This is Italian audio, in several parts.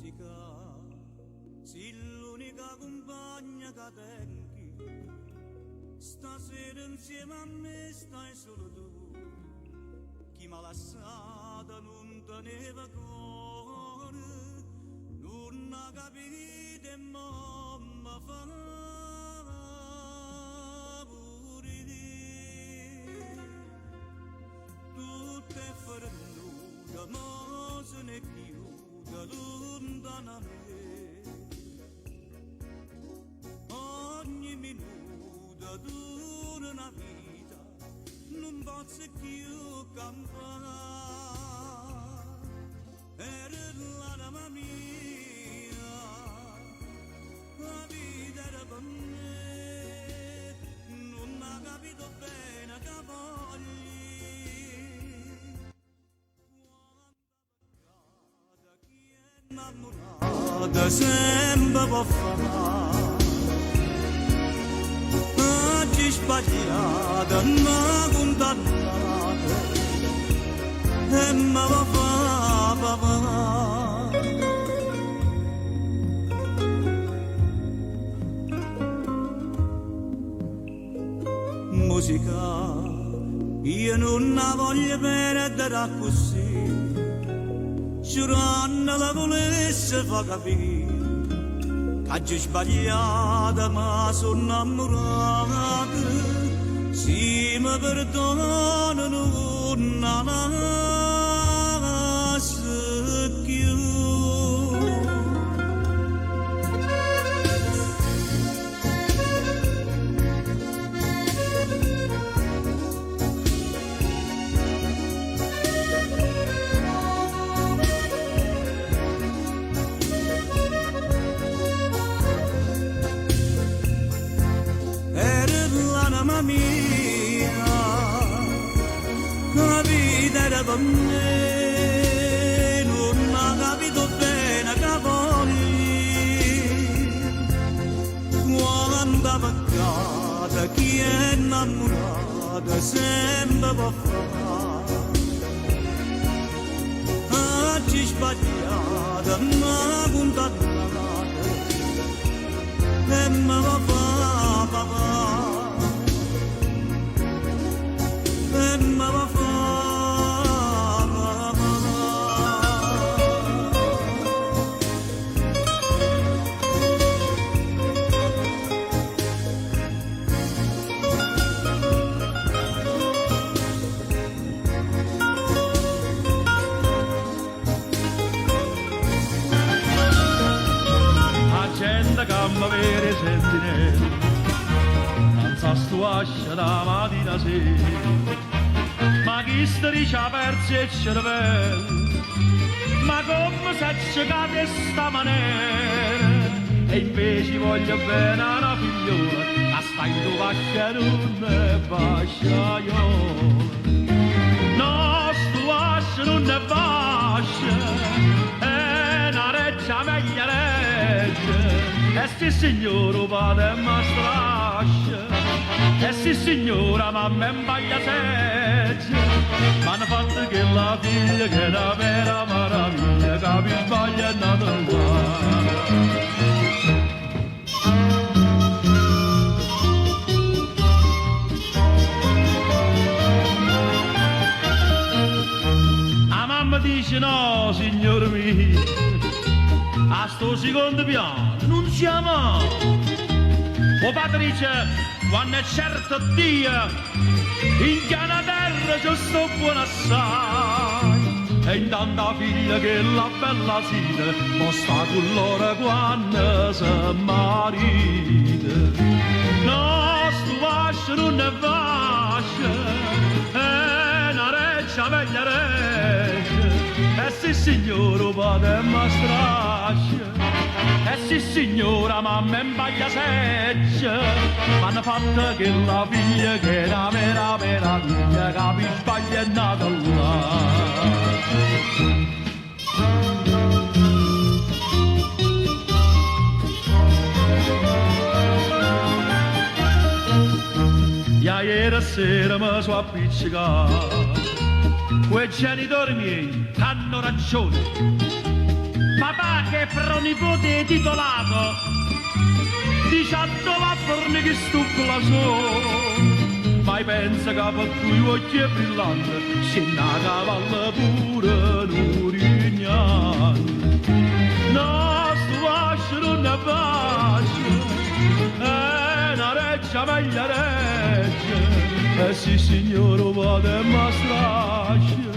musica, sei l'unica compagna che tengo. Stasera insieme a me stai solo tu. Chi mi ha lasciato non teneva cuore, non ha capito e mamma fa pure te. Tutto è perduto, ma se ne chiude lontana me. Ogni minuto dura una vita, non posso più campare. Era l'anima mia, la vita era per me, non ha capito bene che voglio. Chi è innamorata sempre può fare. Oggi sbagliata, ma condannata, e me la fa papà. Musica, io non la voglio perdere così, giurando la volesse fa capire. Oggi sbagliata ma sono innamorata, se mi perdona non la lascio più. Mia, la vita era per me, non ha capito bene che voglio. Quando peccata, chi è innamorata sempre può fare. Oggi sbagliata, ma condannata, e me la fa papà. Ma va fa la gente che mi vede sentinella non sa stuascia da mattina sera. Ma chi strisce ha perso il cervello, ma come si è ciecato in sta maniera? E invece voglio bene a una figliola, che sta in tu vascia non è vasciaiola. No, stu vascia non è vascia, è una reggia meglio regge. E sì signore, padre mi strascia, e sì signora, mamma è baglia seggia, ma hanno fatto che la figlia che è una vera maraviglia, che mi sbaglia è nata là. La mamma dice no, signor mio, a sto secondo piano non siamo. O Patrice, quando è certo Dio, in chiana terra ci sto buono assai. E intanto la figlia che la bella sita, può sta con loro quando si marita. No, sto vascio non è vascio, è una reggia veglia reggia. E sì signore, padre mi strascia, e sì signora, mamma è baglia seggia, ma hanno fatto che la figlia che è una vera meraviglia, che mi sbaglia è nata là. Ieri sera mi sono appiccicato, quei genitori miei hanno ragione. Papà che è pronipote titolato, 18 lapperne che stuccola so. Mai pensa che per cui occhi è brillante, c'è una cavalla pure l'urignante. No, sto ascio non ne faccio, è una reggia meglio reggia. E sì signore vado e mi strascia,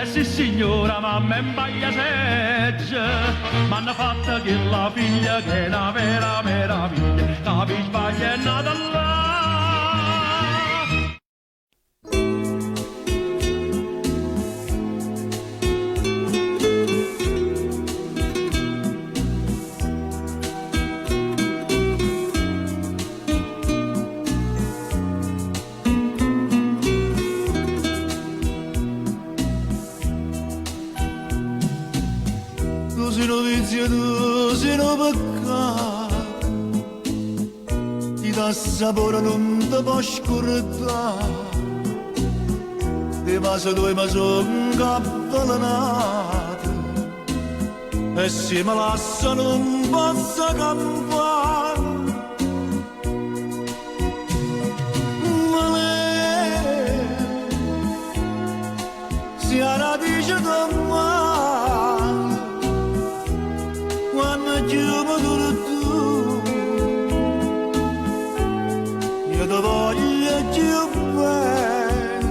e sì signora mamma in baglia seggia. M'hanno fatta che la figlia che è una vera meraviglia, capi sbaglia è nata là. Tu sei un peccato, ti dà sapore non ti può scordare, ti ma se tu mi sono avvelenato, e se mi lascia non posso campare. Ma lei si è radice da me, io ti voglio più bene,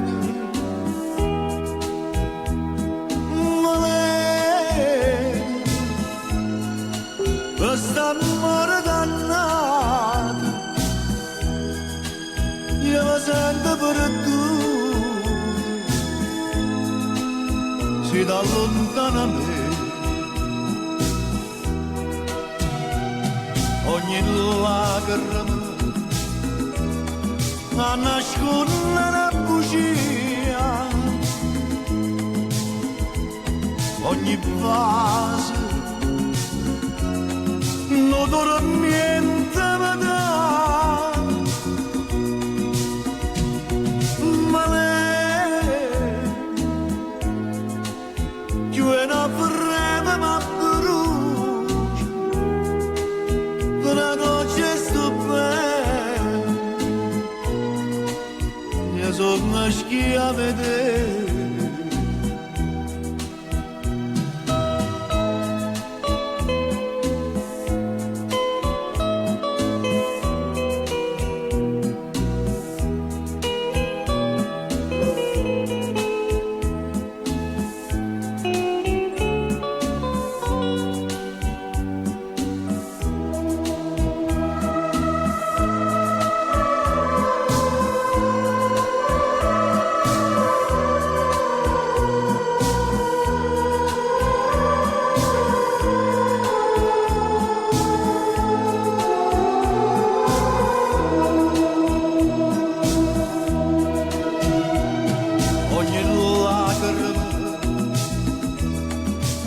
ma lei questo amore dannato io lo sento per tu, si da lontano a me. Ogni lacrima a nascondere una bugia, ogni vaso non dormiente mi dà, ma lei più è una breve ma brucia, una noce sto bene, io sono schia a vedere.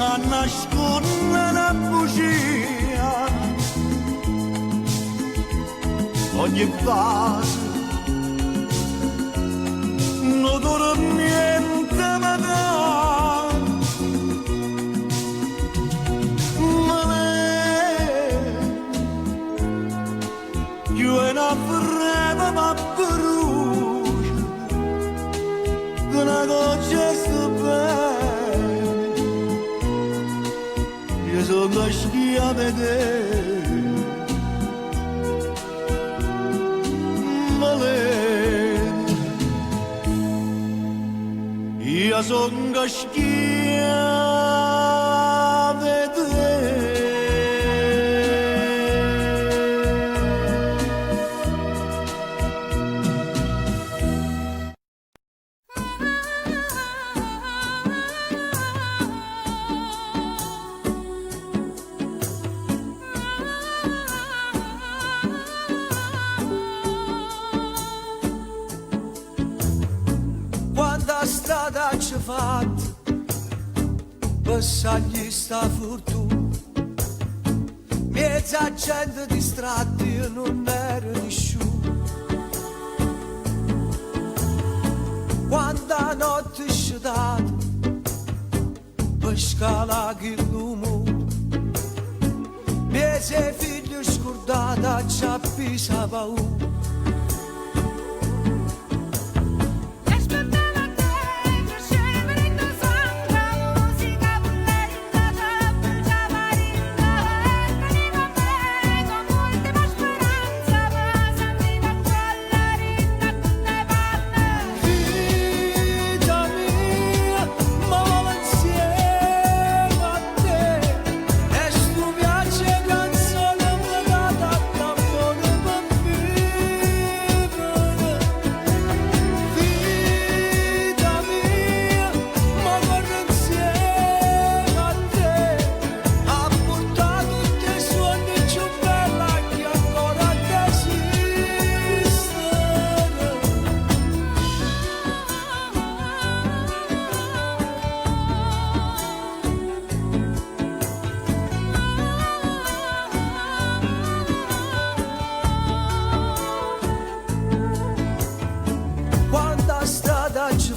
A nascondere una bugia, ogni vaso non dormiente mi dà, ma lei più è una breve ma brucia, una goccia sto bene, io sono schia a vedere. Ma lei, io sono schia a vedere. Quanta strada ci fatta per sargli sta fortuna, mezza gente distratta io non ero nessuno. Quanta notte ci data per scalare il lume, sei figlio scordata c'ha pisa paura.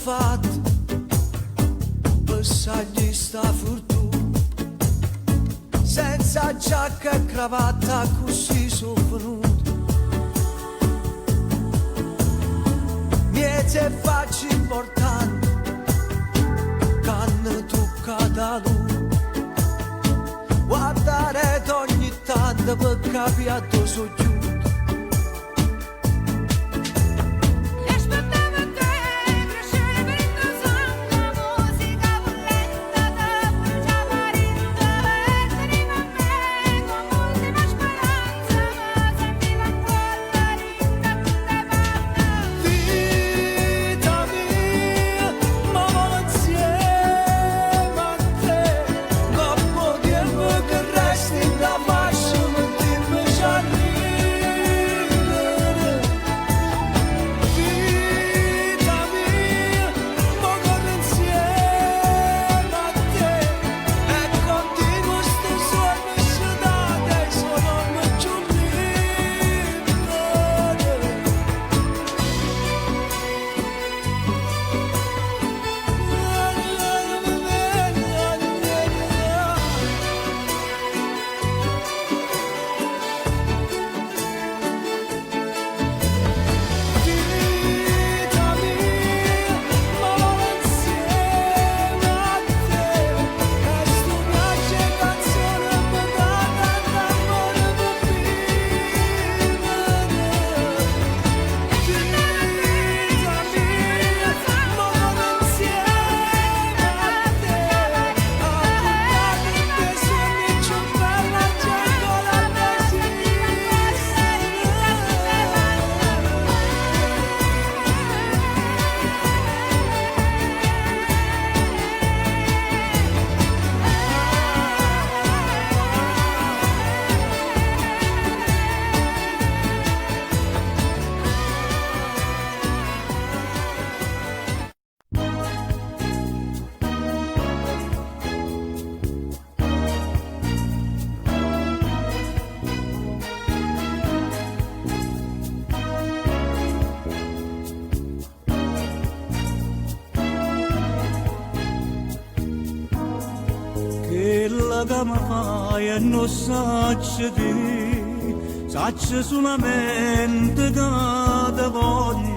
Fatto passagli sta fortuna senza giacca e cravatta così sono venuto miete facci importanti canne toccata lui guardare ogni tanto per capire dove sono giù. Che mi fai e non saccio di, saccio solamente che ti voglio,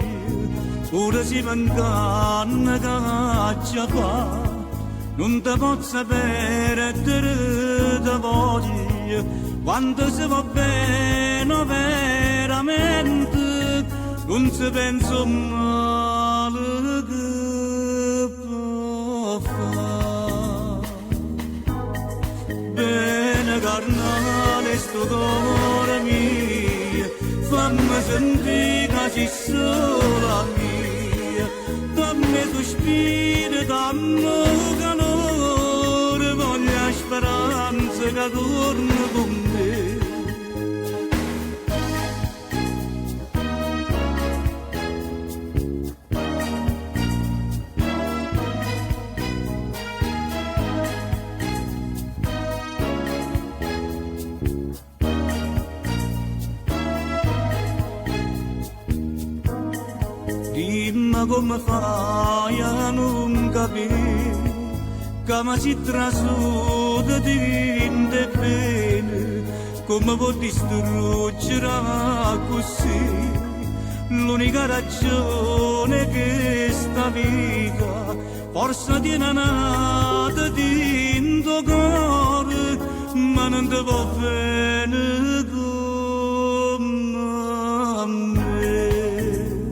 pure se mi inganna che ci fa, non ti posso sapere te ti voglio, quando si va bene veramente, non si pensa male che può fare. Bene carnale sto cuore mio, fammi sentire che ci sola mia, dammi sospiro, dammi calore, voglio speranza che torni con me. Dimmi come fai a non capire che mi si trasuda di vinte bene, come può distruggere così l'unica ragione che sta vita forse tiene nata di tuo cuore ma non ti va bene come a me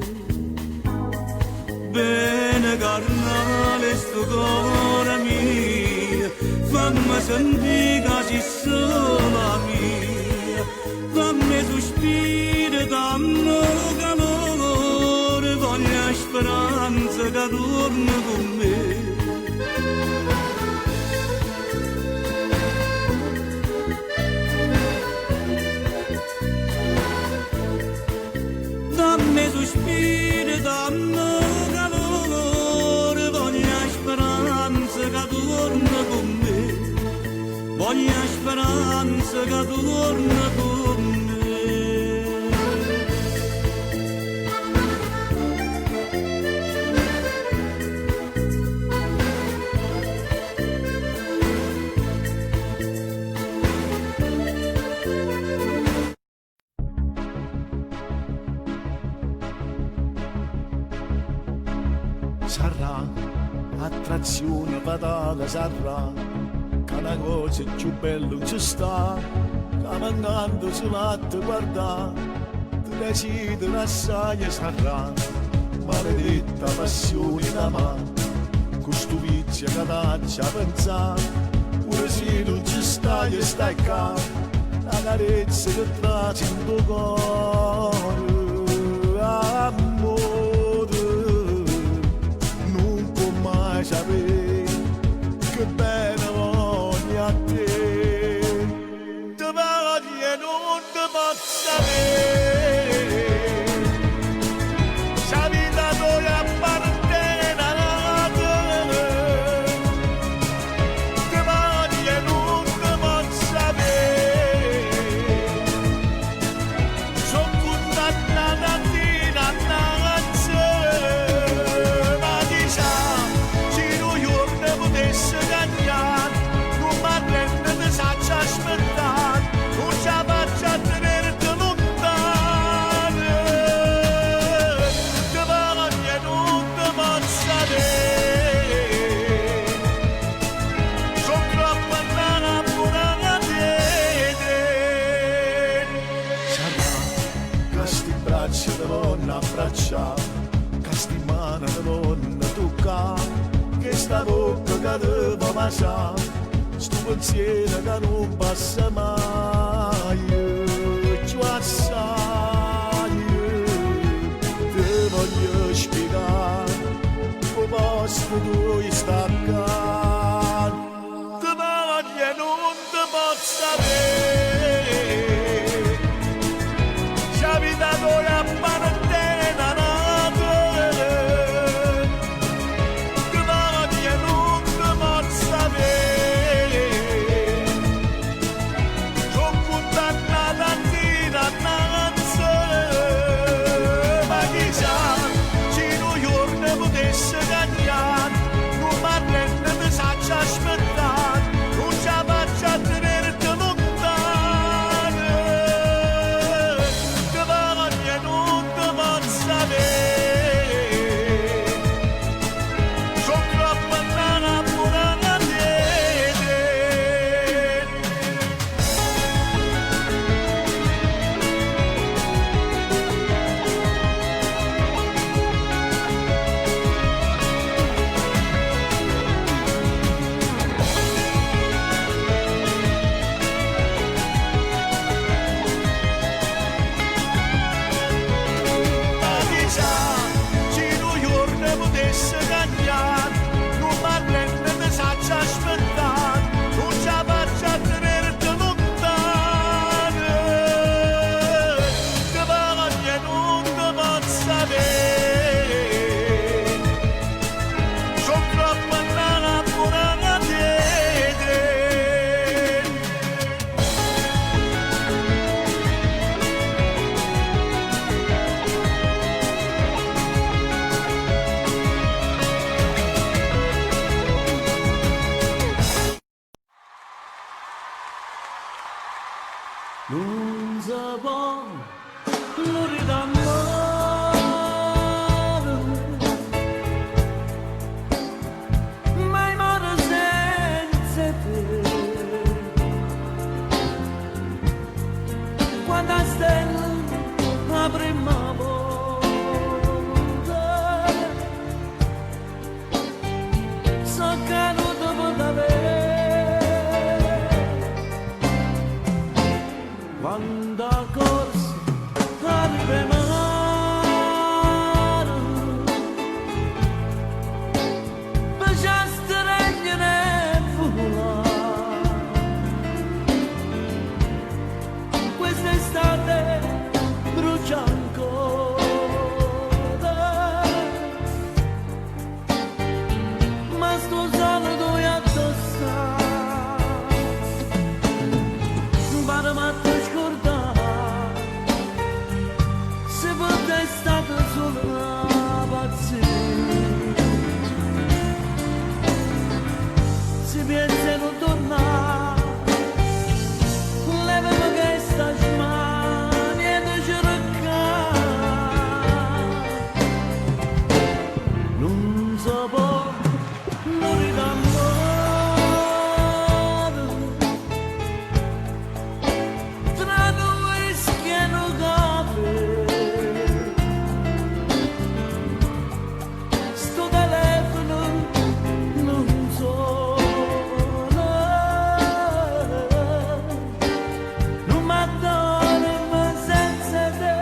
bene carnale sto cuore mio fammi sentire che ci sola mia fammi sospiro dammi calore voglio speranza che torni con me dammi sospiro dammi calore voglio speranza che torni con me voglio speranza che torni con me sarà attrazione fatale sarà che una cosa più bella non ci sta che mancando sulla te guarda ti desideri assai sarà maledetta passione in mano questo vizio che ti a pensare pure se non ci stai e stai qua la carezza che traccia in tuo cuore sapere che bene voglio a te ti voglio e non ti posso sapere se la vita ti appartiene a te ti voglio e non ti posso sapere sono condannata a dire a potesse cagnare, non mi arrende ti saccia aspettare, non ci faccio a tenerti lontano. Ti voglio e non ti posso sapere, sono troppo innamorata di te. Sarà che sti braccia ti vogliono abbracciare, che sti mani ti vogliono toccare, che sta bocca che ti va baciare, sto pensiero che non passa mai, più assai, ti voglio spiegare, come posso tu staccare, ti voglio e non ti posso sapere, se la vita ti appartiene a te. Aspettare, non ci faccio a tenerti lontano, ti voglio e non ti posso sapere, sono troppo innamorata di te. Potesse cagnare, non mi arrende ti saccia aspettare, non ci faccio a tenerti lontano, ti voglio e non ti posso sapere, sono troppo innamorata di te. una pazzia. Si pensa non tornare, levami che sta smani e ti cercare. Non so può, non ridamore, tra noi schieno cape. Sto telefono non suona, non m'addormo senza te.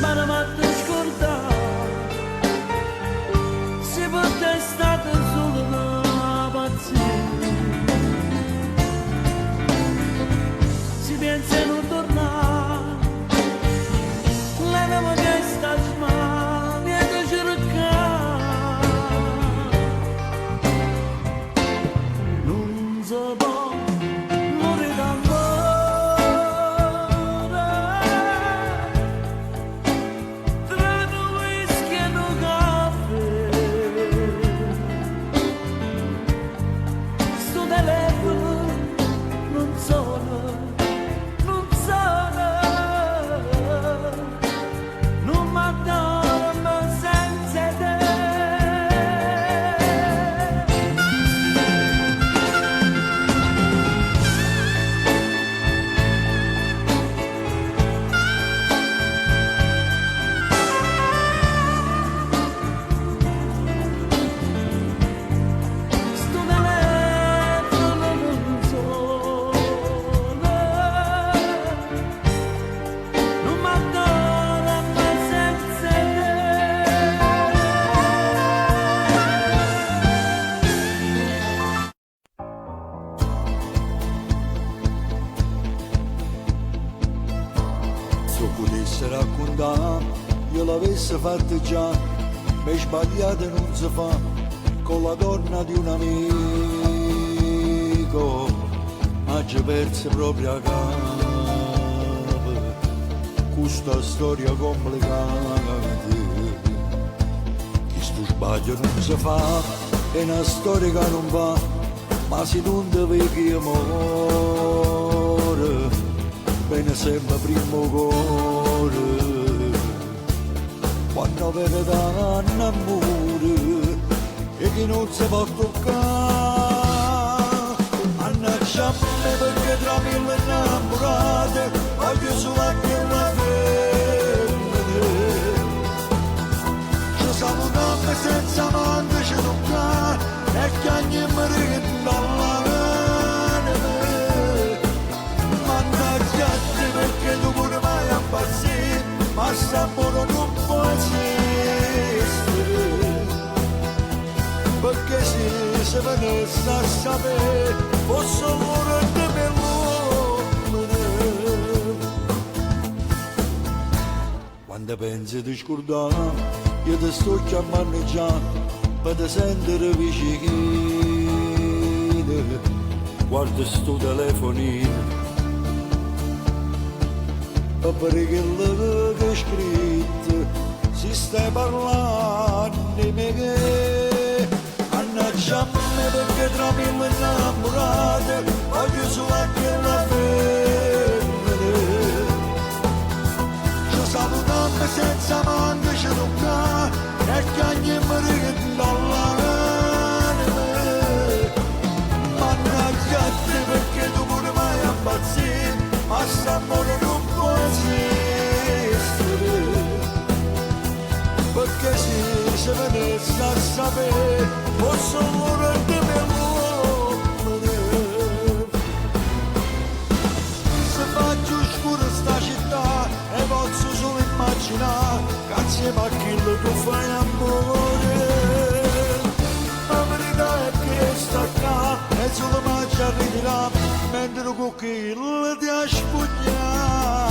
Ma non m'ha scordato, se potesse stata solo una pazzia. Si pensa a non tornare, levami che sta smani e ti cercare. Non so può, non ridamore, tra noi schieno caffè. Sto telefono non suona, non suona, non m'addormo senza te. Sto telefono non suona, non m'addormo senza te. Se potesse raccontare, io l'avessi fatto già, ma sbagliate non si fa, con la donna di un amico, ma ci perse proprio a capo, questa storia complicata, che sto sbaglio non si fa, è una storia che non va, ma se non ti vedi amore, bene sempre primo cuore, quando verità innamore e che non si può toccare. Annaccia a me perché tra mille innamorate voglio solo che la femmina. Ci salutiamo senza manca ci toccare e che ogni mi dall'anima. Mannaggia a te perché tu pure vai a impazzire, ma s'amore non può esistere. Perché se venisse a sapere fosse l'ora di me l'uomo. Quando pensi di scordare, io ti sto chiamando già per ti sentire vicino. Guarda sto telefonino, e per quello che hai scritto si stai parlando di me. Annaccia a me perché tra mille innamorate voglio solo che la femmina. Ci salutiamo senza manca ci toccare e che ogni mi dall'anima. Mannaggia a te perché tu pure vai a impazzire, ma s'amore non può esistere. Perché se venisse a sapere fosse l'ora di me l'uomo. Se faccio scuro sta città e posso solo immaginare insieme a chi lo tu fai amore. La verità è che sta qua, e solo mangia arriverà, mentre con chi lo ti ha spugnato.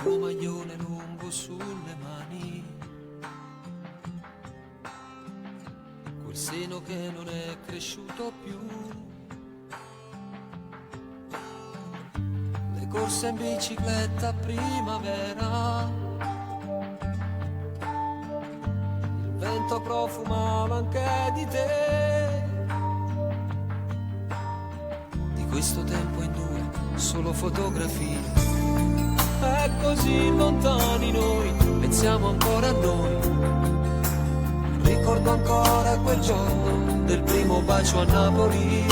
tuo maglione lungo sulle mani, quel seno che non è cresciuto più, le corse in bicicletta a primavera, il vento profumava anche di te, di questo tempo in due solo fotografie. È così lontani noi, pensiamo ancora a noi. Ricordo ancora quel giorno del primo bacio a Napoli.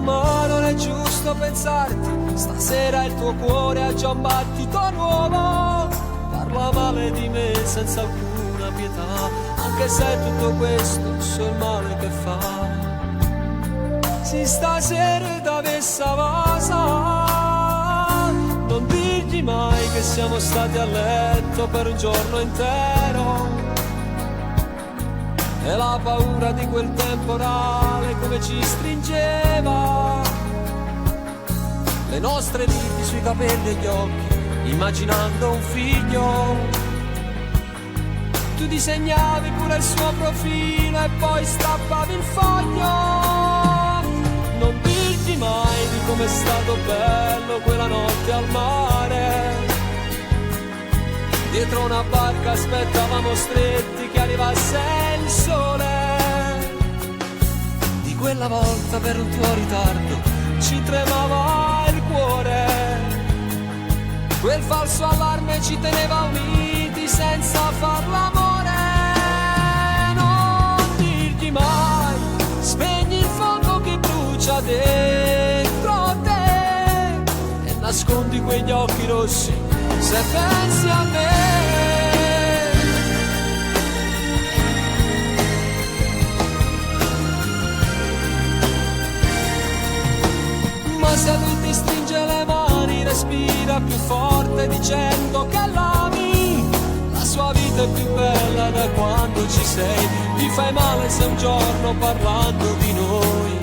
Ma non è giusto pensarti, stasera il tuo cuore ha già un battito nuovo. Parla male di me senza alcuna pietà, anche se tutto questo so il male che fa. Se stasera t'avesse vasa, non dirgli mai che siamo stati a letto per un giorno intero. E la paura di quel temporale come ci stringeva, le nostre liti sui capelli e gli occhi, immaginando un figlio. Tu disegnavi pure il suo profilo e poi stappavi il foglio. Non dirgli mai di com'è stato bello quella notte al mare. Dietro una barca aspettavamo stretti che arrivasse il sole. Di quella volta per un tuo ritardo ci tremava il cuore. Quel falso allarme ci teneva uniti senza far l'amore. Non dirgli mai, spegni il fuoco che brucia dentro te e nascondi quegli occhi rossi se pensi a me. Ma se lui ti stringe le mani, respira più forte dicendo che l'ami. La sua vita è più bella da quando ci sei. Ti fai male se un giorno parlando di noi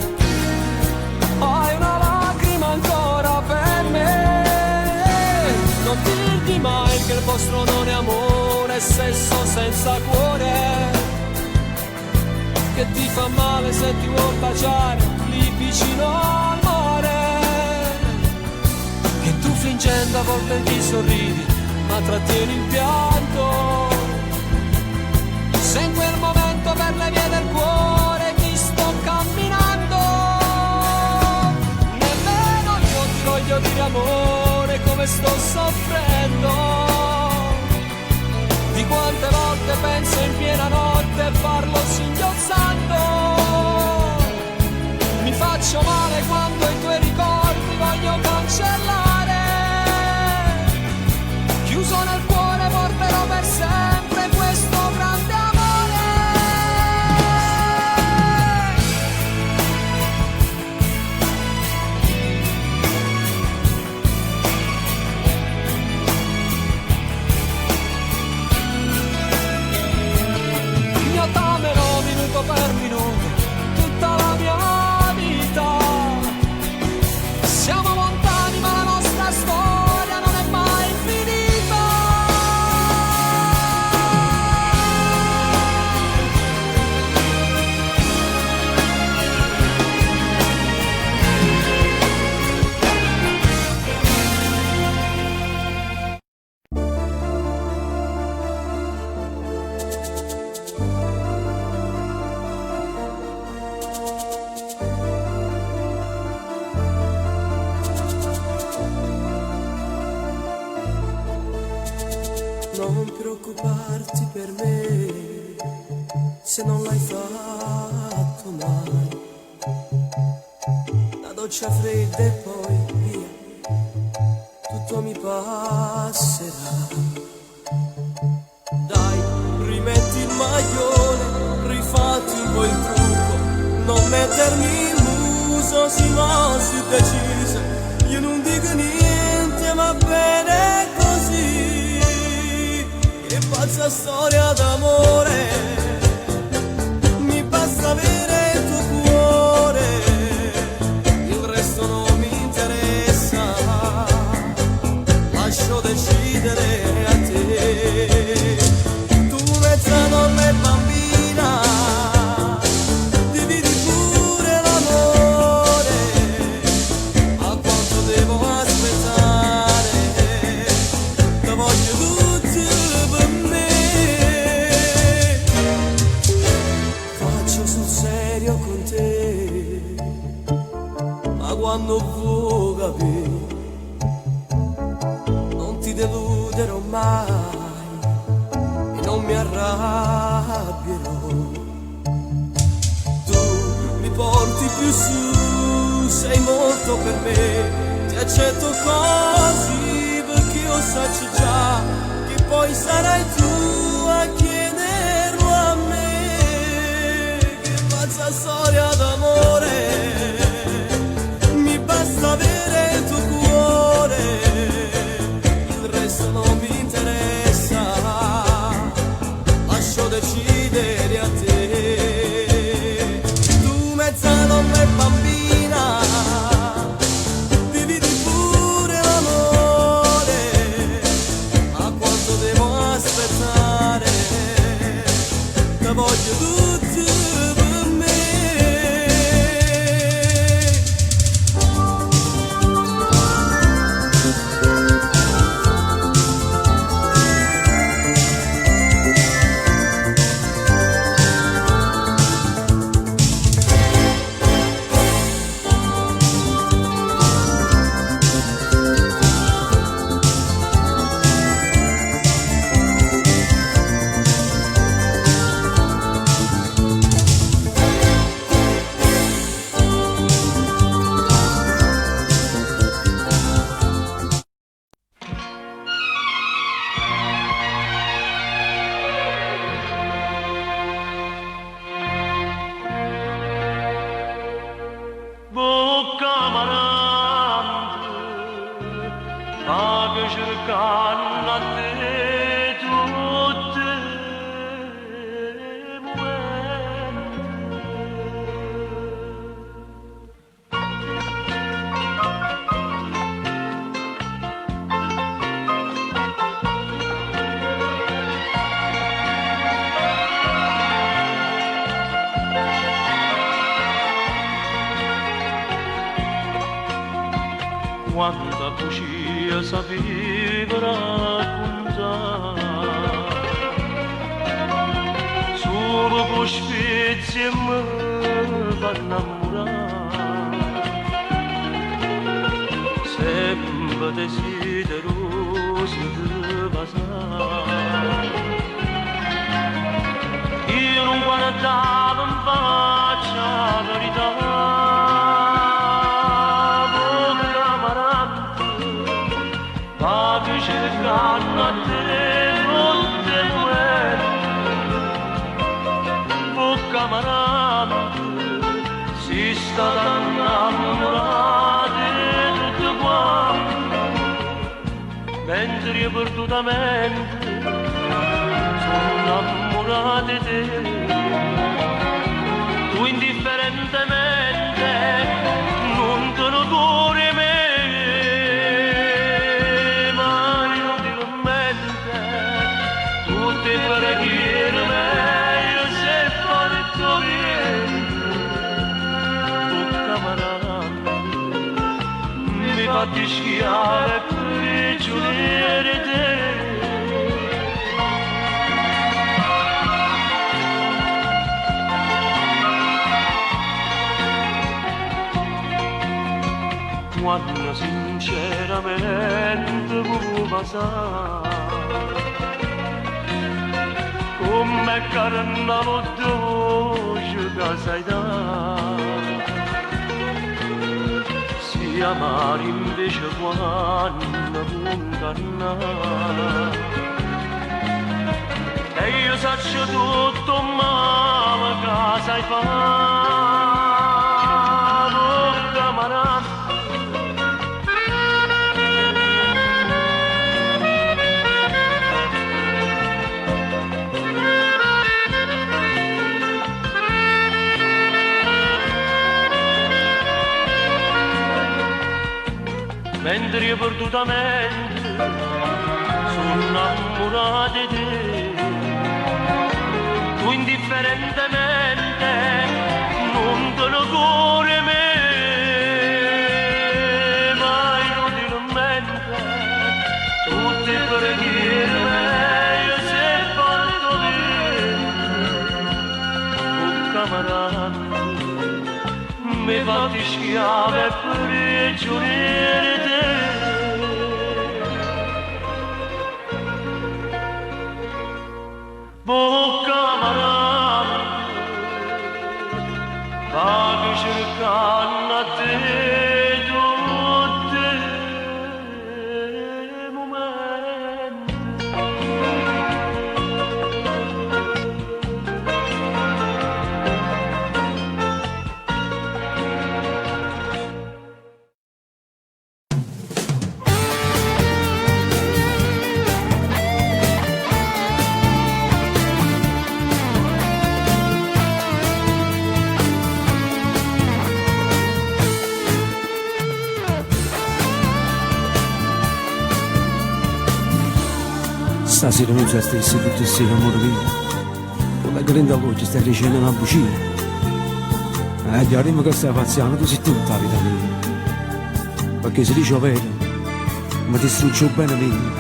hai una lacrima ancora per me. Non dirgli mai che il vostro non è amore, è sesso senza cuore, che ti fa male se ti vuol baciare lì vicino al mare, che tu fingendo a volte ti sorridi ma trattieni il pianto. Se in quel momento per le vie del cuore ti sto camminando, nemmeno io ti voglio dire amore come sto soffrendo. Di quante volte penso in piena notte e parlo singhiozzando. Mi faccio male quando i tuoi ricordi voglio cancellare. Chiuso nel cuore porterò per sempre questo grande amore. Io t'amerò minuto per minuto tutta la mia vita. Siamo lontani ma la nostra per me se non l'hai fatto mai. La doccia fredda e poi via, tutto mi passerà. Dai, rimetti il maglione, rifatti un po' il trucco, non mettermi il muso, sì ma si decisa. Io non dico niente, va bene così. Che pazza storia d'amore, mi basta avere il tuo cuore, il resto non mi interessa, lascio decidere a te. Tu mezza donna e bambina, dividi pure l'amore, a quanto devo aspettare, te voglio tutto per me. Faccio sul serio con te, ma quando vuoi capire non ti deluderò mai e non mi arrabbierò. Tu mi porti più su, sei molto per me, ti accetto così perché io saccio già che poi sarai tu a chiederlo a me. Che pazza storia d'amore, mi basta avere il tuo cuore, il resto non mi interessa, lascio decidere a te. Tu mezza donna e bambina, dividi pure l'amore, a quanto devo aspettare, te voglio tutto per me. Bocca marante, ma che cercano a te tutte quanta bugia sapeva raccontare, solo con spezie mi fa innamorare, sempre desideroso di passare. Io non guardavo in faccia la verità, cercano a te molte muerte. Bocca marante, si sta innamorati tutti quanti, mentre io perdutamente sono innamorati di te. Tu indifferentemente non te lo cuore me, tutte preghiere meglio se fatto bene. Bocca marante, mi fatti schiare per giudicare te. Quando sinceramente vuoi passare, carna l'oddocio che sai da si amare invece quando condanna e io saccio tutto male che sai fare camarada. Mentre io perdutamente sono innamorato di te, tu indifferentemente non te ne cuore me, ma inutilmente tutte preghiere io se fatto vero, un camarada mi fatti schiave prigioniere te. Bocca camarada, vado cercando a te tutti i momenti. Stasera non c'è stessa tutte sera amore mio, con la grande voce stai dicendo una bugia, già prima che stai paziando tu sei tutta la vita mia, perché se dice vero mi distrugge bene mio.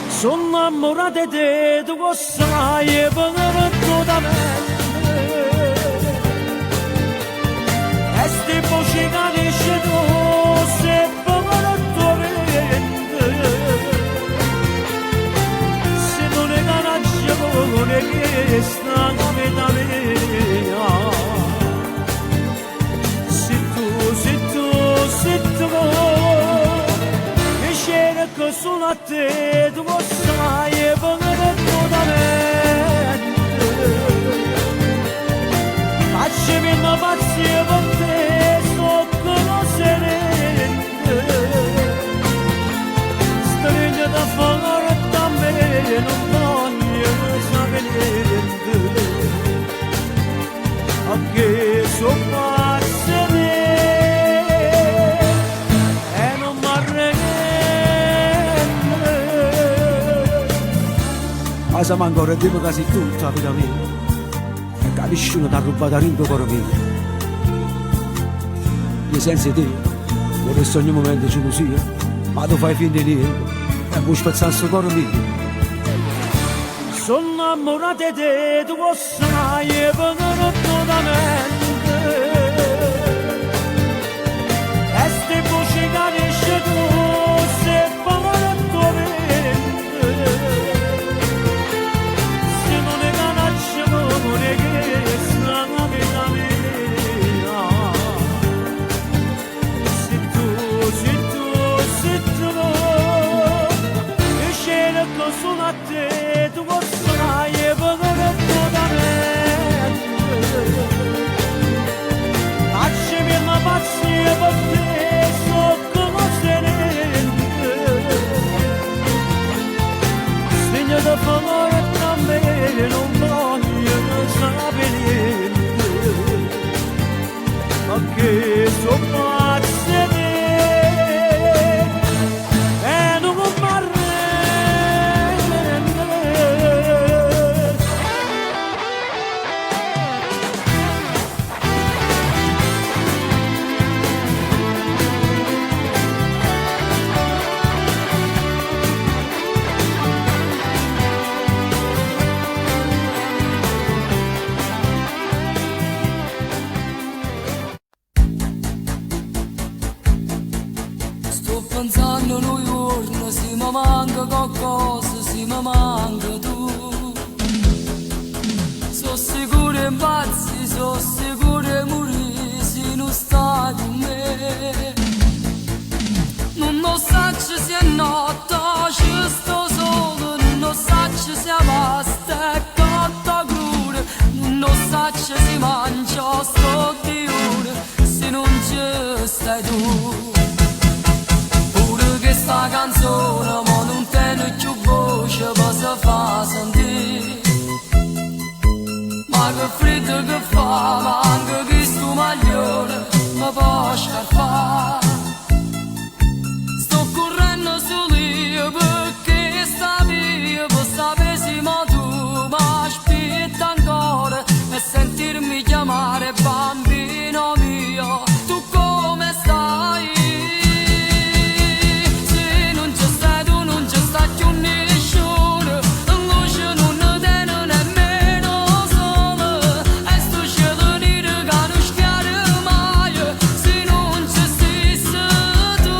Sono innamorato di te, tu lo sai, e per da me, e sti voci che dici tu, se per tua mente. Non è che sta la vita mia, se tu mi cerco solo a te, tu lo sai e veramente facciami una pazzia per te, so che non serente stringe da fuori da me, non voglio sapere a che so passare e non mi arrende. Ma se manco ora dico che sei tutta la vita mia e che nessuno ti ha rubato il cuore mio. Io senza te vorrei ogni momento gelosia, ma tu fai finta di niente e vuoi spezzare il cuore mio. Sono innamorato di te, tu lo sai, e veramente e sti voci che dici tu, se per tua mente, se non è canaccia, non è che sta la vita mia, se tu mi cerco solo a te, tu lo sai, e veramente sono sicuro impazzi, sono sicuro morire se non stai con me. Non lo saccio se è notte, ci sto solo, non lo saccio se basta e cotta cruda, non lo saccio se mangia sto diurno, se non ci stai tu. Pure che sta canzone ma non tiene più voce per se fa sentire. Ma che freddo che fa, ma anche che sto maglione mi può scarfare. Sto correndo su lì perché sta via, per sapere se ma tu mi aspetti ancora e sentirmi chiamare bambino mio, tu come stai? Se non c'è stai tu non c'è sta più nessuno, luce non ne tiene nemmeno sole, e sto cielo nero che non schiare mai, se non c'è stessa tu,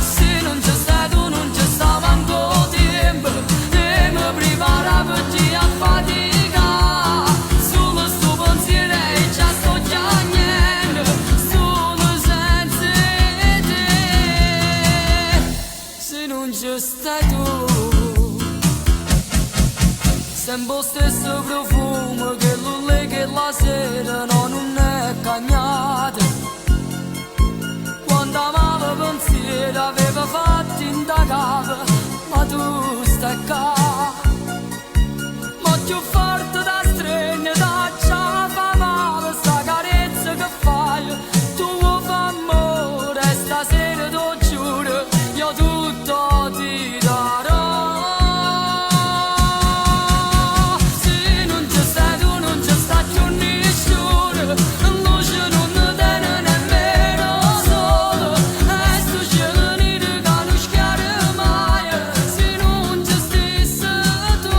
se non c'è stai tu non c'è sta manco tempo, e mi prepara per ti a fatica, solo sto pensiero e già sto piangendo, solo senza te, se non c'è stai tu. Sempre lo stesso profumo che lo lega la sera no, non è cagnato. Quando amavo pensiero aveva fatto indagare, ma tu stai qua. Ma più forte da stregno, da già fa male, sta carezza che fai, tu fa amore, e stasera ti giuro, io tutto ti darò. Se non c'è stai tu non c'è sta più nessuno, luce non ne tiene nemmeno sole, e sto cielo nero che non schiare mai, se non c'è stessa tu,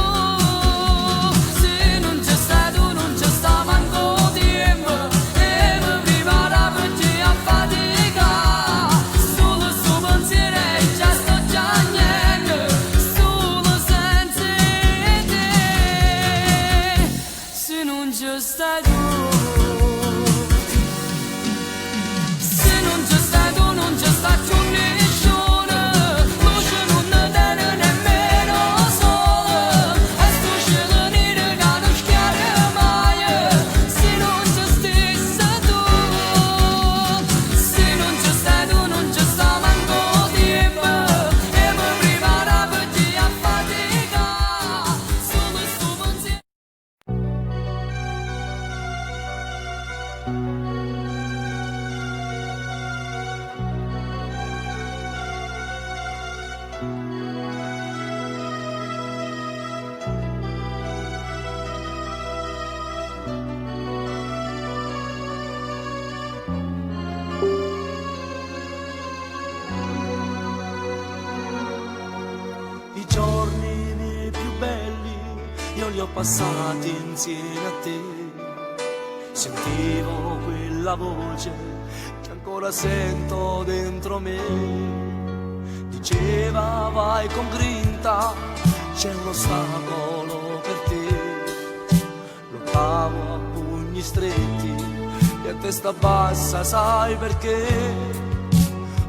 se non c'è stai tu non c'è sta manco tempo, e mi prepara per ti a fatica, solo sto pensiero e già sto piangendo, solo senza te, se non c'è stai tu. Se non c'è stai tu non c'è sta più nessuno, luce non ne tiene nemmeno sole, e sto cielo nero che non schiare mai, se non c'è stessa tu, se non c'è stai tu non c'è sta manco tempo, e mi prepara per ti a fatica, solo sto pensiero. I giorni miei più belli io li ho passati insieme a te. Sentivo quella voce che ancora sento dentro me. Diceva vai con grinta, c'è un ostacolo per te. Lottavo a pugni stretti e a testa bassa, sai perché?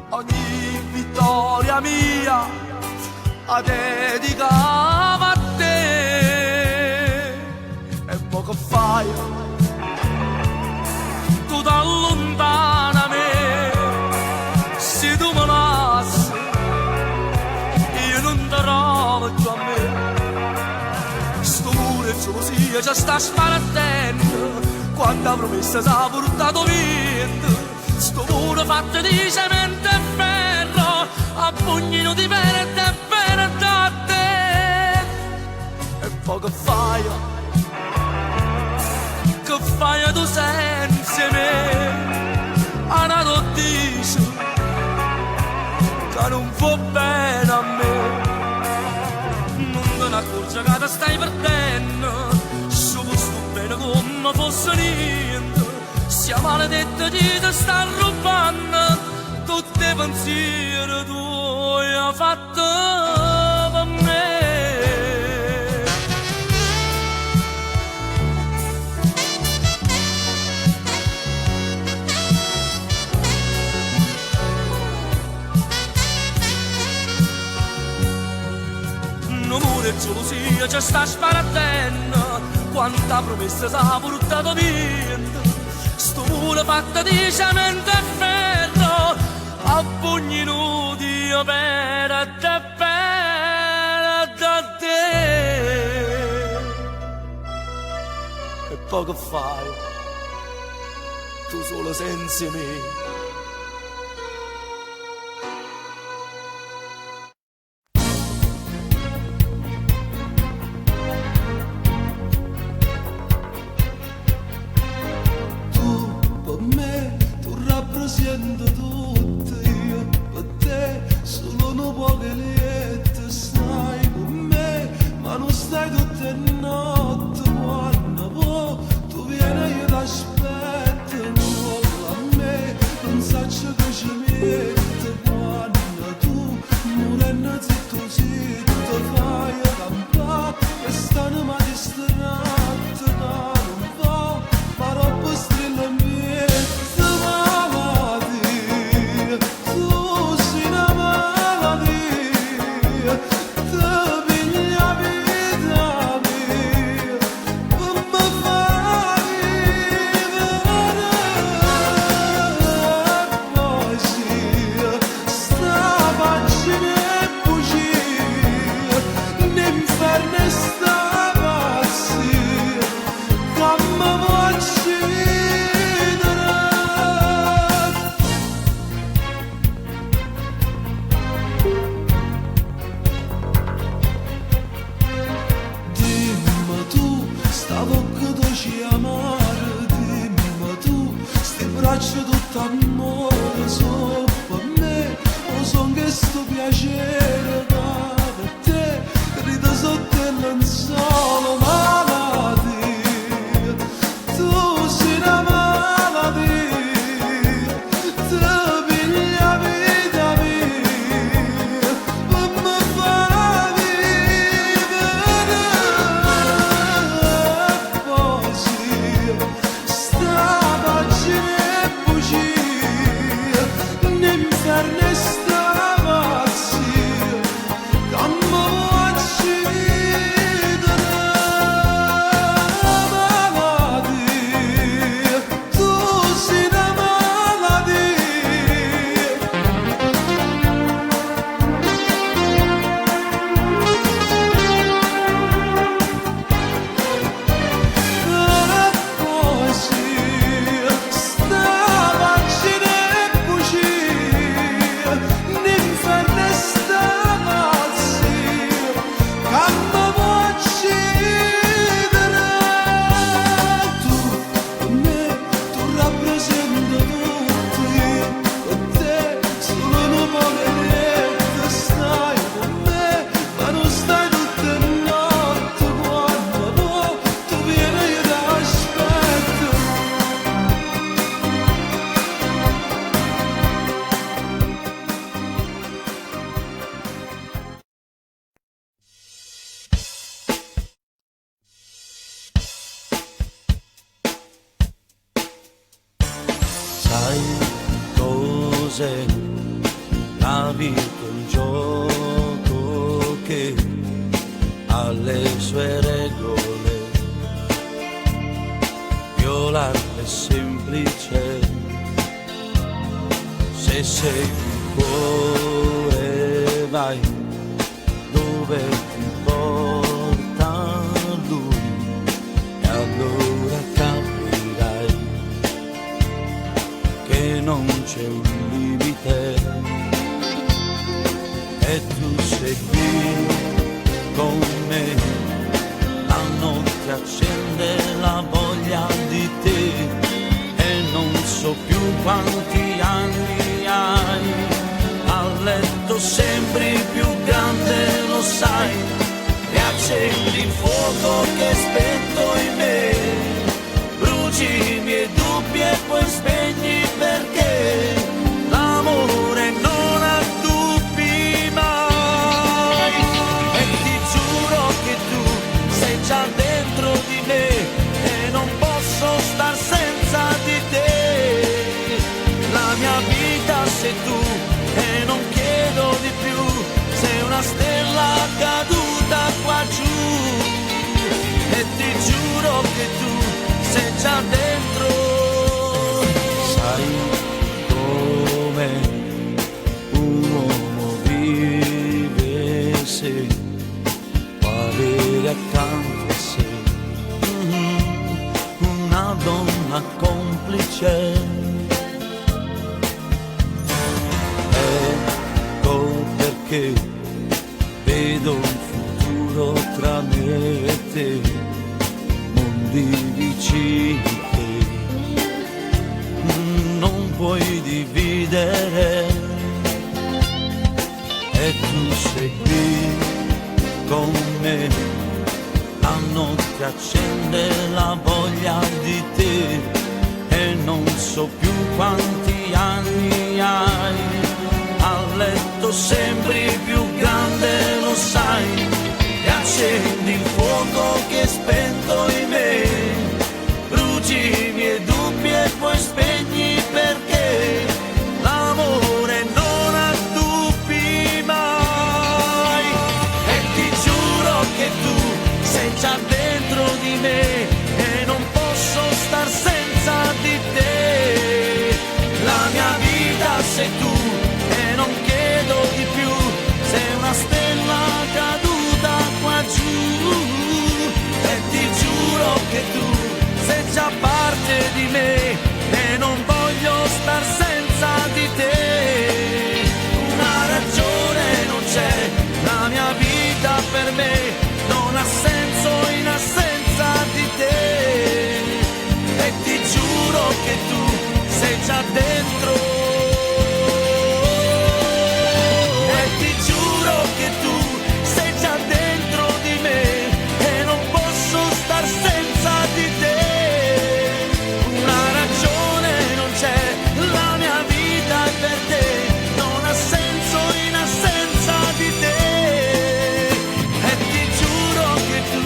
Ogni vittoria mia la dedicava a te, e poco fai tu da lontana me, se tu me lasci io non ti trovo più a me. Sto muro e gelosia ci sta sbarattendo, quanta promessa s'ha portato vento. Sto muro fatto di cemento e ferro, a pugnino di verde e verde a te. E poi che fai tu senza me? Anato dice che non fa bene a me. Non te ne accorgi che ti stai perdendo, su questo bene come fosse niente. Sia maledetta chi ti sta rubando tutti i pensieri tuoi hai fatto per me. cuore ci sta sbarattendo, quanta promessa s'ha portato via, sto muro fatto di cemento e ferro, a pugni nudi io per te. E poco fai, tu solo senza me. Rappresento tutto io, per te solo un po' che lieto stai con me, ma non stai tutte le notti, quando poi tu vieni io t'aspetto, non a me, non saccio che ci mette, quando tu morendo zitto zitto fai campare, e stanno ma distratto da un po', ma roba strilla mia. La vita è un gioco che ha le sue regole, violarle è semplice, se segui il cuore vai dove ti porta lui e allora capirai che non c'è un limite e tu segui con me, la notte accende la voglia di te e non so più quanti anni hai, a letto sembri più grande, lo sai, riaccendi il fuoco che è spento in me, bruci i miei dubbi e poi spegni perché l'amore non ha dubbi mai e ti giuro che tu sei già dentro di me e non posso star senza di te, la mia vita sei tu e non chiedo di più, sei una stella caduta qua giù. già dentro. Sai come un uomo vive se può avere accanto a sé una donna complice. Ecco perché vedo un futuro tra me e te, mondi vicini che non puoi dividere. E tu sei qui con me, la notte accende la voglia di te e non so più quanti anni hai. A letto sembri più grande, lo sai, e accendi il fuoco che è spento in me, bruci i miei dubbi e poi spegni perché l'amore non ha dubbi mai. E ti giuro che tu sei già dentro di me e non posso star senza di te. La mia vita sei tu e non chiedo di più, sei una stella caduta qua giù. E ti giuro che tu sei già parte di me e non voglio star senza di te. Una ragione non c'è, la mia vita per me non ha senso in assenza di te. E ti giuro che tu sei già dentro. E ti giuro che tu sei già dentro di me e non posso star senza di te. Una ragione non c'è, la mia vita è per te, non ha senso in assenza di te. E ti giuro che tu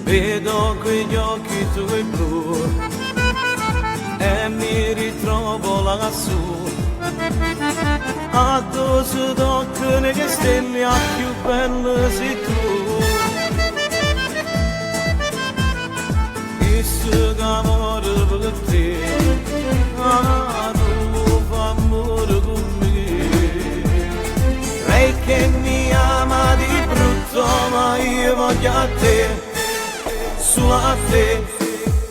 vedo quegli occhi tuoi blu e mi ritrovo lassù. Addosso d'occhio nelle stelle a più belle sei tu. Questo amore per te, tu fa amore con me. Lei che mi ama di brutto ma io voglio a te. Solo a te,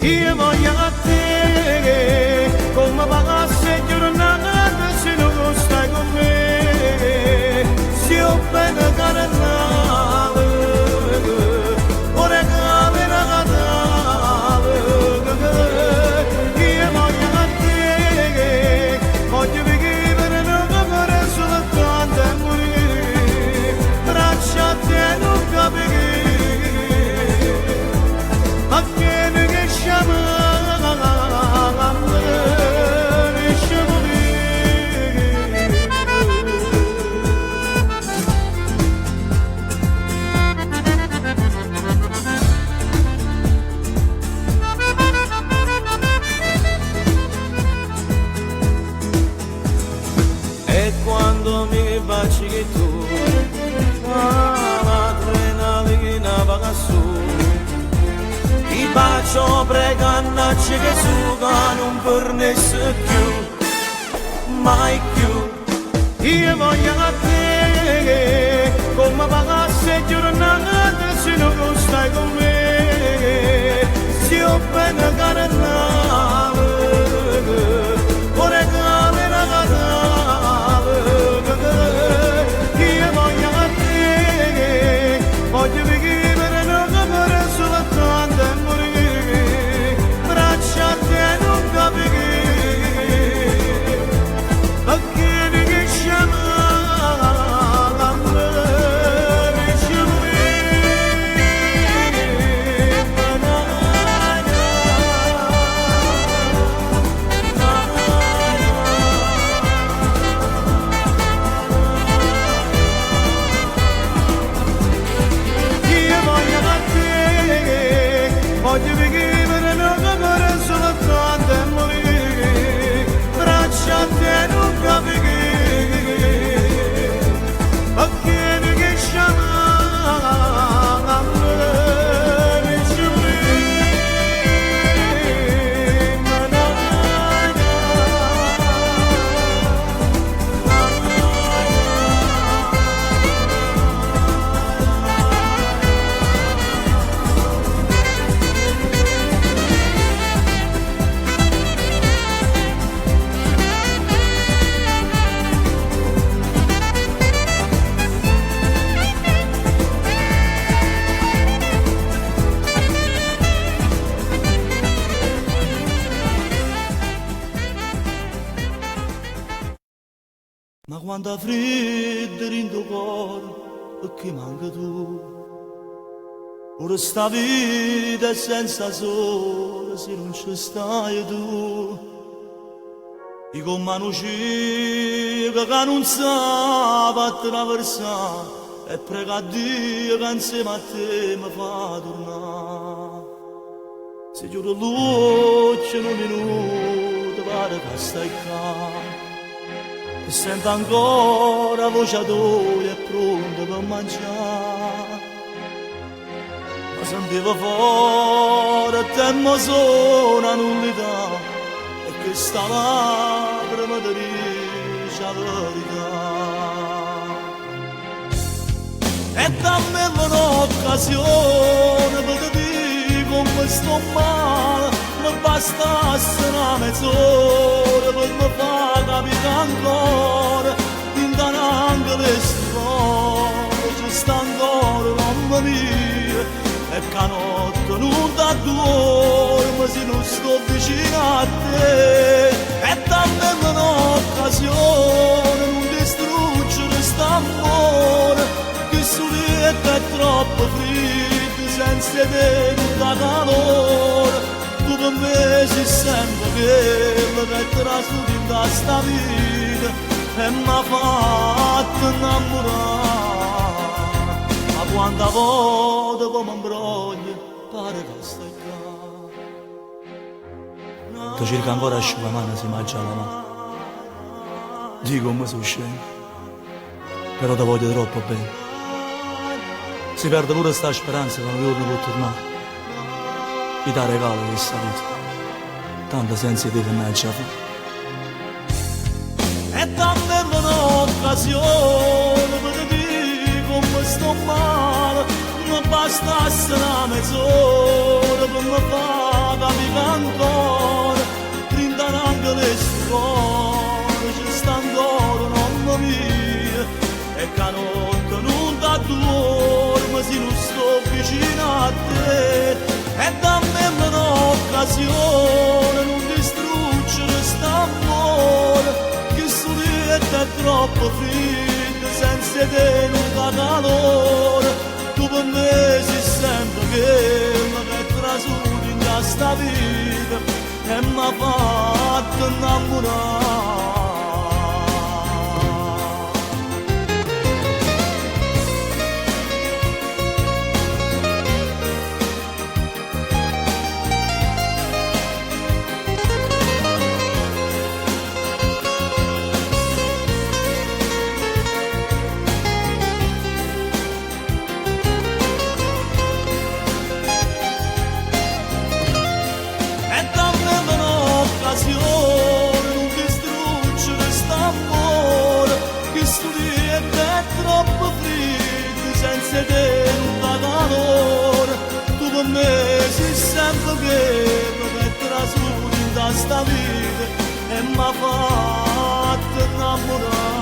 io voglio a te, come passa giornata se non stai con me, se ho bene carnale, ora cade la catale, io voglio a te, voglio vivere nel soltanto e morire, braccia a te non capire. E quando mi baci che tu, l'adrenalina va su. Ti bacio pregannacci che suga non fornesse più, mai più. Io voglio a te, come pagasse giornata se non stai con me. Se ho bene carnale, ora cade la catale. Io voglio a te, voglio vivere nel soltanto e morire, braccia a te non capire. quando freddo in tuo cuore perché manca tu. Ora sta vita è senza sole se non ci stai tu. E con mano cieca che non sa attraversare e prega a Dio che insieme a te mi fa tornare. Se chiudo l'occhio in un minuto pare che stai qua e sento ancora voce tua e pronta per mangiare. Ma sentivo fuori e temmo sono nullità e che stava prima di dire la verità. E dammi un'occasione per dire come sto male, mi bastasse una mezz'ora per mi far capire ancora, intanto le storie ci sta ancora mamma mia, e che notte non da dormo se non sto vicino a te. E dammi un'occasione, non distruggere st'amore, che soletta è troppo freddo senza te non dà calore. Tu per me sei sempre quello che è trasuto in questa vita e mi ha fatto innamorare. Ma quanta volta come imbroglia pare che stai qua. Tu cerchi ancora asciugamano se mangia la mano. Dico come sono scemo, però ti voglio troppo bene. Si perde pure sta speranza che un giorno può tornare. E ti regalo questa vita, tanto senza te che non c'è più. E dammi un'occasione per dire come sto male, non bastasse una mezz'ora per mi far capire ancora, prendere anche le storie, ci sta ancora mamma mia, e che notte non da dormo se non sto vicino a te. E dammi un'occasione, non distruggere st'amore, che soletta è troppo freddo senza te non dà calore. Tu per me sei sempre quello che è trasuto in questa vita e mi ha fatto innamorare. Non distruggere st'amore, che soletta è troppo freddo senza te non dà calore. Tu per me sei sempre quello che è trasuto in questa vita e mi ha fatto innamorare.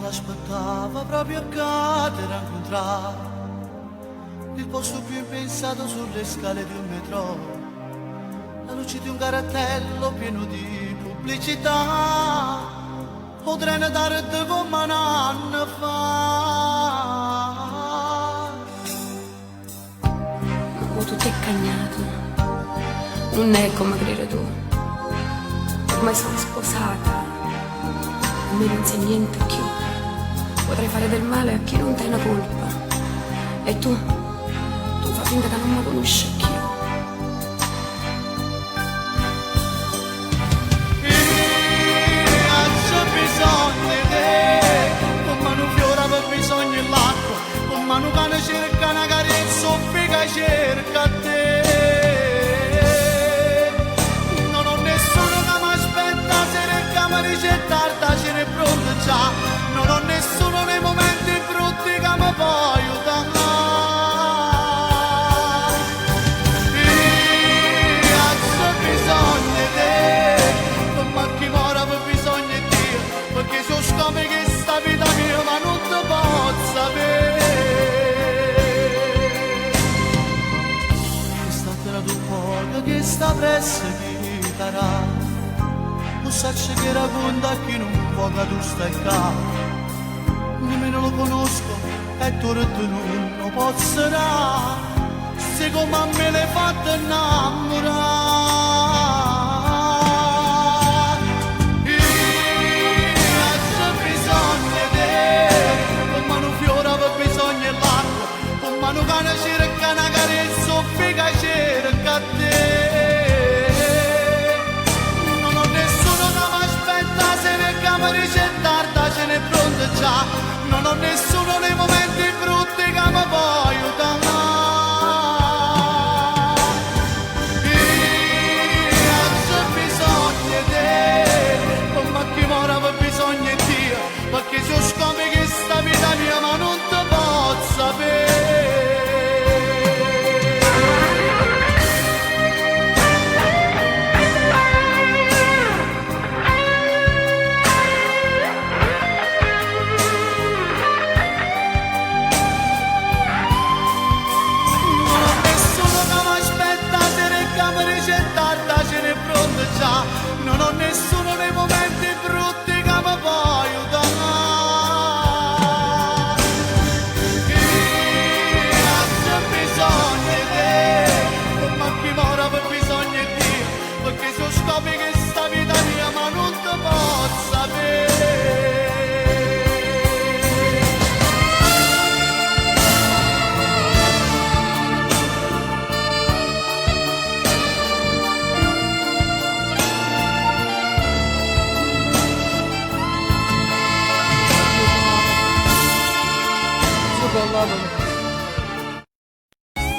Aspettava proprio a cadere a incontrare il posto più impensato sulle scale di un metro, la luce di un cartello pieno di pubblicità, o treno tardi come un anno fa. Ma tutto è cagnato, non è come credere tu, ormai sono sposata, a me non c'è niente più. Potrei fare del male a chi non te ne colpa. E tu fai finta che non mi conosci più. C'è bisogno di te, come un fiore per bisogno dell'acqua, come un cane cerca tu poco che sta presso chi darà. Non sacci che racconta chi non può che tu stai qua. Nemmeno lo conosco e tu non lo posso dare. Se come a me l'hai fatto innamorare. Io ho bisogno di te, come un fiore per bisogno dell'acqua, come un cane cerca una carezza, un figa cerca te. Non ho nessuno che mi aspetta, se ne camera c'è tarda, ce n'è pronta già. Non ho nessuno nei momenti brutti che mi può aiutare. Perché se scopri che sta vita mia ma non te posso sapere. Non ho nessuno che mi aspetta, se ne camera c'è tarda, ce n'è pronta già. Non ho nessuno nei momenti brutti che mi può aiutare. Scopri che sta vita mia ma non te posso sapere.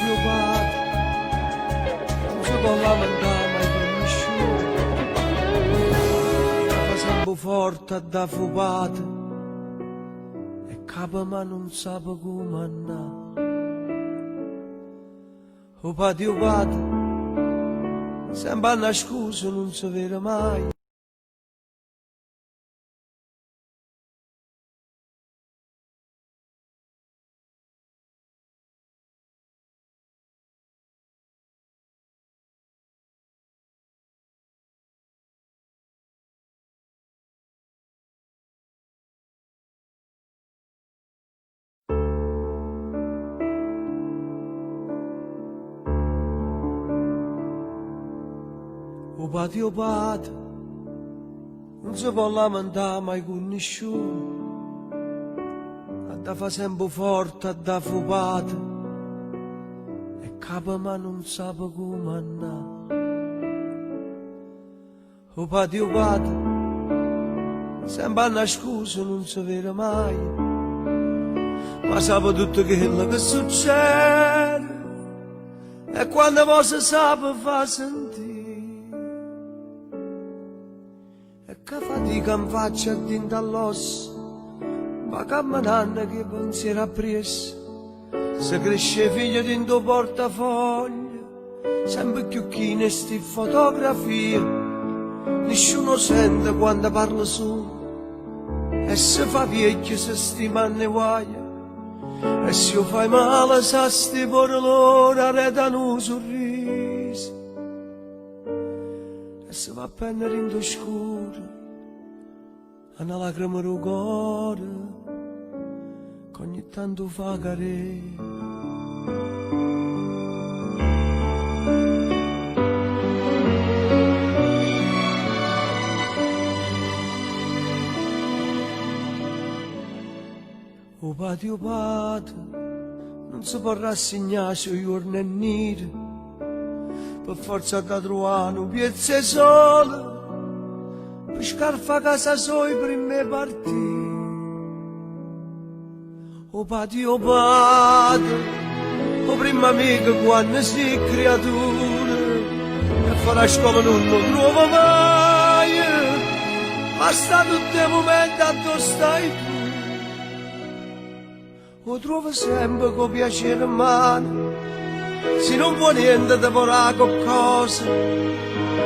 Mio padre, non si può lamentare mai per nessuno. Forte da fubate e capo ma non sa come andare. O padre, sembra una scusa, non si vede mai. O padre, non si può lamentare mai con nessuno, da fa sempre forte, da fubate, e capo ma non sa come andare. O padre, sembra una scusa, non si vede mai, ma sa tutto quello che succede, e quando poi si sa fa sentire. Che fatica in faccia dentro all'osso, ma camminando che pensiero appresso. Se cresce figlio dentro portafoglio, sempre più chine sti fotografie. Nessuno sente quando parla solo, e se fa vecchio se stima ne guaia. E se io fai male sa sti pure loro arredano un sorriso. E se va a prendere in scuro una lacrima del cuore che ogni tanto fa cadere. O padre, non si può rassegnare sui giorni e neri, per forza da trovare un piezzo solo, per scarfa casa sua per me partire. O padre, o prima amico quando si è creatura, e fa la scuola non lo trova mai, ma sta tutti i momenti a dove stai tu. Lo trovo sempre con piacere in mano, se non vuoi niente ti vorrà qualcosa,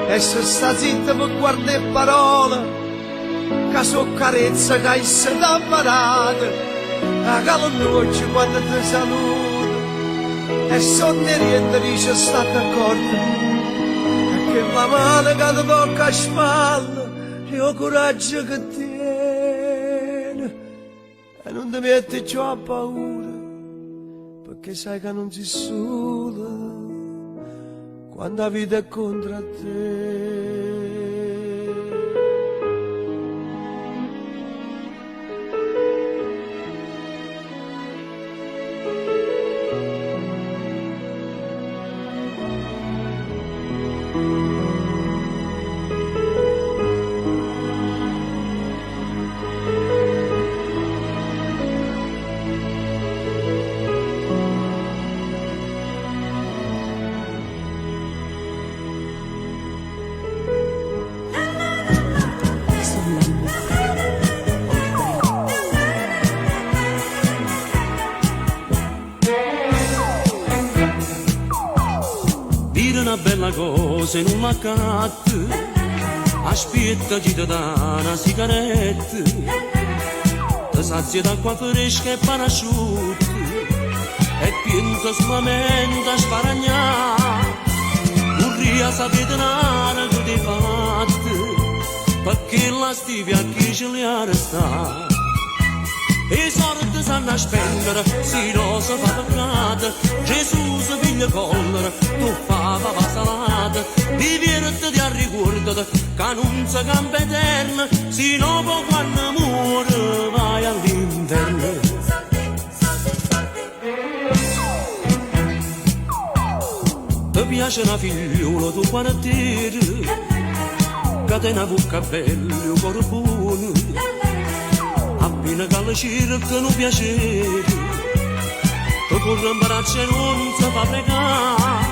e se sta zitta per guardare parole, che so carezza che hai stato parata, la calma noce quando ti saluta, e sotto niente dice state accorti, perché la mano che ti tocca a spalla è il coraggio che tiene e non ti metti più a paura, perché sai che non sei sola quando la vita è contro te. Una bella cosa in un laccatto, aspetta chi ti dà una sigaretta, ti sazia d'acqua fresca e parasciutto, e pinto solamente a sparagnare, urria sapete nara che ti fatto, perché la stivia chi ce li ha restato. E sorte sanno a spendere, si rosa fa peccato, Gesù si piglia collera, tu fa papà salata, divertiti a riguardare, che non si campa eterna, si no può quando muore vai all'inverno. Ti piace una figliola tu quartiere, che te una bocca bella, un cuore buono, appena che la cerca non piacere, che corre in braccia e non si fa pregare,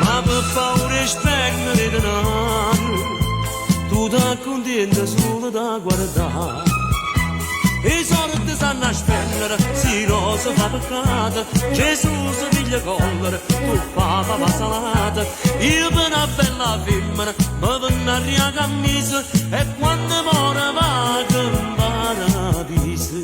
ma per paura e spegnere denaro, tu ti accontenti solo da guardare. E sorte sanno a spendere, si rosa fa peccato, Gesù si piglia collera, tu fa papà salata, io per una bella femmina, mi venno a ria camisa, e quando muore va in paradiso.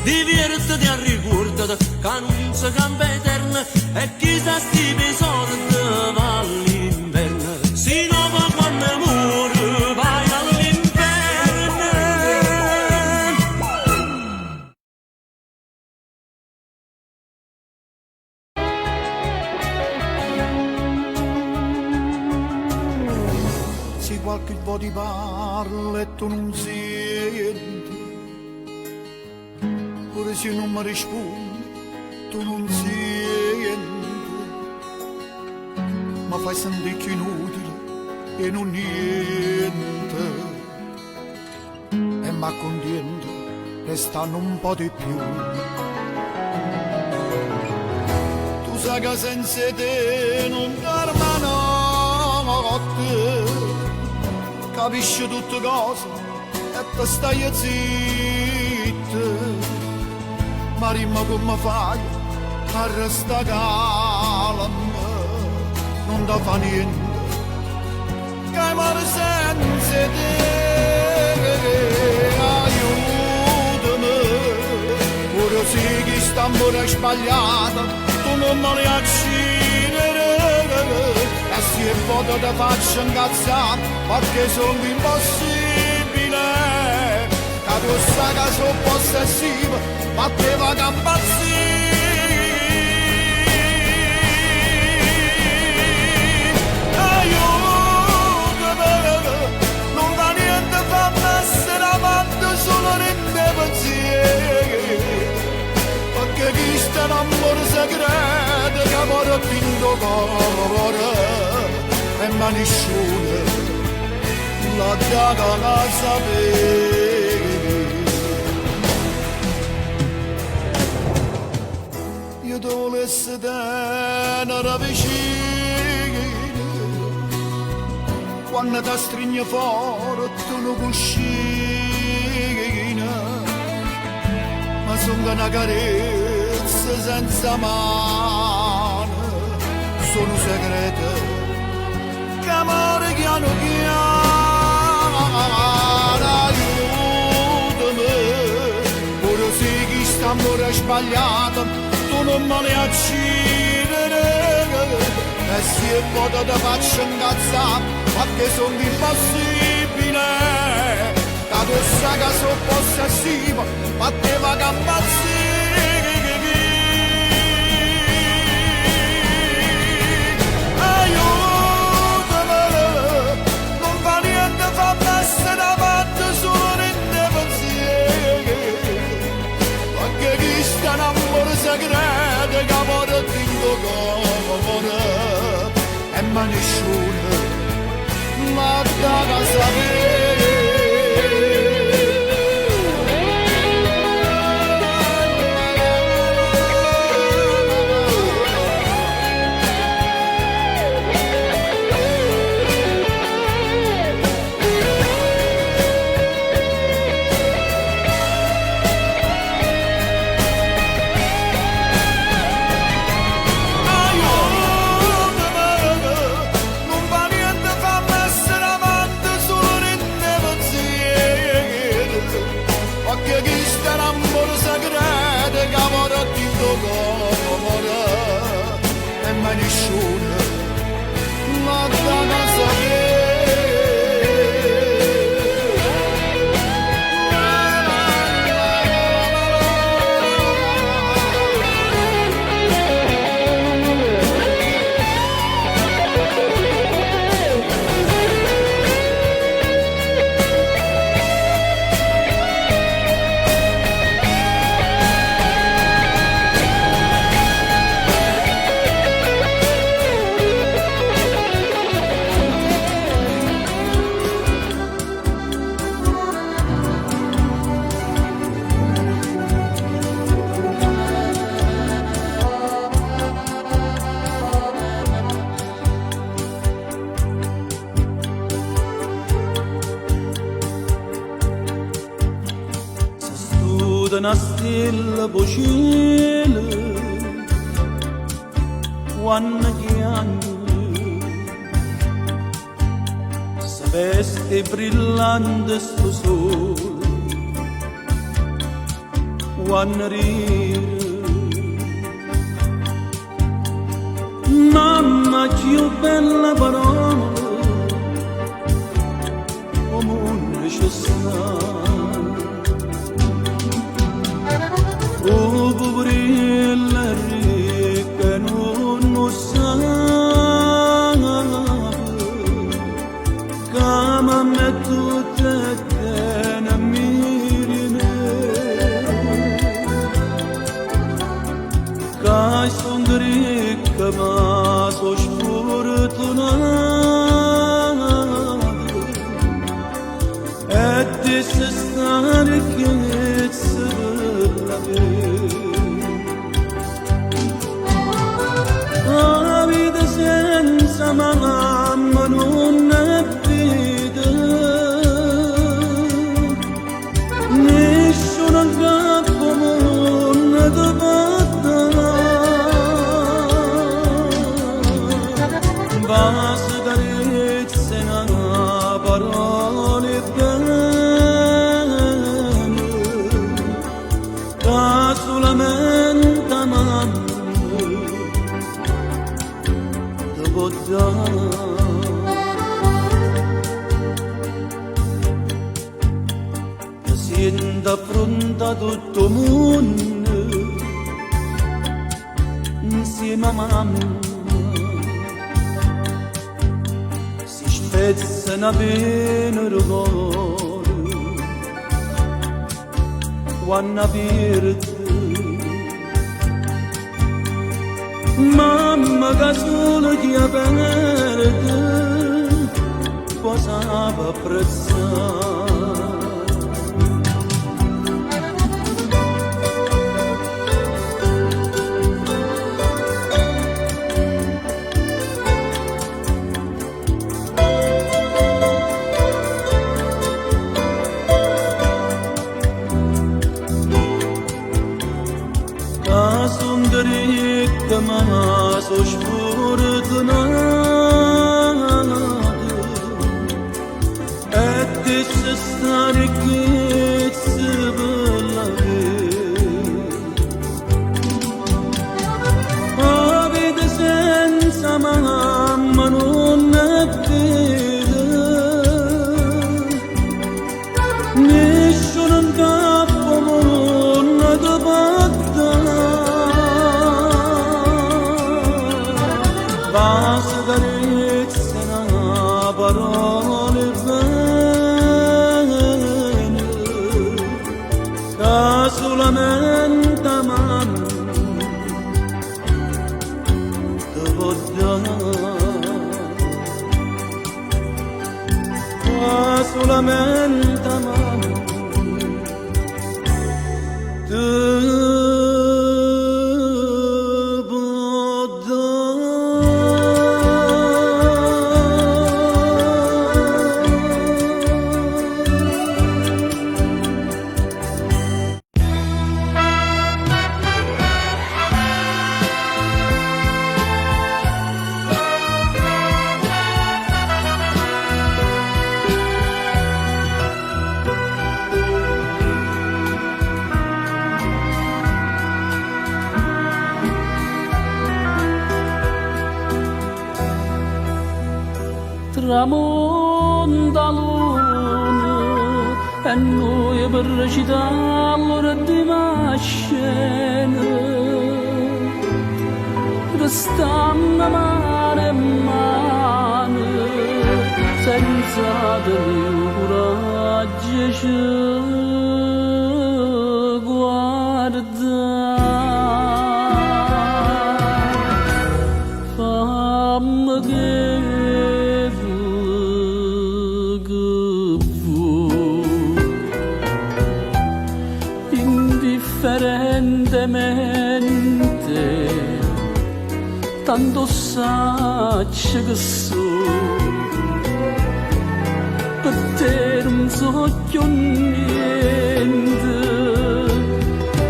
Divertiti a ricordare, che non si cambia eterna, e chissà sti soldi va all'inverno, si no va quando muore vai all'inverno. Se qualche po' ti parla e tu non senti, pure se non mi rispondi tu non senti, ma fai sentire che è inutile e non niente, e ma contento restano un po' di più. Tu sai che senza te non dormo notte, capisci tutte cose e te stai zitto, ma rimma come fai a restare calma, non da fa niente, che muore senza te, aiutami, pure se chi sta ancora sbagliata, tu non me li accidere, e se foto ti faccio incazzare, perché sono impossibile, che tu sai che sono possessiva, ma te va a impazzire. Non va niente fammi essere amante, solo rende pensieri, perché chi sta in amore segreto che muore finto cuore, e ma nessuno la daga la sapere. Io ti volessi tenere vicino, quando ti stringe fuori tu lo cuscina, ma sono una carezza senza mano, sono segrete che amore piano piano. l'amore sbagliato tu non me ne accidere e se poi te faccio incazzare ma che sono impossibile da tu sai che sono possessivo ma te va che aiutami non fa niente fa essere davanti solo in te pensieri perché chi sta in amore segreto che amore tinto come e ma nessuno ma da sapere una stella vocile quando chiami se veste brillante sto sole quando ride mamma più bella parola come un necessario oh, poverella ricca non sa che mi metto te ne miri me che sono ricca ma sono sfortunata e ti sei stare ricchezza la vita senza mamma non è vita nessuno capo non ti porta basta carezza in una parola solamente mamma ti può dare che senta affronta tutto il mondo insieme a mamma si spezza una pena ricordo quando perde mamma che solo chi perde cosa va apprezzare ricca ma so sfortunata e ti sei sta ricchezza per la vita solamente amando te voglio solamente amando te tramonta luna e noi per recitarlo di mascena restanno mano in mano senza tenere coraggio ci guardare fammi che indifferentemente tanto saccio che so per te non so più niente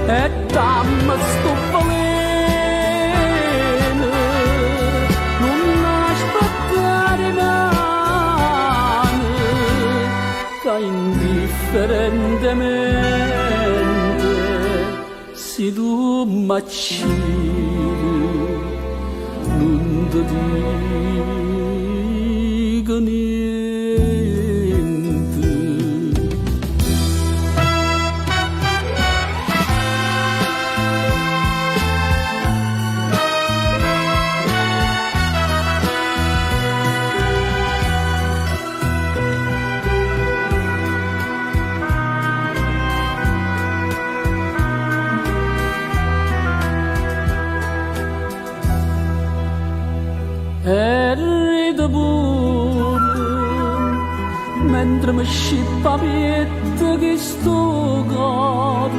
e dammi sto veleno non aspettare mani che indifferentemente si tu m'accidi non ti dico niente e rido pure mentre mi scippa pietta che sto cuore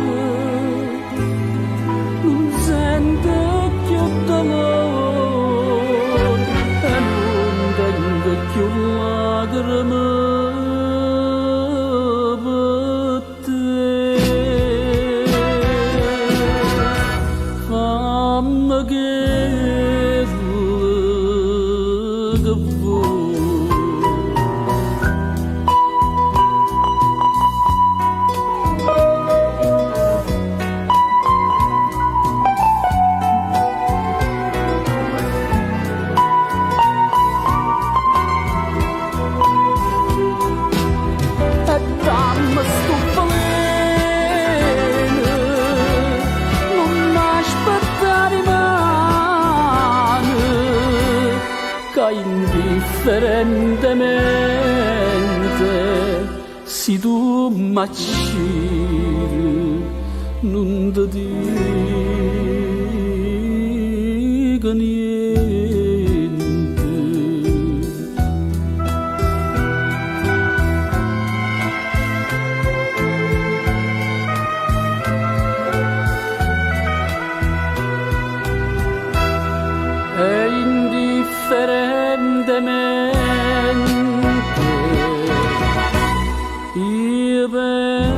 non sento più dolore e non tengo più lacrime per te fammi che indifferentemente si tu m'accidi non ti dico niente è indifferentemente io per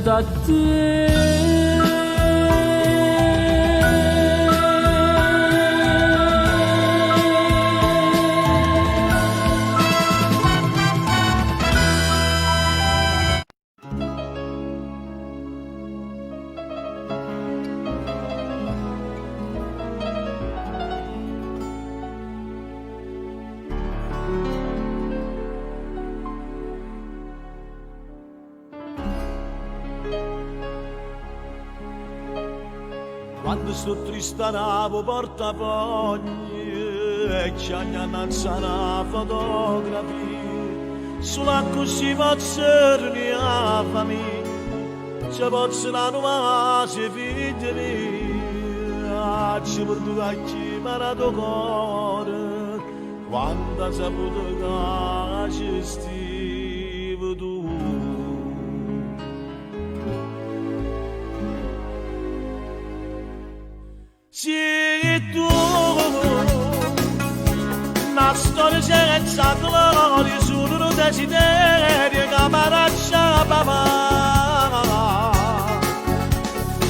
da te Quando sto triste navo portafogli e ci hanno una fotografia solo così possono a famiglia, ci possono nuovare figli miei, ci porto a chiamare tuo cuore, quando hai saputo che ci stivi tu. Sì, tu, una storia senza gloria, solo un desiderio che mi lascia papà.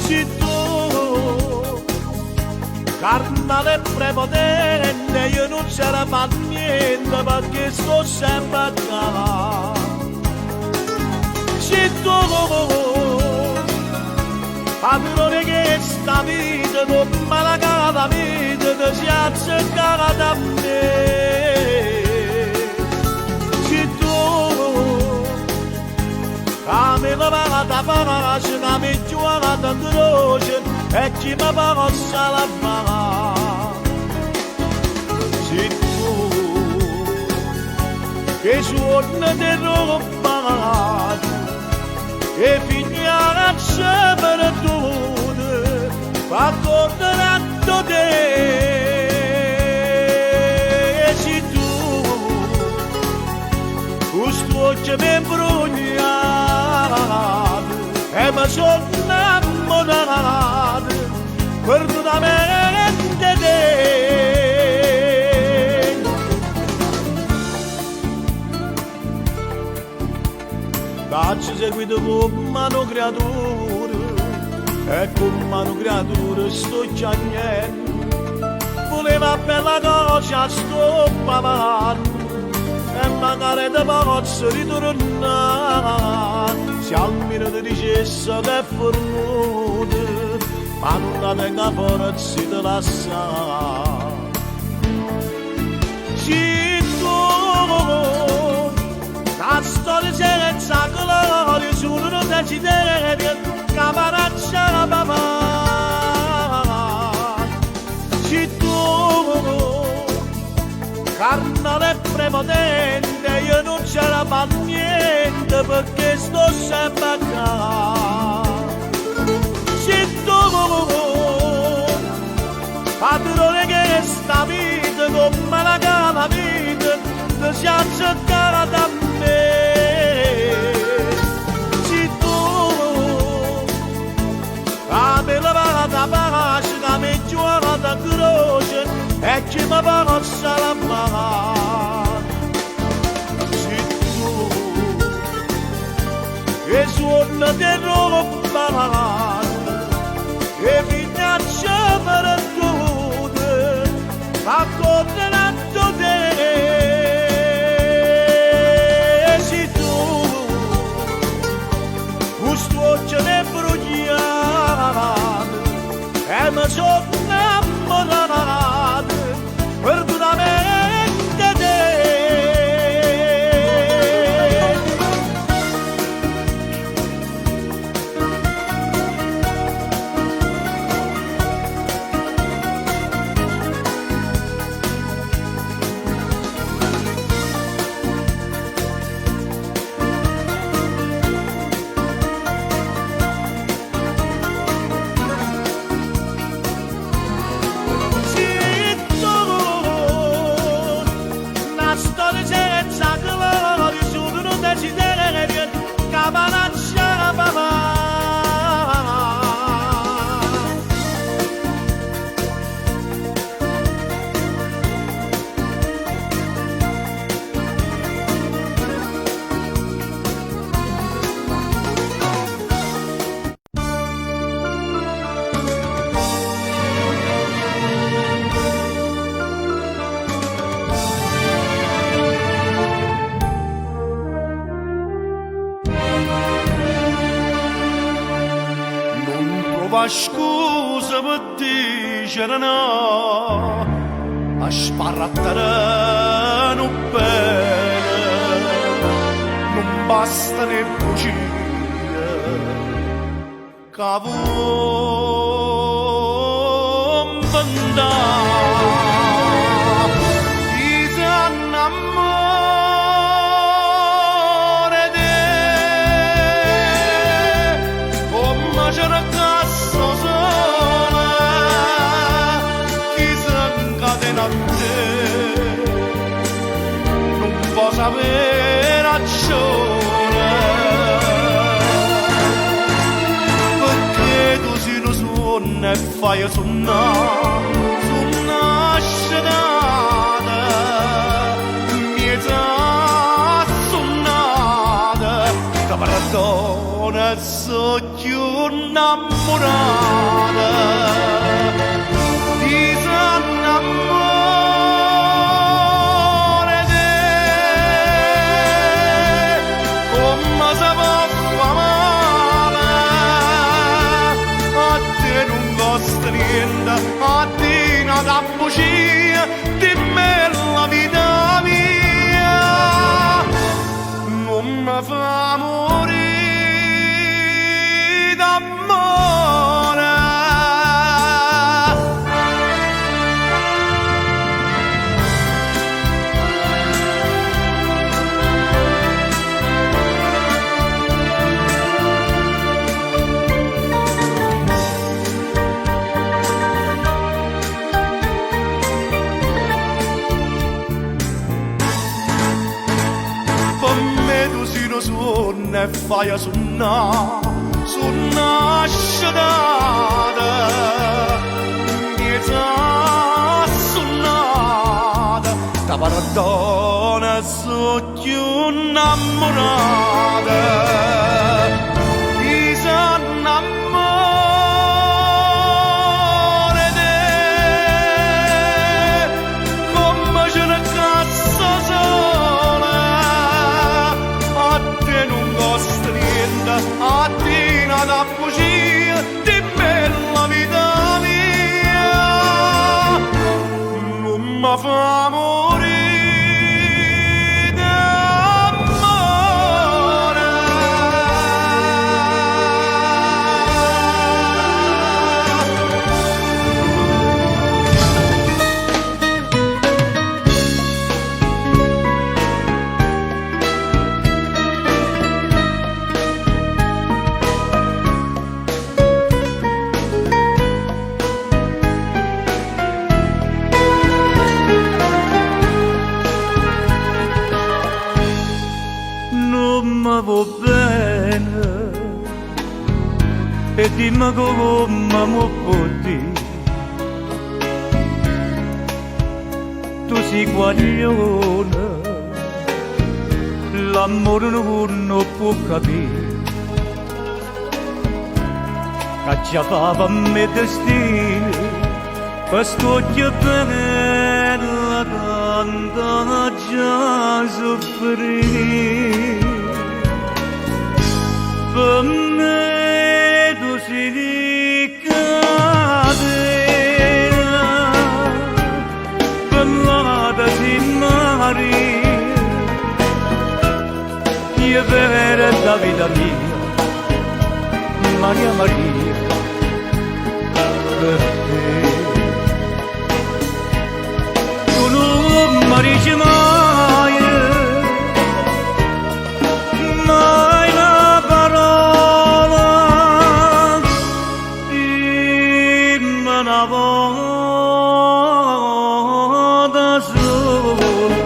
Sì, tu, carnale prepotente, io non c'era fatto niente perché sto sempre a cavare. Sì, tu, padrone che sta vita, non me la cava vita, ti si azzeccava da me. Se tu, che mi levava da pace, che mi giocava da croce, e chi mi possa lavare. Se tu, che suona di roba, e finiamo a sempre tutte, ma tornerò te. E se tu, questo occhio mi imbrogliato, e mi sono innamorato, perdonamente te. Faccio seguito con mano creatura e con mano creatura sto già niente. Voleva bella cosa sto pavando e magari te posso ritornare. Se almeno ti dicesse che è fornuta, ma non tenga forza di lasciare. Se tu, la storia senza gloria, solo un desiderio che mi lascia papà. Se tu, carnale prepotente, io non c'era fatto niente perché sto sempre a casa. Se tu, padrone che sta vita, come la cava vita, ti si accettava da me. Se tu, che mi levava da pace, che mi giocava da croce, e chi mi possa lavare. Se tu, che suona di roba, e finaccia per tutte, ma condannato te. Se tu, questo occhio mi imbrogliato, e mi sono innamorato, perdonamente te. Scusa per dire no, a sparrattare non bene, non basta ne bugie, che vuoi mandare, ti innamora. 一 anamor. e fai suona scenata, miezza suonata, che perdona so più innamorata, disannamore te, come se può fare male, a te non costa niente, a te non da bugia, dimmi la vita mia, non mi fa morire d'amore. Suona e fai suona scenata, miezza suonata, che perdona so più innamorata, disannamore te, come c'è una cassa sola, a te non costa niente, a te non da bugia, dimmi la vita mia, non mi fa morire d'amore. Non mi va bene e dimmi come mi può dire, tu sei guaglione, l'amore non può capire, che già fa per me destino, questo che bella tanta già soffrire. Per me tu sei catena, per l'ada si Maria, io per la vita mia, Maria Maria, per te. Tu non mi dici mai, mai una parola, dimmi una volta sola,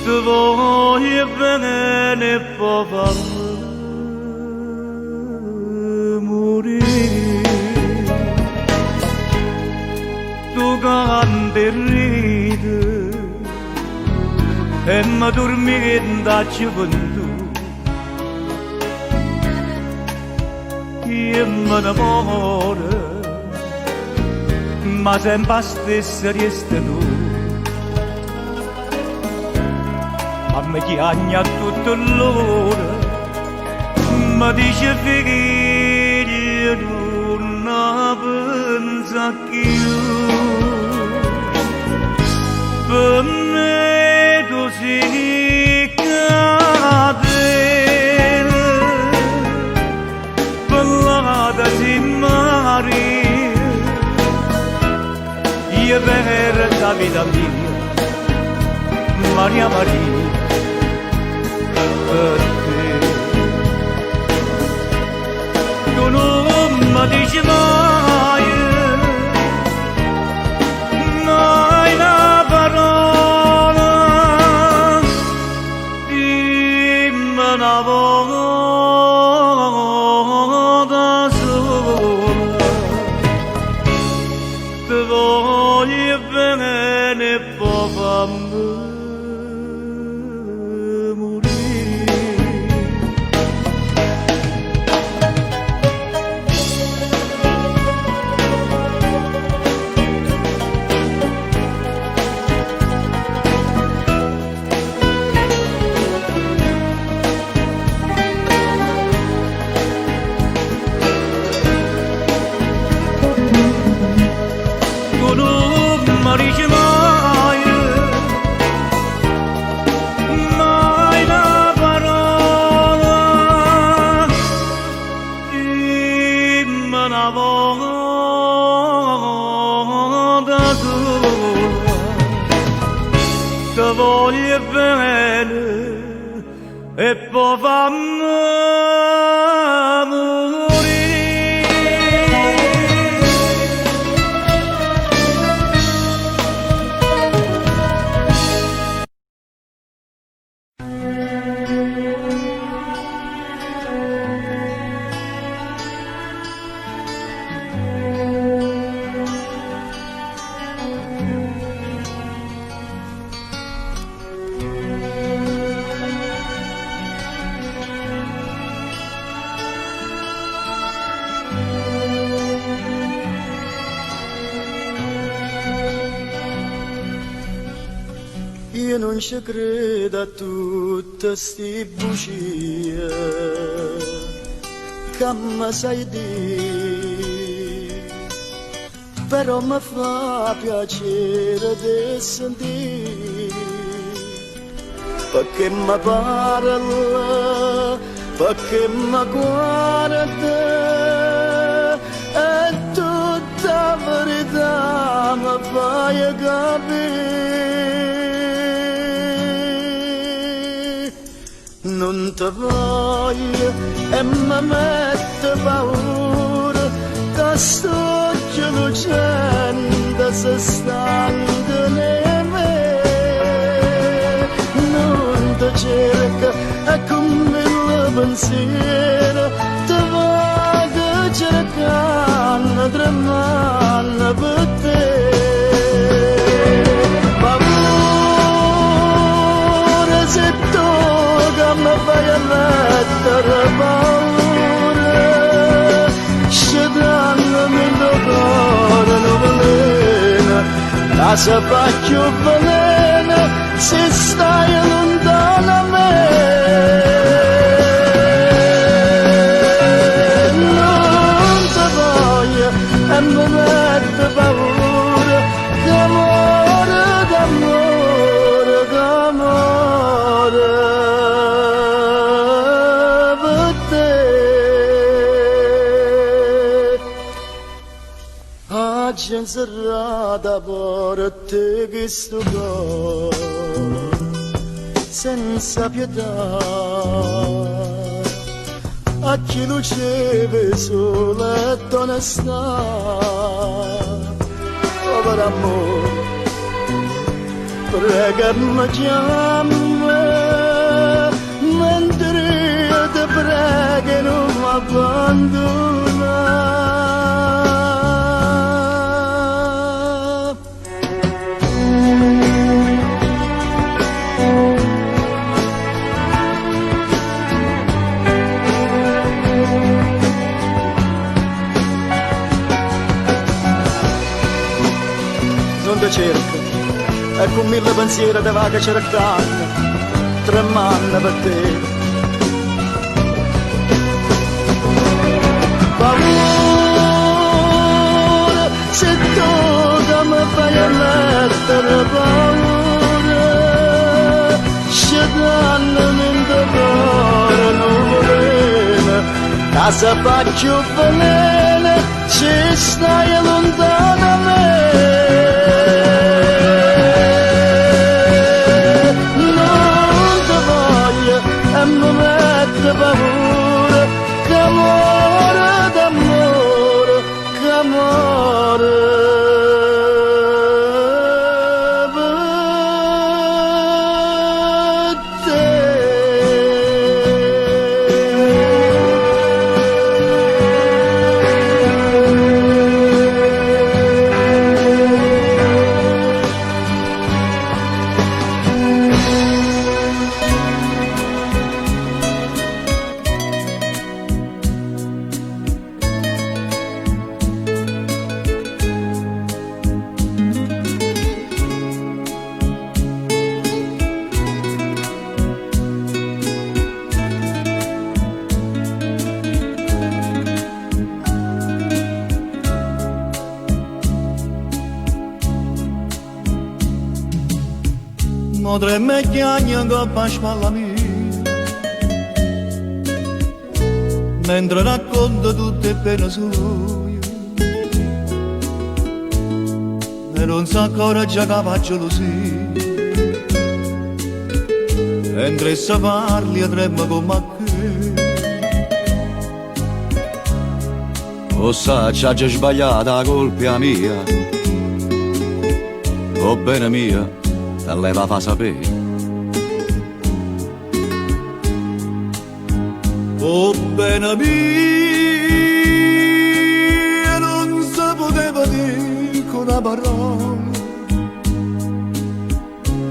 ti voglio bene e poi fammi morire. Tu canti e ridi e mi dormi in da gioventù, io mi innamoro, ma sempre la stessa resta tu. A me chiagna tutto l'ora, mi dice figlio non pensa più, per me tu sei catena, per l'ada si Maria, io per la vita mia, Maria Maria, per te. Tu non mi dici mai, mai una parola, dimmi una volta sola, Io non ci credo a tutte sti bugie che mi sai dire, però mi fa piacere di sentire, perché mi parla, perché mi guarda, e tutta verità mi fai capire. Non ti voglio e mi mette paura che sto lucendo se stanco nei me. Non ti cerca e come il pensiero ti vado cercando, tremando per te. Paura se tu mi fai a mettere paura, scedandomi il cuore nuvolina, la più velena se stai lontano a me. Non ti voglio e mi mette paura, che amore d'amore, d'amore. Oggi serrata per te che sto cuore senza pietà, a chi luceve solo e onestà. Povero amore, pregami chiama, mentre io ti prego non mi abbandona. Non ti cerco, e con mille pensieri te va che cercando, tremando per te. Paura, se tu che mi fai a mettere paura, scedandomi in cuore nuvolina, la fa più velena, se stai lontano a me. E mi mette paura, che amore d'amore, che amore per te. Modre me chiagna coppa spalla mia, mentre racconto tutte pene sue, e non sa ancora già che faccio così, mentre se parli e trema come a qui, O sa, c'ha già sbagliata la colpa mia, o bene mia, te leva fa sapere. Oh bene mia, non si poteva dire con una parola,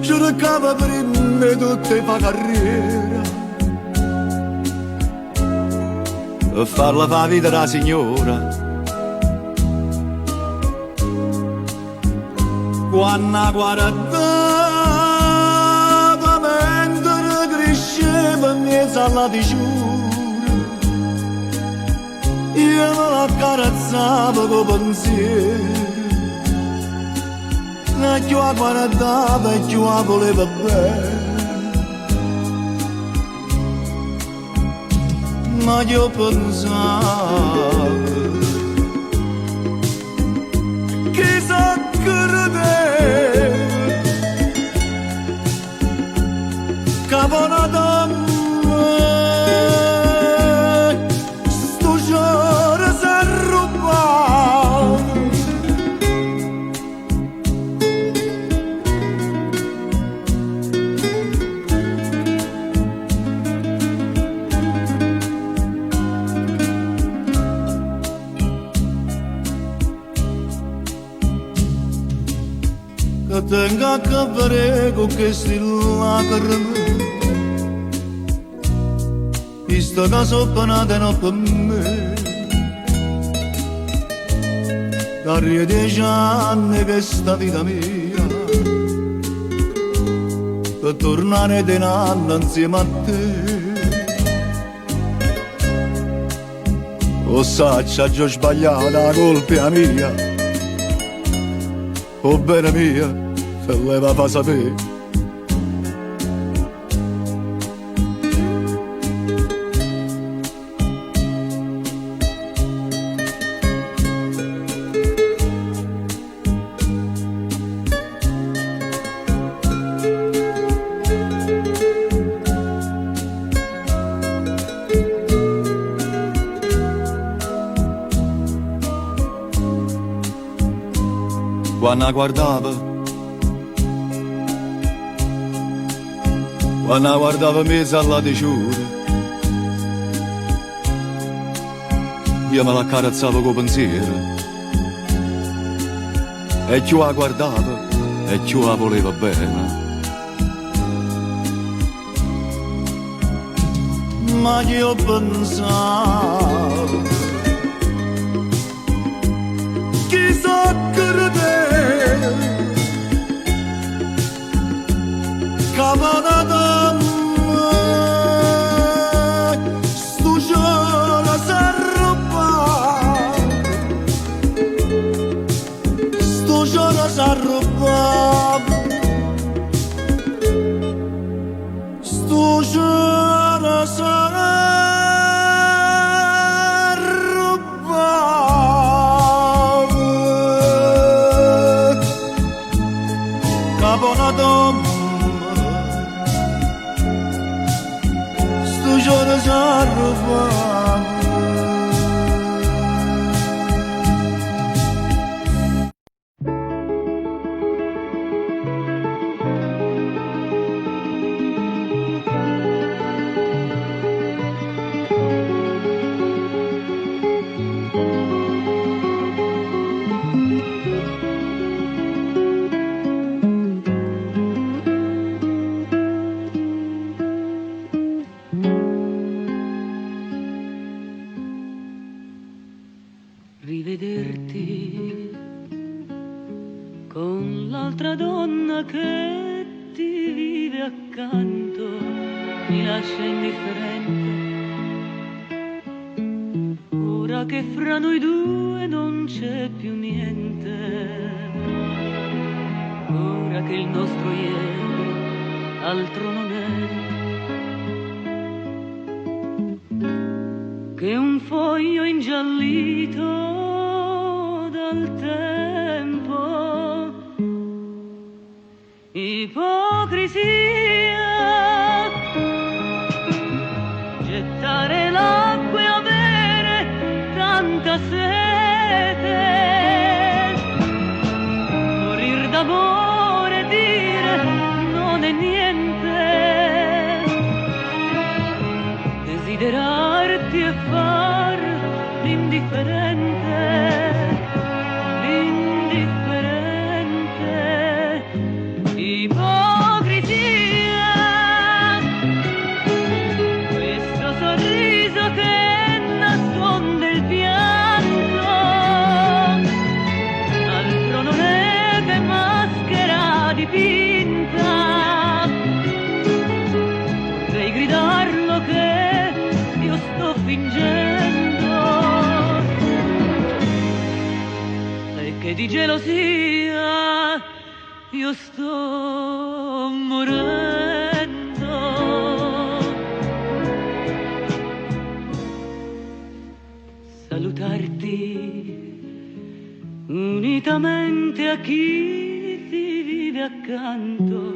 cercava prima tutte fa carriera e farla fa vita da signora. Quando guardava mentre cresceva in mezzo alla diciura, io me la accarezzavo con pensiero, e più la guardava e più la voleva bene. Ma io pensavo chissà credeva che buona donna sto giorno si è rubato. Che tenga a capire con questi lacrime, questa casa panata non per me. Da 10 anni che sta vita mia, per tornare di nanno insieme a te. O sa, c'ha già sbagliata la colpa mia, o bene mia, te leva fa sapere. Quando guardava mezzo alla diciura, io me l'accarezzavo con pensiero, e più la guardava e più la voleva bene. Ma io pensavo chissà credeva che buona donna sto giorno si è rubato, sto giorno si è rubato, sto giorno si è rubato, che buona donna sto giorno si è rubato. Rivederti con l'altra donna che ti vive accanto mi lascia indifferente. Ora che fra noi due non c'è più niente, ora che il nostro ieri altro non è che un foglio ingiallito dal tempo. Ipocrisia getta la sete, morir d'amore e dire non è niente, desiderarti e far l'indifferente, ipocrisia, questo sorriso che nasconde il pianto, altro non è che maschera dipinta, vorrei gridarlo che io sto fingendo e che di gelosia io sto morendo. Salutarti unitamente a chi ti vive accanto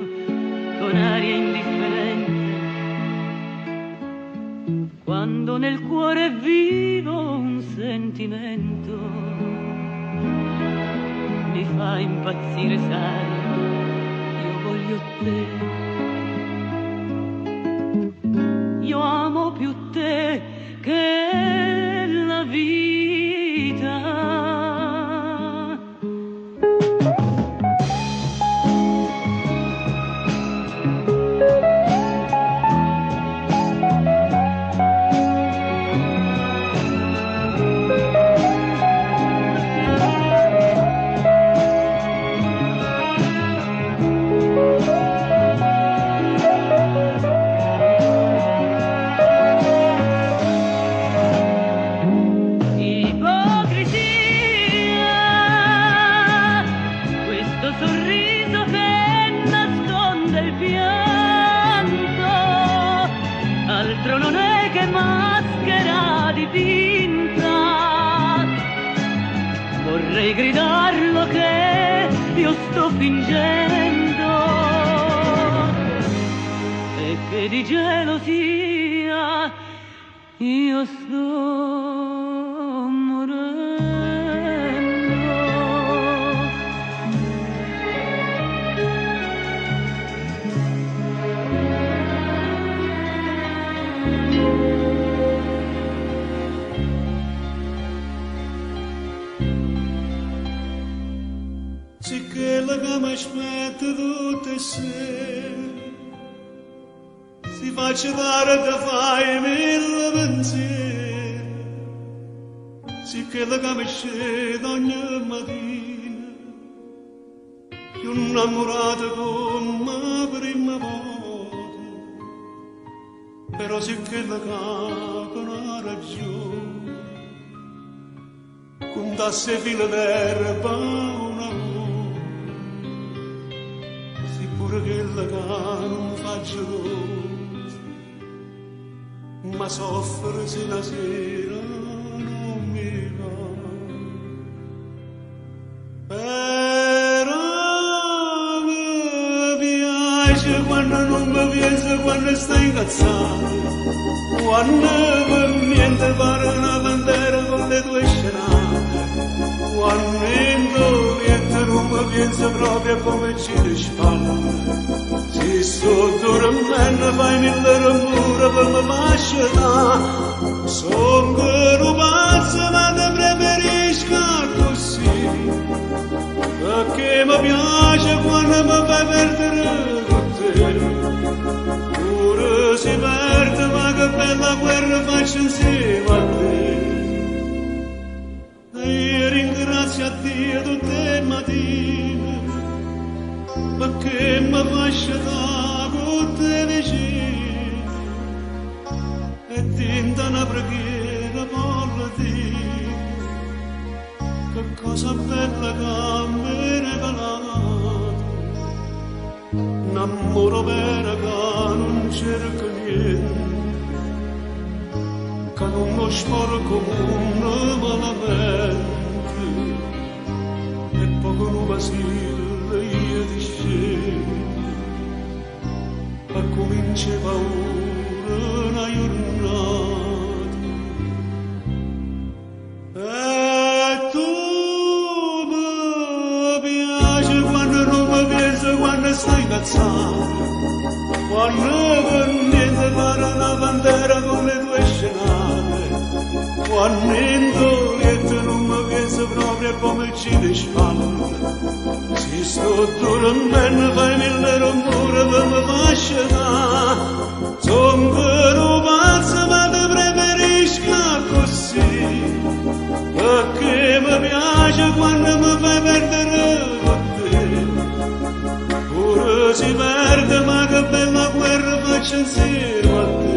con aria indifferente, quando nel cuore è vivo un sentimento, mi fa impazzire, sai, io voglio te, io amo più te che la vita. Vorrei gridarlo che io sto fingendo e che di gelosia io sto morendo. Sicché la cama aspetta tutte se si faccia dare da fare mille pensieri, sicché la cama scende ogni mattina più innamorata come prima volta, però sicché la cama non ha ragione, contasse fila d'erba una volta, pure che la non faccio cosa, ma soffre se la sera non mi va. Però mi piace quando non mi piace, quando stai incazzato, quando per niente pare una bandera con le tue scenate, quando indovviente non mi pensa proprio come ci risparmia. Se sto dormendo fai mille rumore per me fasciare, sono che un pazzo ma te preferisco così, perché mi piace quando mi fai perdere con te, pure si perde ma che bella guerra faccio insieme a te. E io ringrazio a Dio tutte le mattine, perché mi fascia da con te vicino, e tinta una preghiera per dire che cosa bella che mi hai regalato, un amore vero che non cerca niente, che non lo sporco come malamente, e poco non basile io ti scendo, e comincia paura una giornata. incazzare, quando niente fare una bandera come due scenate, quando niente non mi penso proprio come ci disfanno, si sto dormendo fai mille rumore per me fascinare, son vero pazzo ma te preferisco così, perché mi piace quando mi fai perdere con te, pure si perde ma che bella guerra faccio insieme a te.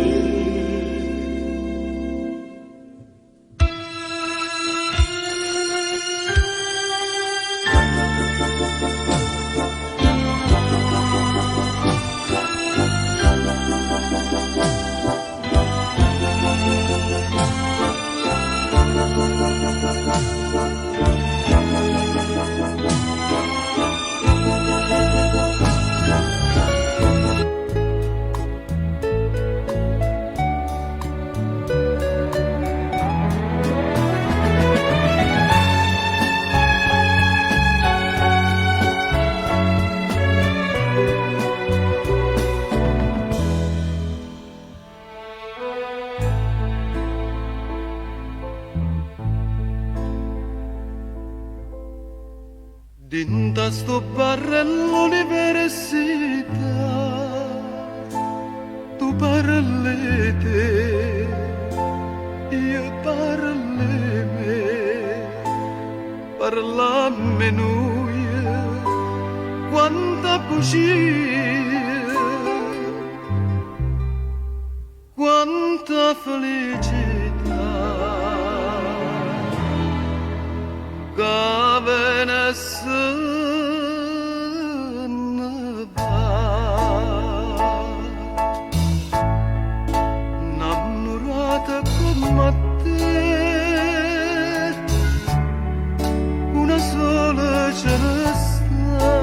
Dinta sto barello l'università, tu parli te, io parli me, parlammo noi, quanta bugia, quanta felicità. Gavene se ne va, innamorata come te, una sola ce ne sta,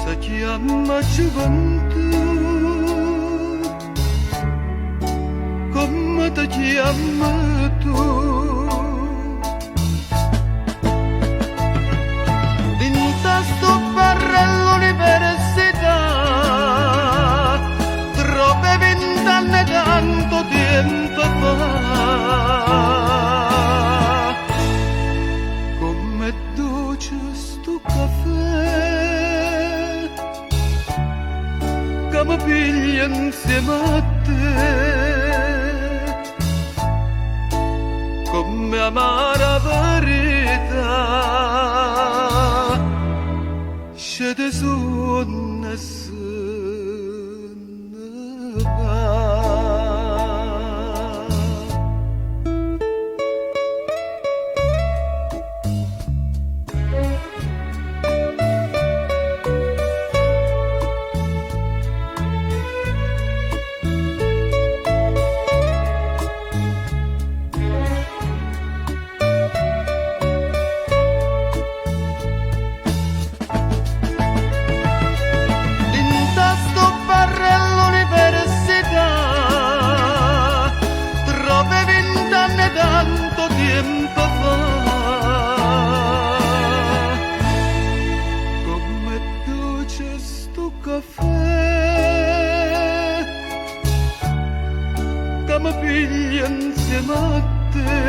si chiama gioventù, come ti chiami tu. Sto barello l'università, troppe 20 anni tanto tempo fa, come dolce sto caffè, che mi piglia insieme a te, come amara verità. Şede sunnasına insieme a te,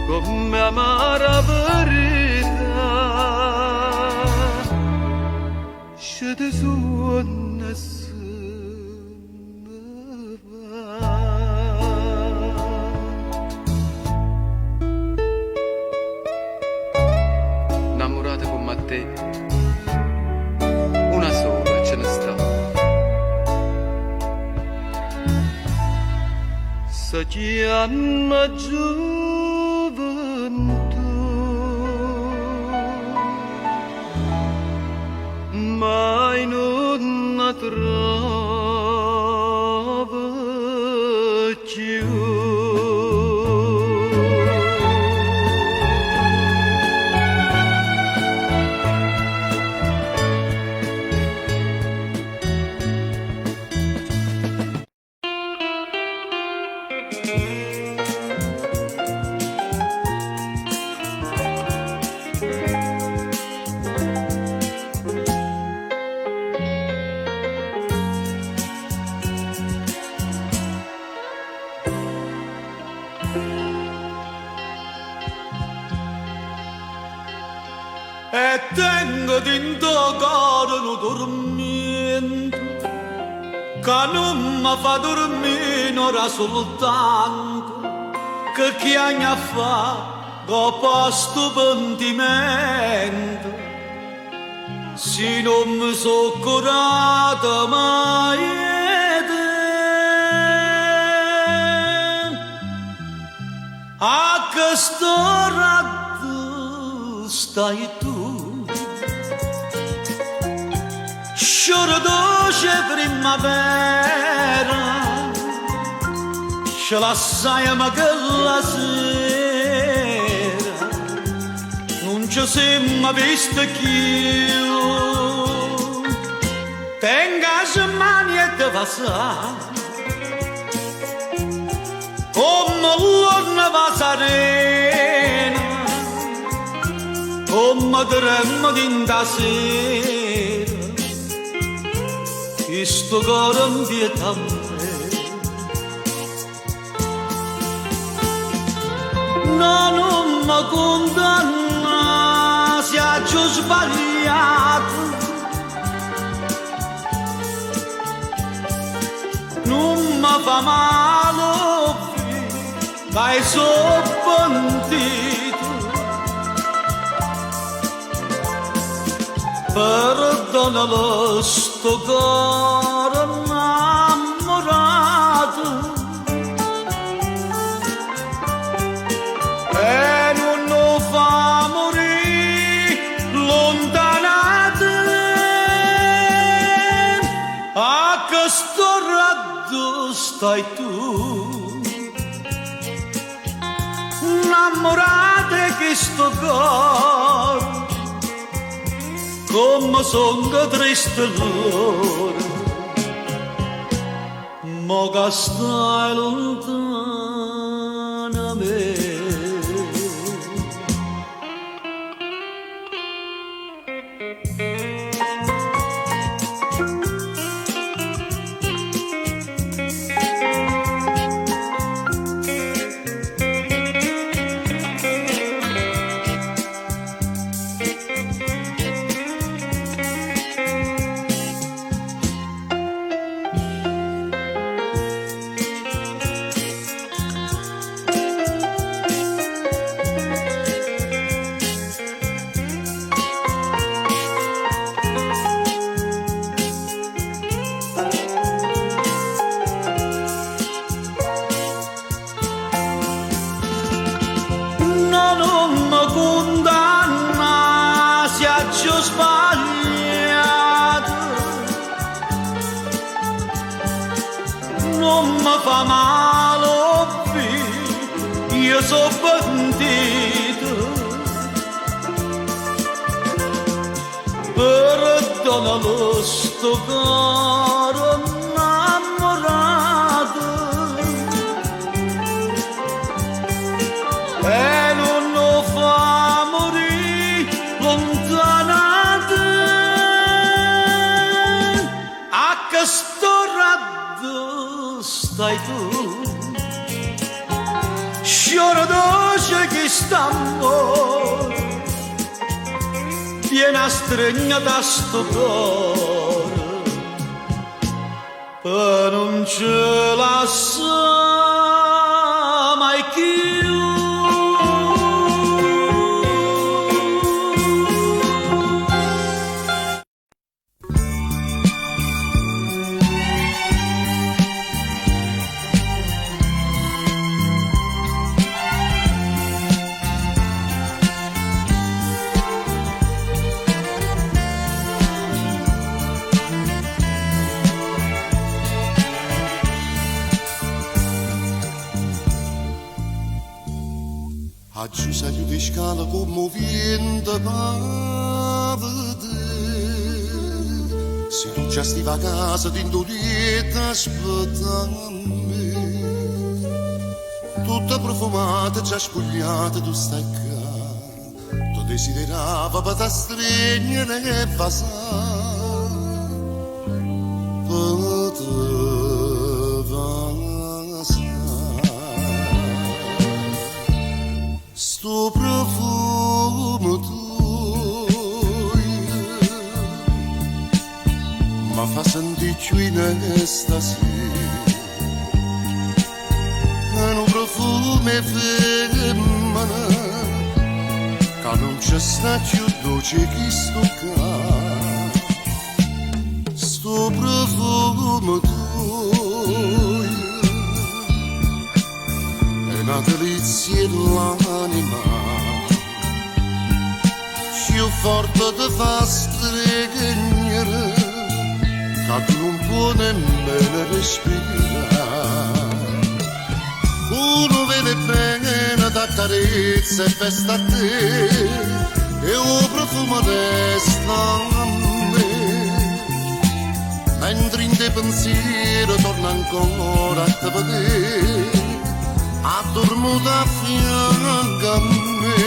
come amara verità, scende su nessuno va. Innamorate come te, una sola ce ne sta. Si chiama gioventù, mai non la trova più. e tengo dentro cuore un dormento che non mi fa dormire ora soltanto che chi anni fa dopo sto pentimento se non mi so curato mai a questo ratto stai tu scioro dolce primavera ce la sai ma che la sera non ci siamo visto più tenga se mani e te passare come l'orna va serena come tremmo d'inda sera questo cuore mi vieta a me non mi condanna se ho sbagliato non mi fa male dai sono pentito perdonalo sto cuore innamorato e non lo fa morire lontanato a questo raggio stai tu innamorate che sto cuore come sono triste l'ora mo che stai lontana a me fa male io so pentito perdonalo sto cuore innamorato e non lo fa morire lontanato a questo raggio stai tu scioro dolce che st'amore viene a stregnare da sto cuore per non ce la sa mai più Oggi saliu di scala come vento va vedere se tu già stiva a casa d'indolietta aspettando me tutta profumata già spogliata tu stai qua tu desiderava per te stregnere e passare per te sto profumo tuo stasera, un profumo femmina, che non c'è sta più dolce che sto profumo tuo è una delizia dell'anima, più forte ti fa streghere che tu non puoi nemmeno respirare. Uno vede bene da carezza e festa a te e un profumo resta a me, mentre in te pensiero torna ancora a te vedere, a dormire a fianco a me.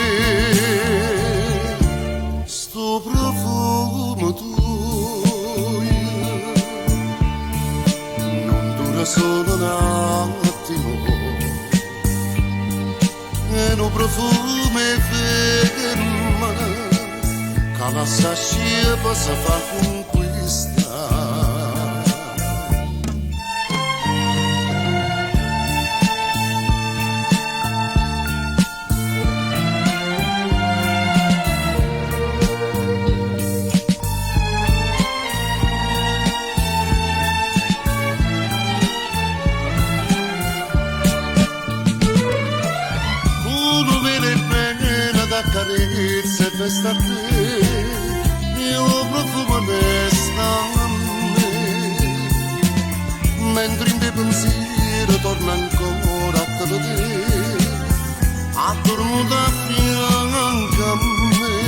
Sto profumo tuo non dura solo un attimo, è un profumo femmina che la scienza si fa conquistare. Carezza e festa a te, io profumo resta a me, mentre in te pensiero torna ancora a te vedere, a dormire a fianco a me.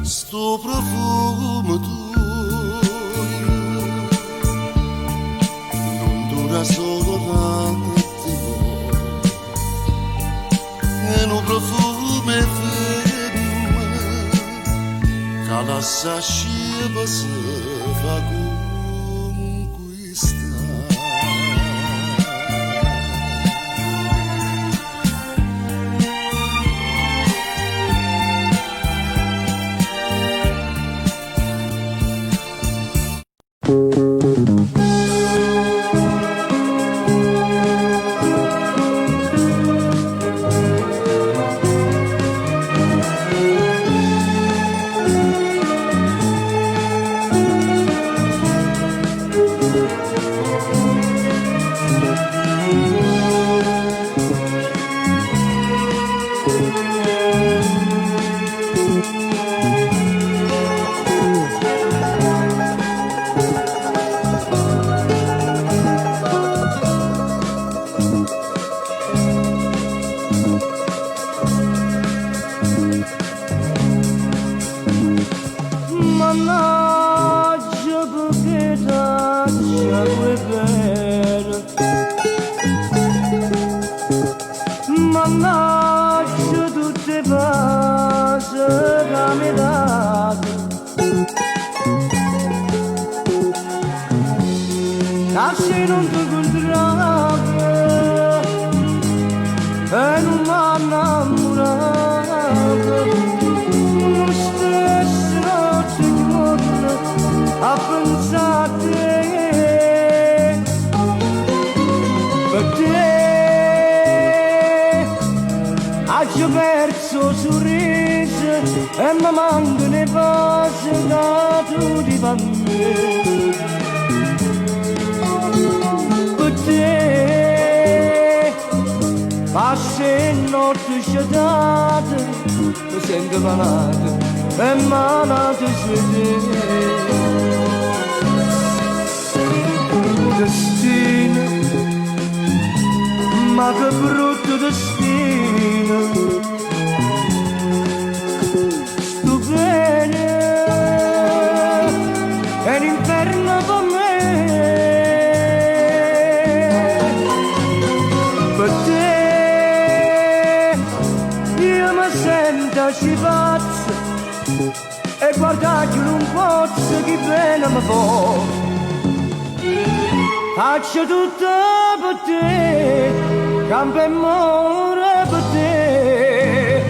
Sto profumo tuo non dura solo un attimo, è un profumo femmina che la scienza si fa conquistare. Mannaggia tutte cose che mi date, se non ti incontravo e non mi innamorato, non stessa notte e giorno a pensare a te, per te. Ho perso il sorriso e mi mancano le cose che tu ti fai a me. Per te passo e notte sciatate, mi sento malato e malato su te. Destino, ma che brutto destino, sto bene, è l'inferno con me, per te io mi sento ci pazzo e guardarti non posso che bene mi fa. Faccio tutto per te, campo e muore per te,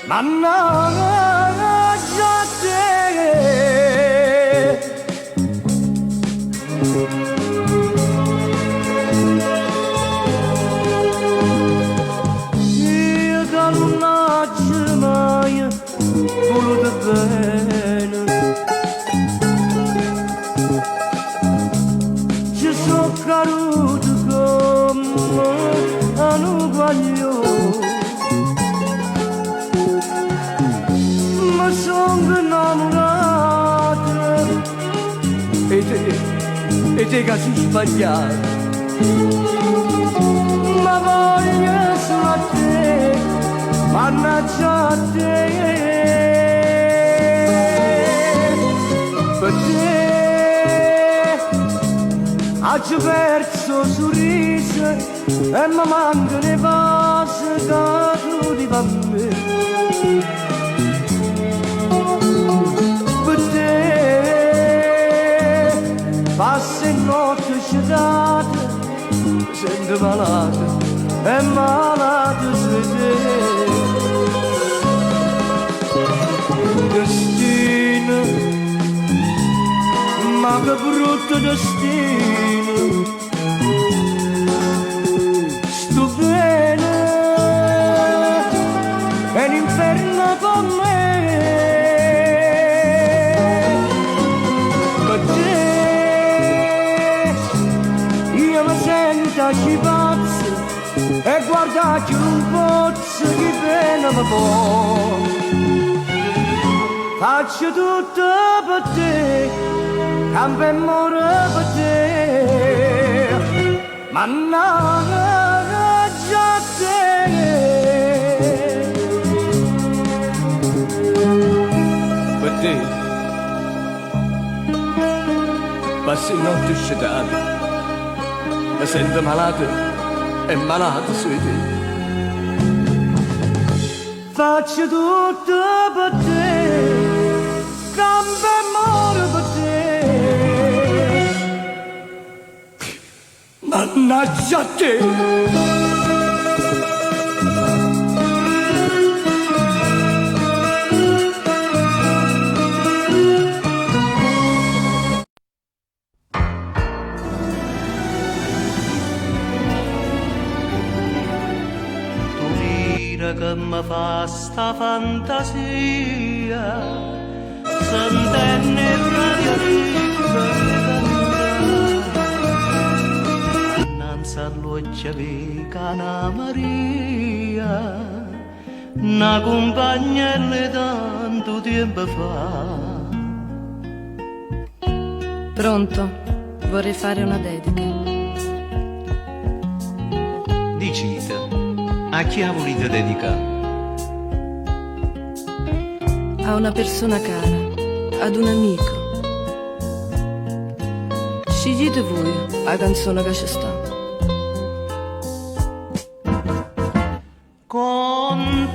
mannaggia a te, Io che non ho mai voluto bene, ci sono caduto come un uguaglio, ma sono innamorato e te che sei sbagliato, ma voglio solo a te, mannaggia a te, per te ho perso il sorriso e mi mancano le cose che tu ti fa a me. Per te passa in notte sciatata, mi sento malato e malato sei te. Destino, ma che brutto destino, sto bene è l'inferno con me, per te io mi sento ci pazzo e guardate un pozzo che pena mi può. Faccio tutto per te, campo e muore per te, mannaggia a te. Per te passi notte scetate, mi sento malato e malato su di te. Faccio tutto per te, campo e muore per te, mannaggia a te. Che mi fa sta fantasia, sentenne il radio libero innanzi all'occhio di Cana Maria, una compagna tanto tempo fa. Pronto? Vorrei fare una dedica. Dicite, a chi ha voluto dedicare? A una persona cara, ad un amico. Scegliete voi la canzone che ci sta. Con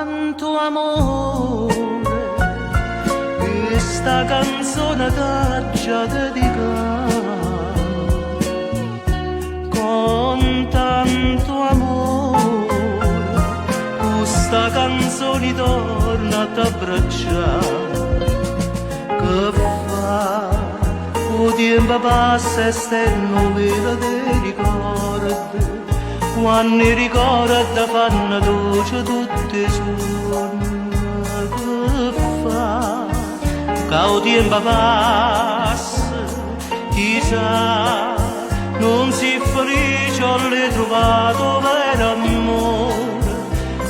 tanto amore questa canzone t'ho dedicata, con tanto amore questa canzone torna a t'abbracciare, che fa il tempo passa e stenno vero te ricordi, quando i ricordi fanno dolce tutti i giorni, che fa che il tempo passa, chissà non si felice ho ritrovato vero amore,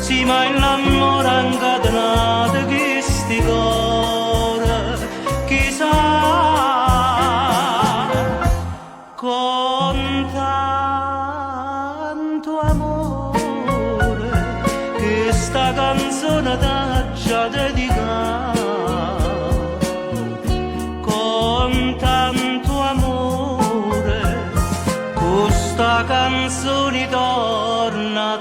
sì ma l'amore incatenato che sti cuore, chissà con tanto amore che sta canzone t'ho dedicata, con tanto amore questa canzone torna a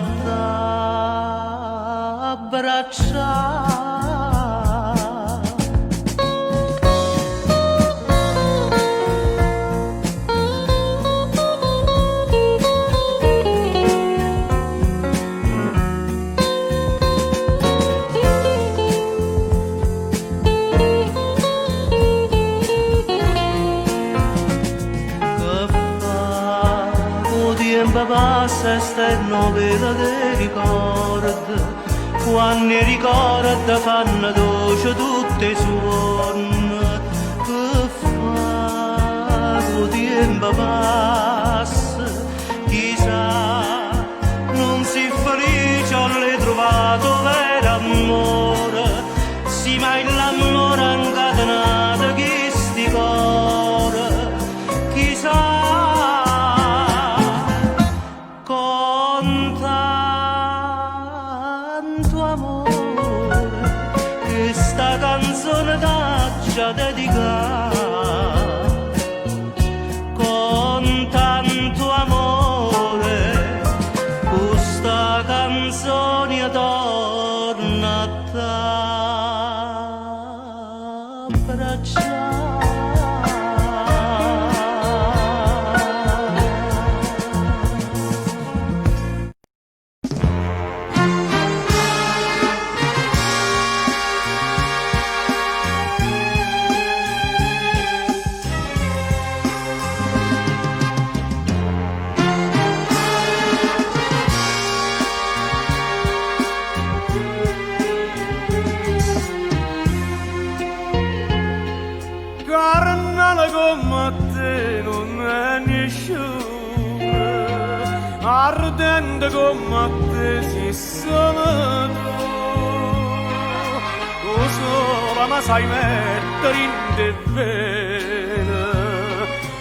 tempo passa e sterno velo ti ricorda, quando i ricordi fanno dolce tutti i suoni, che fa, il tempo passa, chissà, non si felice, non l'hai trovato vero amore, sì ma l'amore incatenato che sti cuore, chissà, con tanto amore, questa canzone t'accia dedicata, con tanto amore, questa canzone torna a t'abbracciare. Carnale come te non è nessuno, ardente come te si sono tu, sola ma sai mettere in te vene,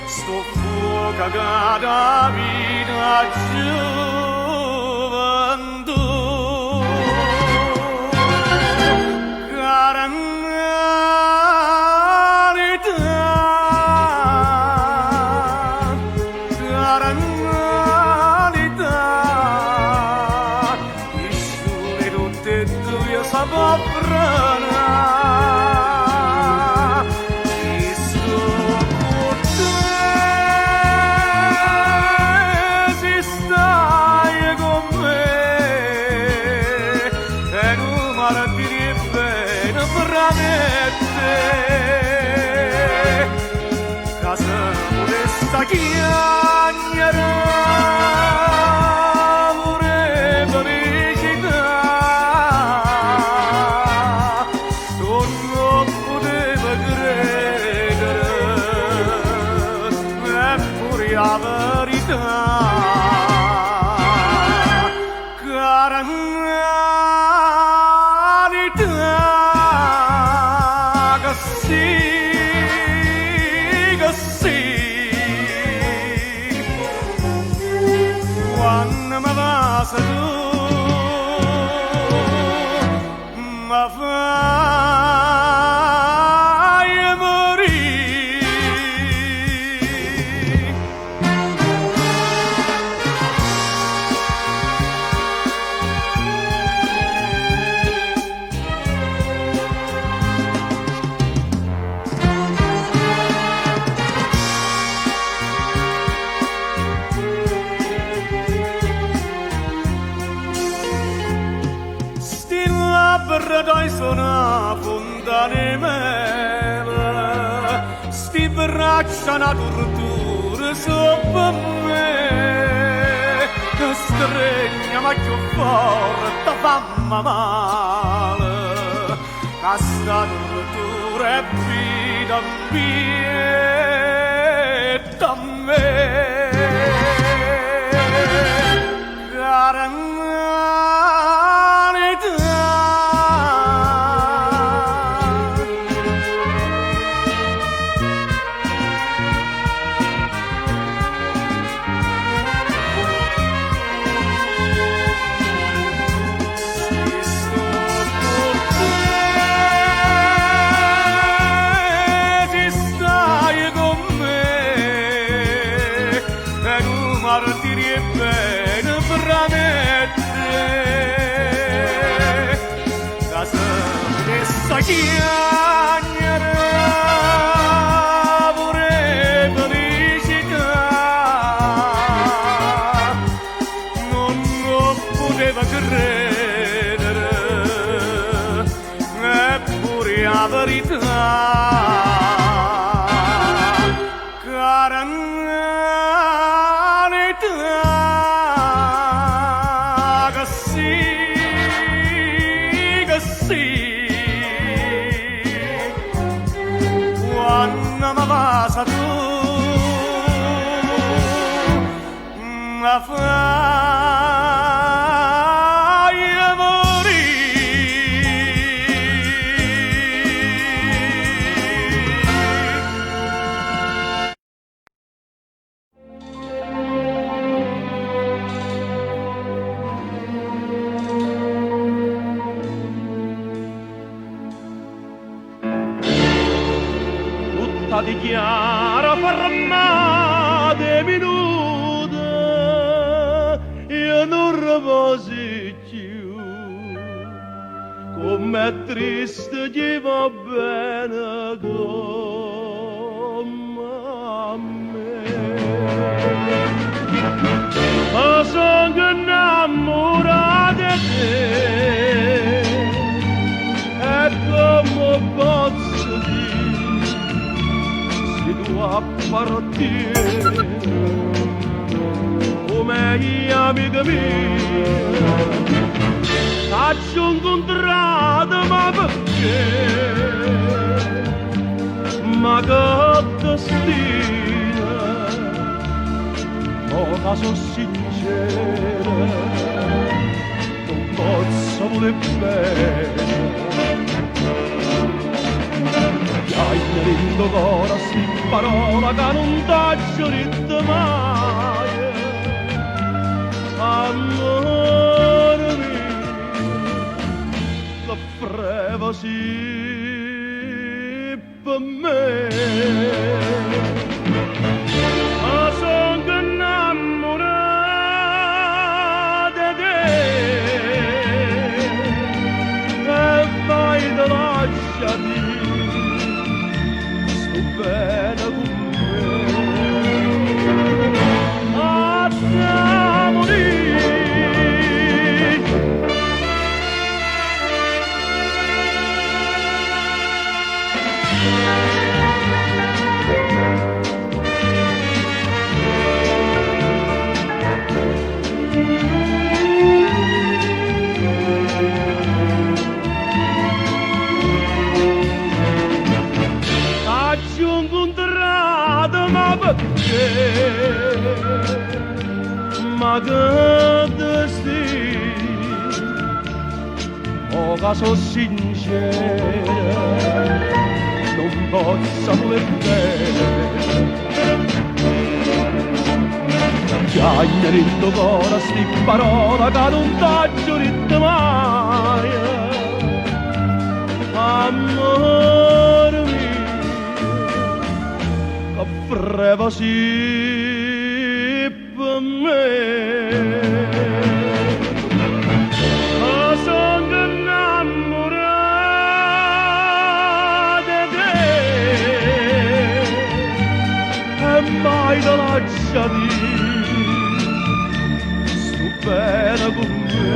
sto fuoco che da vita gioventù. Chiagnere amore felicità, non poteva credere, eppure la verità, carità, che sì, che sì. Quando mi passa tu, mi fai morire. Dai sono fontane mele, sti braccia una tortura sopra me, che stregna ma più forte fammi male, che sta tortura è vita mia a me. Martiri e bene veramente, che se questa chiagnere pure felicità, non lo poteva credere, eppure la verità. Cara casa tu ma fai tutta dichiara fermate minute io non riposi più com'è triste gli va bene come a me ma sono innamorato di te e come posso dire se tu appartieni come gli amici miei faccio incontrato ma perché ma che destino ma sono sincera non posso voler bene hai nel cuore sti parola che non t'ho detto mai amore mio la freva sì per me ma sono innamorato di te e vai da lasciati sto bene con me a te morire ma che destino oh che sono sincera non posso voler bene già nel tuo cuore sti parola che non t'ho detto mai amore mio che freva sì per me ma sono innamorato di te e mai da lasciati sto bene con me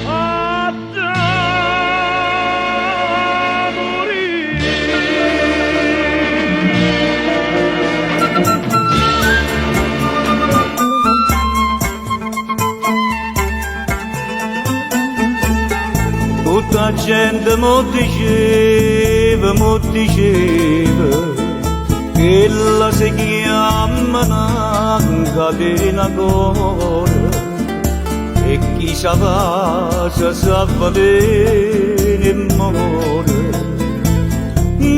a te tutta gente mo diceva che la si chiama una catena d'oro e chi sa va sa bene muore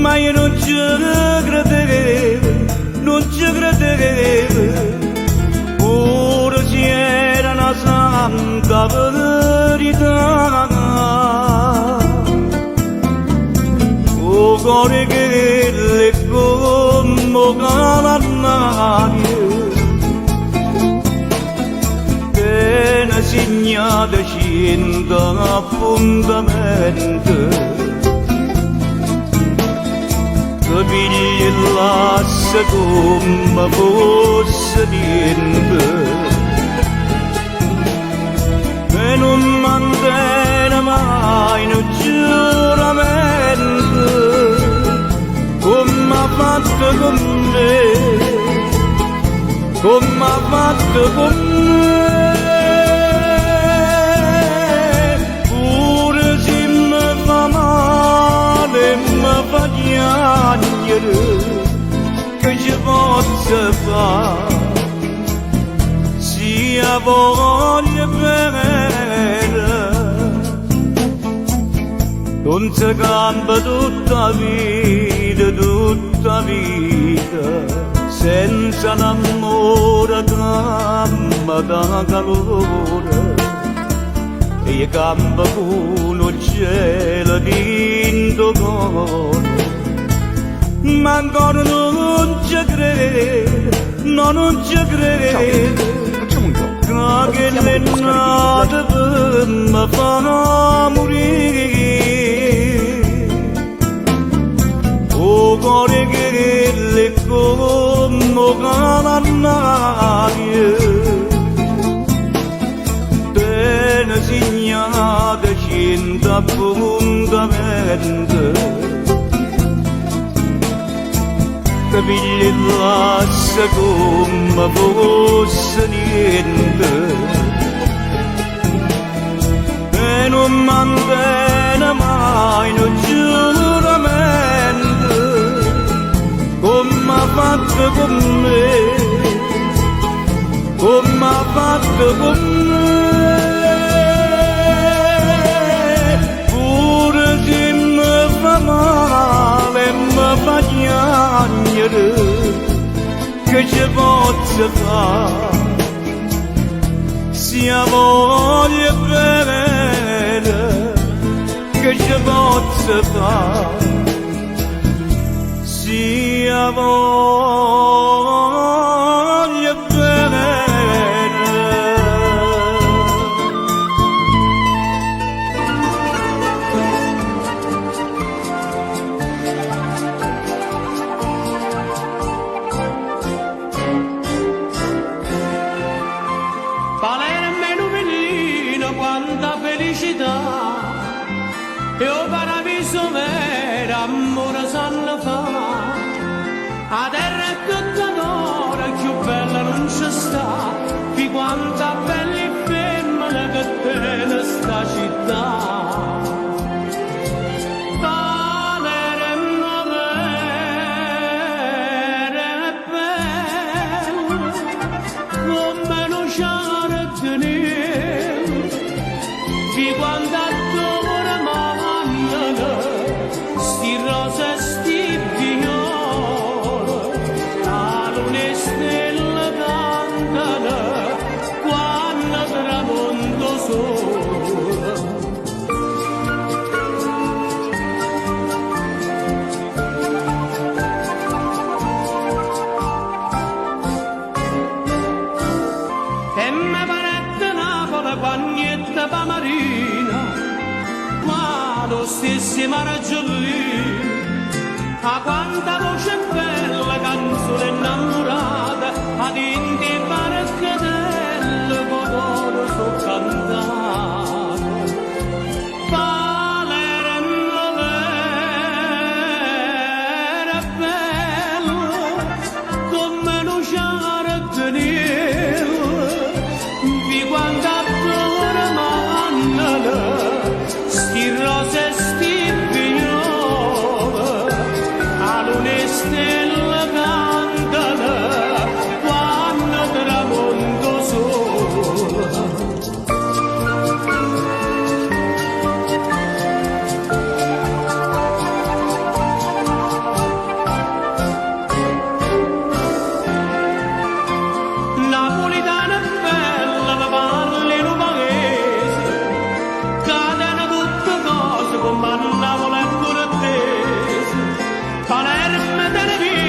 ma io non ci credevo pure se era una santa verità o cuore che le come calannarie pena segnata cinta appuntamento che pigli l'asse come fosse niente e non mantiene mai un giuramento come ha fatto con me come ha fatto con me pure se mi fa male mi fa piangere che ci possa fare sia voglia bene non si cambia tutta vita senza l'amore cambia da calore e cambia con il cielo dentro cuore ma ancora non ci credo non ci credo che le nate per me fanno morire o cuore che le come cannarie te ne segnate cento appuntamenti che pigli passa come fosse niente e non mantiene mai un giuramento come ha fatto con me come ha fatto con me pure se mi fa male e mi fa piangere che ci possa fare sia voglia bene che ci possa fare sia voglia bene e o paradiso vero amore sanno fa a terra è tutta d'oro più bella non ci sta di quanta bella e femmina che tiene sta città Palermo vero e bello come non c'è tenere di quanta sti rose e sti viole a lune stelle cantano quando tramonto sole e me parette Napoli Bagnetta Pamarina lo stessimo raggiungere a quanta voce bella canzone innamorata ad inti barcatelle coro so cantato Palermo vero e bello come non c'è tenere di quanta adora mannala sti rose e sti vignole a lune stelle cantano quando tramonto sole napolitana bella ma parli in paese cadena tutte cose come Napoli è pure tese Palermo te ne viene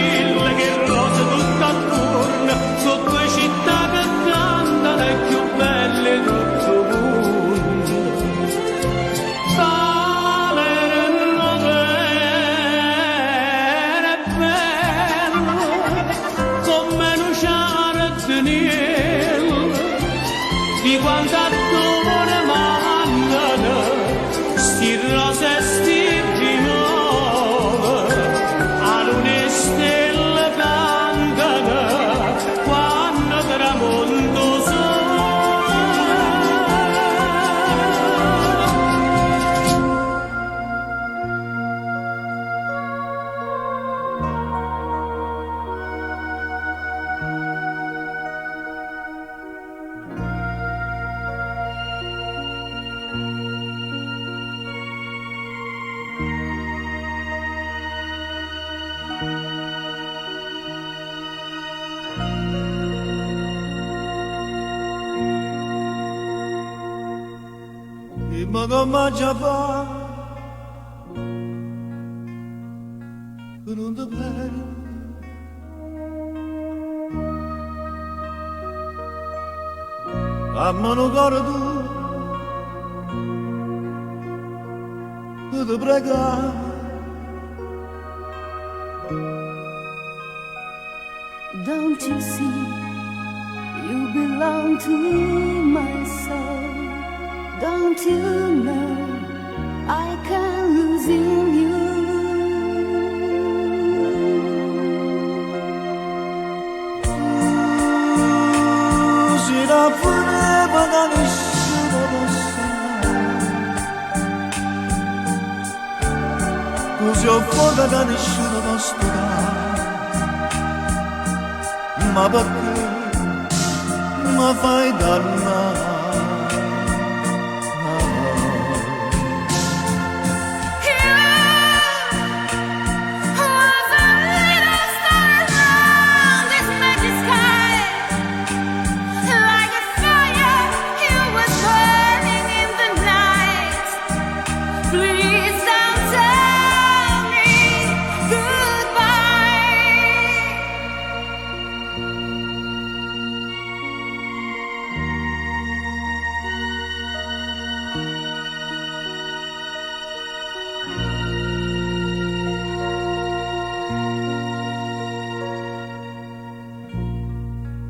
ma come già fa che non ti perdo. A mano cora tu che ti prega. Don't you see, you belong to my soul. Don't you know, I can lose in you. Si la voleva da nessuno posso, così ho fuoco da nessuno posso dare. Ma perché mi fai dannare?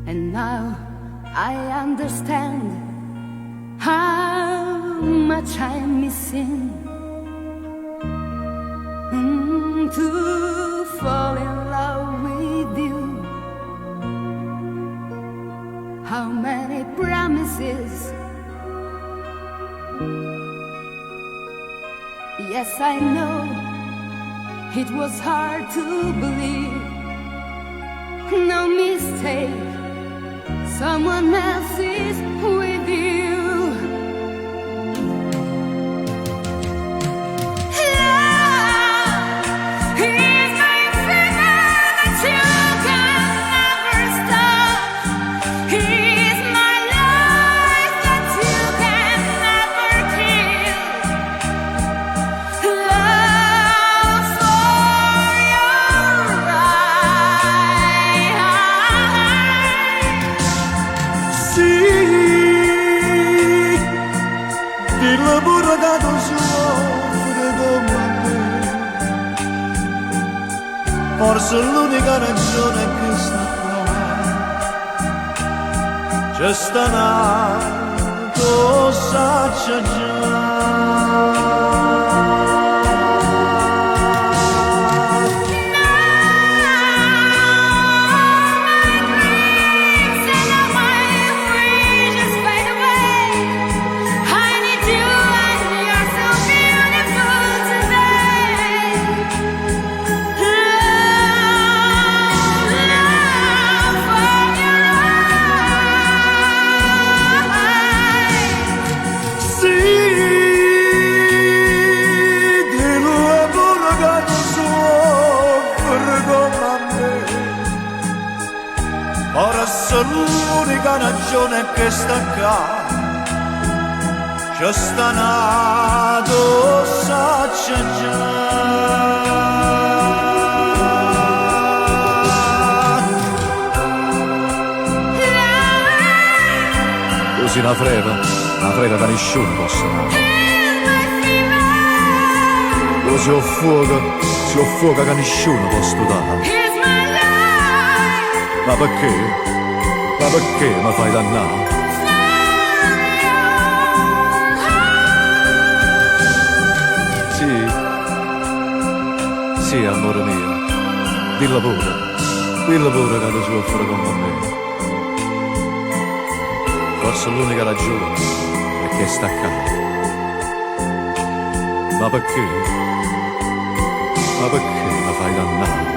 And now I understand how much I'm missing to fall in love with you. How many promises? Yes, I know it was hard to believe. No mistake, someone else is with you. Love is my fever that you can never stop. He's my life that you can never kill. Love for your eyes. Sì, il lavoro dato soffre come me. Forse l'unica ragione è che sta qua. C'è stanato, saccia già. Forse l'unica ragione che sta qua. C'è stanato, saccia già. Così la freva da nessuno posso dare. Così ho fuoco che nessuno posso dare. Ma perché? Ma perché mi fai dannare? Sì, amore mio, dillo pure che ti soffre come me. Forse l'unica ragione è che sta qua. Ma perché? Ma perché mi fai dannare?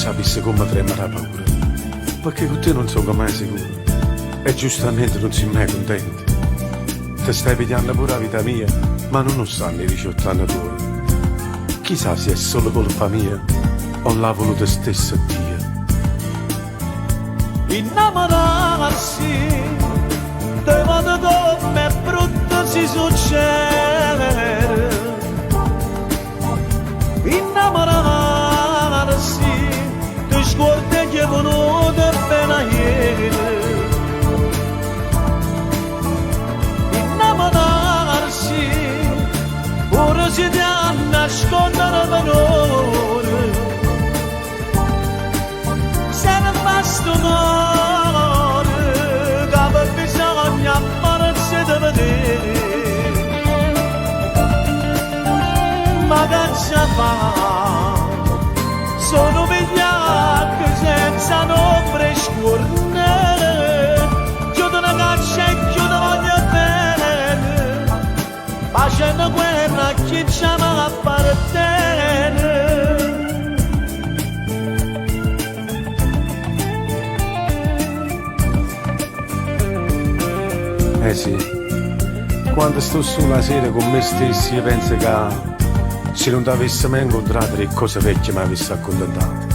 sapessi come trema la paura, perché con te non sono mai sicuro, e giustamente non sei mai contento. Ti stai pigliando pure la vita mia, ma non lo sanno i 18 anni tuoi. Chissà se è solo colpa mia, o l'ha voluto stesso Dio. Innamorarsi, te vado come brutto si succede. Innamorarsi, ti scordi che è venuto appena ieri. Innamorarsi, ora si ti ha nascondere valore. Se ne basta un'ora, che per bisogno ammarsi di vedere. Ma che ci fa? Sono vigliacco senza nombre scornere. Chiudo una caccia e chiudo voglio bene, facendo guerra a chi ci ama appartiene. Eh sì, quando sto sulla sera con me stessi io penso che se non ti avessi mai incontrato le cose vecchie mi avessi accontentato.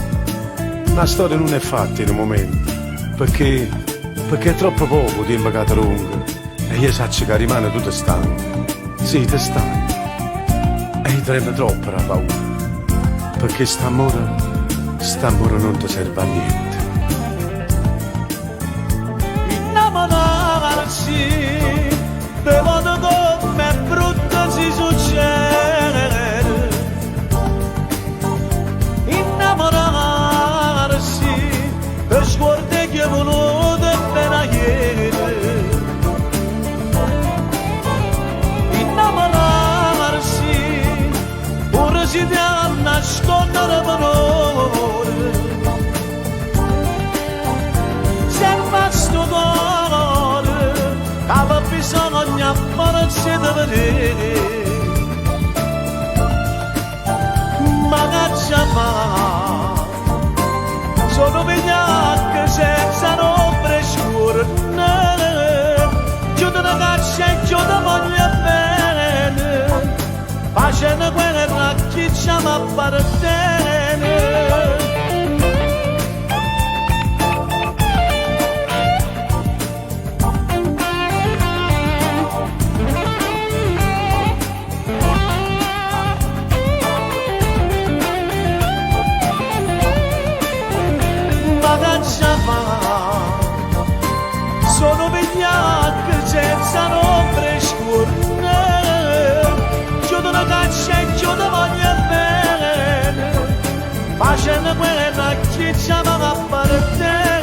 La storia non è fatta in un momento, perché è troppo poco tempo che ti lunga e io so che rimane tutto stanco. Sì, ti stanco. E io tremo troppo la paura, perché st'amore non ti serve a niente. Innamorarsi, te vado come brutto si succede. Innamorarsi, per sguardi che è venuto appena ieri. Innamorarsi, ora si ti ha nascondere valore. Se basta cuore, che bisogna ammarsi di vedere. Ma che ci fa? Sono vigliacco senza nombre scornere. Chiudo una caccia e chiudo voglio bene, facendo guerra a chi ci ama appartiene. Sono vigliacco senza nombre scornere. Chiudo una caccia e chiudo voglio bene, facendo guerra a chi ci ama appartiene.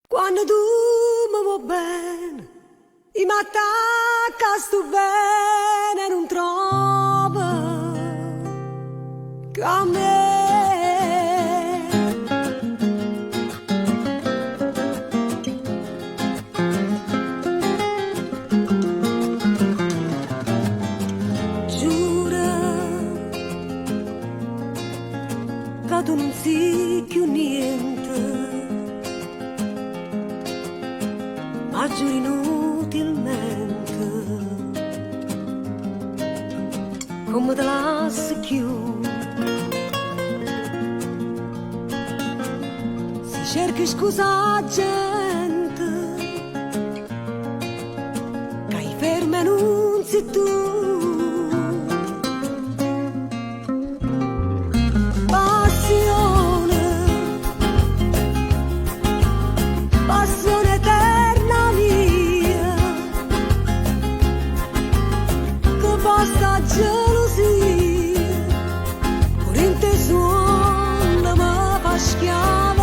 Quando tu mi vuoi bene, i m'attacca sto bene non trova che a me. Giura che tu non sei più niente, ma giuro inutilmente, come te lascio più. Si cerca scusa gente, che hai ferma non sei tu. Passione eterna mia, che basta gelosia, pure in te suona ma fa schiava.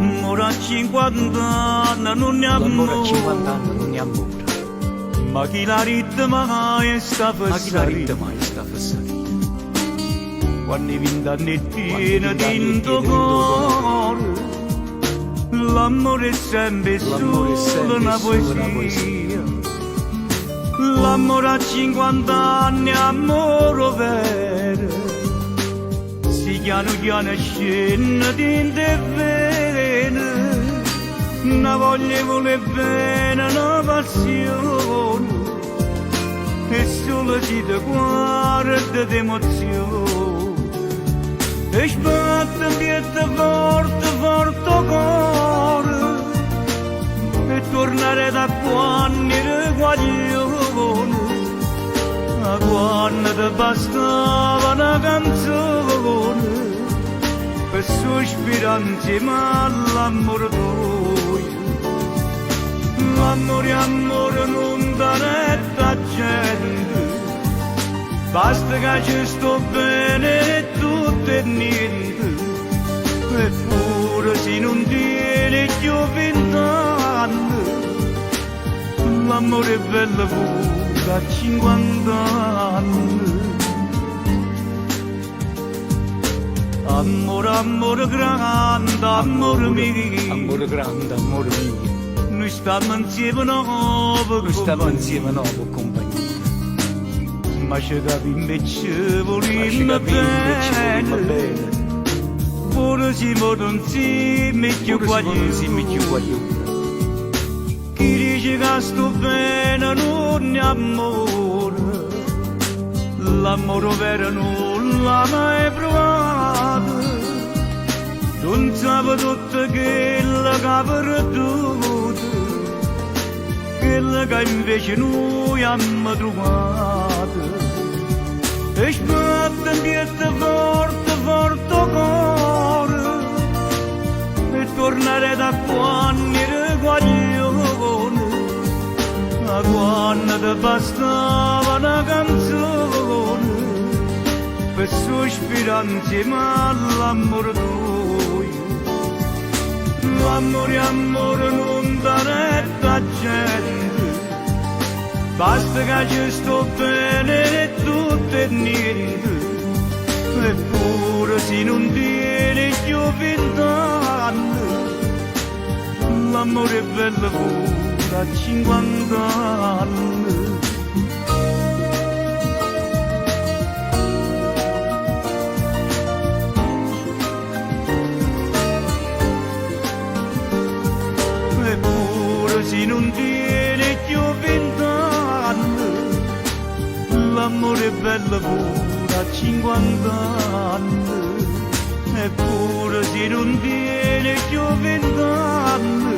L'amore a 50 anni non ne L'amore a amore, 50 anni non ne amore. ma chi la ritta mai sta Ma chi la ritta passare? mai sta passando? Quando i 20 anni tiene vent'anni dentro tiene cuore, l'amore è sempre L'amore è solo sempre una solo una poesia. L'amore a 50 anni è amore vero, si piano scende dentro e vene, una voglia vuole bene, una passione, e solo si ti guarda d'emozione. E sbatte in piede forte, forte cuore, e tornare da quando ero guaglione, a quando ti bastava una canzone, per sospirare insieme all'amore tuo. L'amore, amore non dà retta gente, basta che ci sto bene e tutto e niente, eppure se non tiene più 20 anni, l'amore è bello pure a 50 anni. Amore, amore grande, amore mio, Amore grande, amore mio. noi stiamo insieme nuovo, Noi stiamo insieme nuovo compagnia. ma ci capiamo e ci Ma ci volimmo capiamo e ci volimmo bene, bene. pure siamo insieme più Pure siamo insieme più guaglioni. guaglioni. Chi dice che sto bene non è amore, l'amore vero non l'ha mai provato, non sape tutto quello che ha perduto, quello che invece noi abbiamo trovato. E sbatte in piede forte, forte cuore, e tornare da quando ero guaglione, a quando ti bastava una canzone, per sospirare insieme all'amore tuo. L'amore, amore non dà retta gente, basta che ci sto bene e tutto e niente, eppure se non tiene più 20 anni, l'amore è bello pure a 50 anni. Eppure se non tiene più 20 anni, l'amore è bello pure a 50 anni. Eppure se non tiene più 20 anni,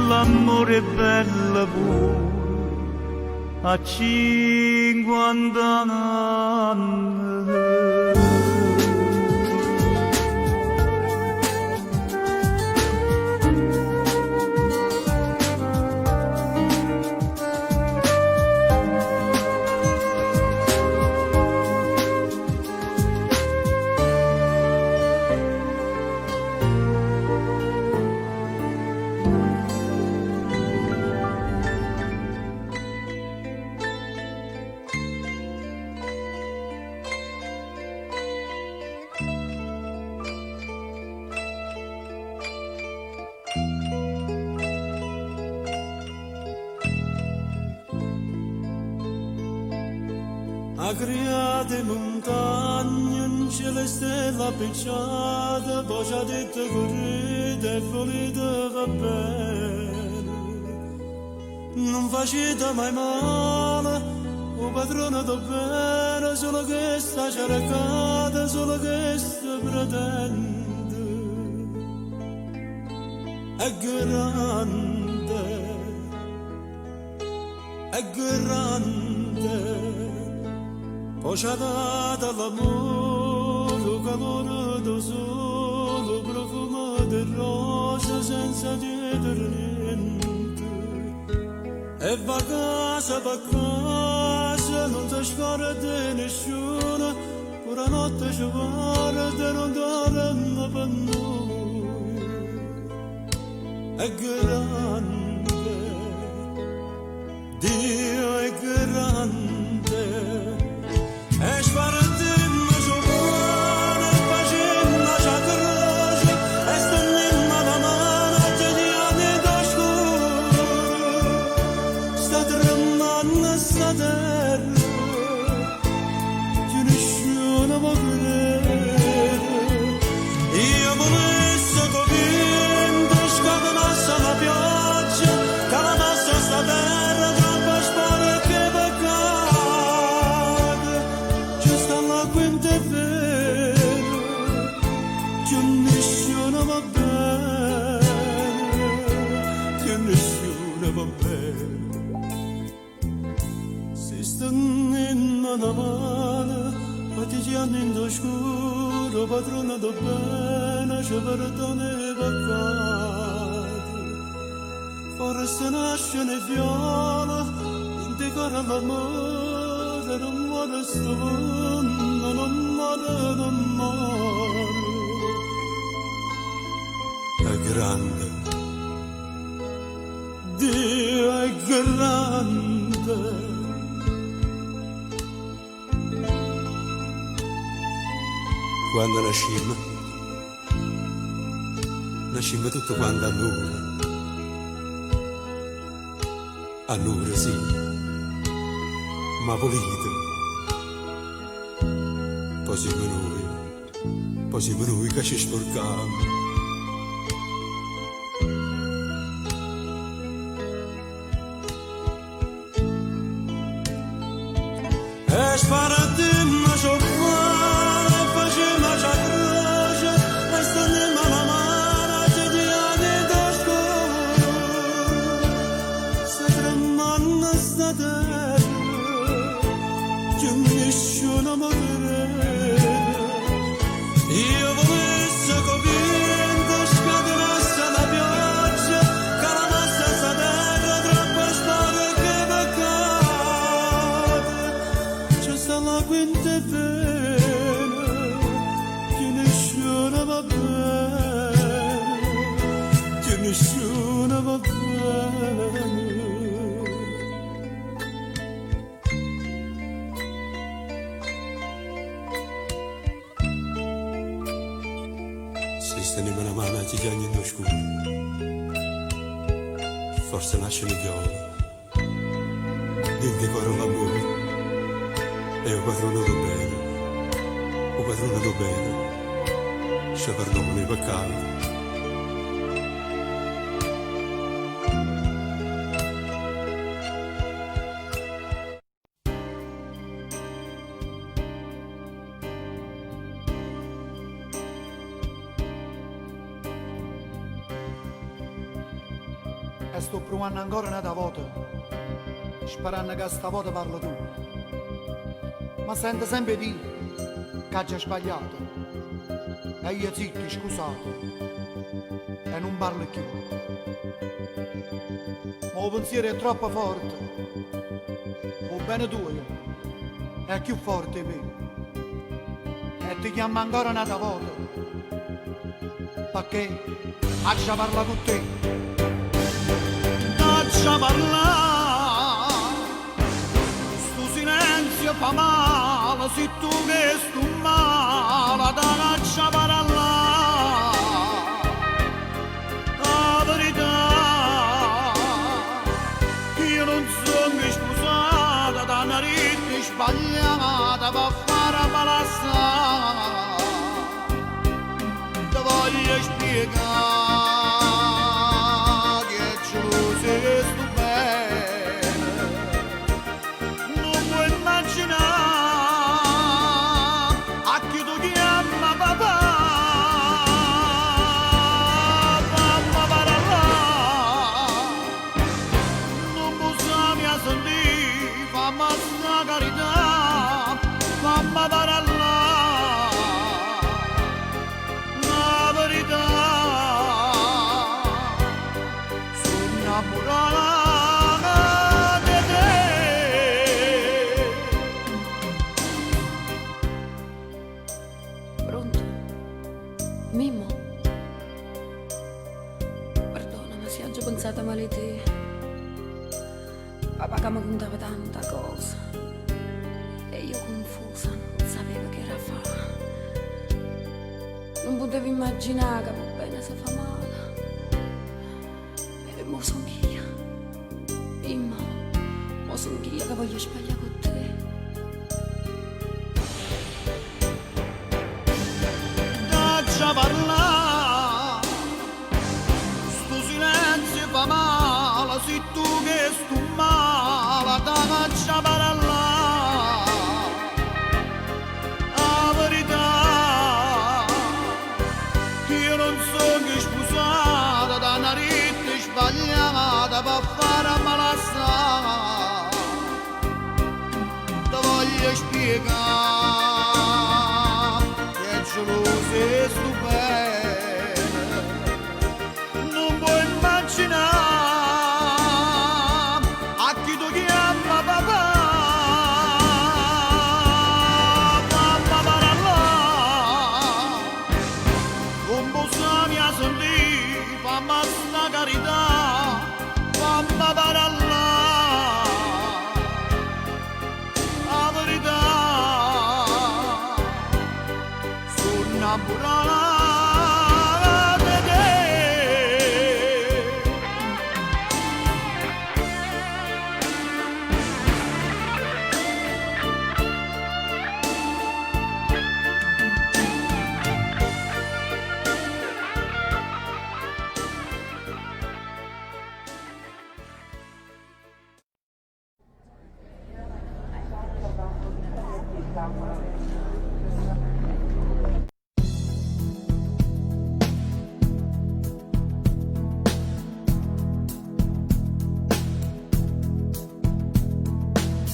l'amore è bello pure a 50 anni. Agriate montagne, un cielo e stella appicciata, poi ci ha detto correte e volete va bene. Non facete mai male, o padrone do bene, solo che sta cercata, solo che sta pretende. È grande, è grande. Poi ci ha dato l'amore, calore del sole, profumo di rosa senza chiedere niente. E va a casa, non si scorda nessuno, pure notte ci guarda e non dorme per noi. è grande, Dio è grande, e spartimmo giovane, facendo la croce, e stendemmo la mano, geniale da scuro, sta tremando sta terra, che nessuno può credere, io volessi copiendo, scatenasse la pioggia, calamasse sta terra, troppo spore che peccate, ci sta la quinta è vero, che nessuno va bene, che nessuno va bene, si stanno in una mano, partigiano in oscuro, padrona do bene, ci perdona i peccati, forse nasce ne viola, in te cara l'amore, non muore sto mondo, non muore, non muore. È grande, Dio è grande, quando nascimmo tutto quanto a Nure sì, ma volito, poi siamo noi che ci sporcamo. E sparatemmo giovane, facemmo già croce, e stendemmo la mano, geniale da scuro, sta tremando sta terra, che nessuno può credere, io volessi copiendo, scatenasse la pioggia, calamasse sta terra, troppo spore che peccate, ci sta la quinta è vero, che nessuno va bene, che nessuno va bene. Si steniamo la mano a Tigani in oscuro, forse nasce le viola, indicoro l'amore, e o padrone do bene, ci perdona i peccati. E sto provando ancora un'altra volta, sperando che stavolta parlo tu. Ma sento sempre dire che ha già sbagliato. E io zitto, scusate, e non parlo più. Ma il pensiero è troppo forte, il bene tuo è più forte di me. E ti chiamo ancora un'altra volta, perché ha già parlato con te. Lascia parlare, sto silenzio fa male, se tu che sto male, da lascia parlare, la verità, io non sono scusata, da una rete sbagliata, per fare malassare, ti voglio spiegare. Sto bene, non puoi immaginare a chi tu chiama papà, fammi parlare, non possiamo sentire, fammi sta carità, fammi parlare, la verità. Pronto? Mimmo? Perdonami se pensata male te. Papà che mi contava tanta cosa e io confusa non sapevo che era fa. Non potevo immaginare che va bene se fa male. E mo son io, Imma, mo son io che voglio sbagliare con te. Daccia parlare, sto silenzio fa male, se tu che sto male, da faccia parlare. La verità, io non sono che sposata da una rete sbagliata per fare malassare. Ti voglio spiegare che geloso e stupendo, non puoi immaginare a chi tu chiama papà. Mamma parla, non possiamo sentire, fammi sta carità, mamma parla. La verità, sono innamorata di te.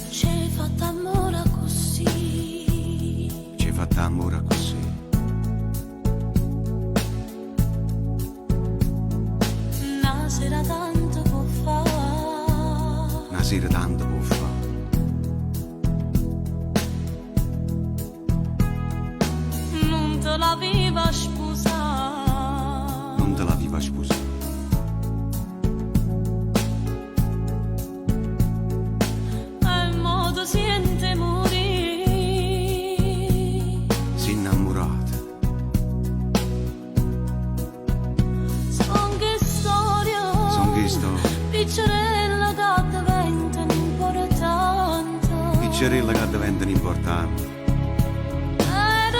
Ci hai fatto amore così, Ci hai fatto amore così, una sera tanto può fare. una sera tanto può fare. Non te la viva sposare, Non te la viva sposare, al modo siente morire. si innamorata. Son che storia, Son che storia, piccerella che diventa importante. piccerella che diventano importanti. Era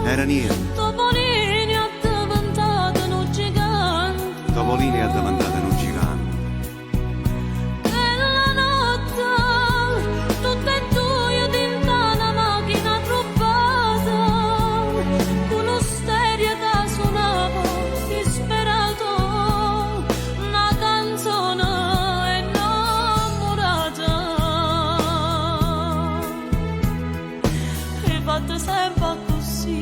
Era niente, niente, Topolini è diventato un gigante. Topolini è diventata un gigante. Nella notte, tutte e due dentro una macchina trovata, con lo stereo che suonava disperato, una canzone innamorata. E fatto sempre così.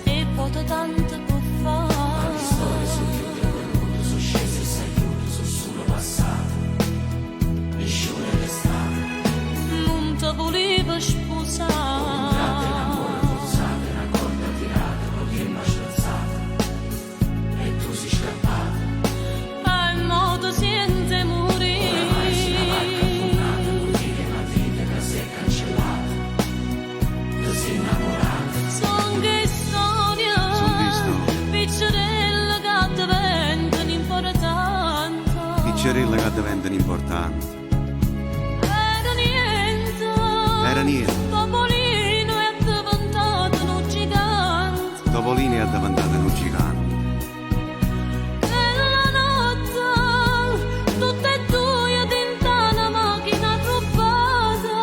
E poi tanto può fare. Le storie sono chiuse venute, sono scese e sei chiuso, sono solo passate. Nessuno è l'estate. Non ti volevo sposare. Contratto in amore forzato, una corda tirata, poche ma strozzata. E tu sei scappata. Al modo siente morire. Ora vai su una barca affondata, bottiglie matite che si è cancellata. Tu sei innamorata. Son che storia, piccerella che diventano importanti. Piccerella che diventano importanti. Era niente, Era niente, Topolino è diventato un gigante. Topolini è diventata un gigante. Nella notte, tutte e due dentro una macchina trovata,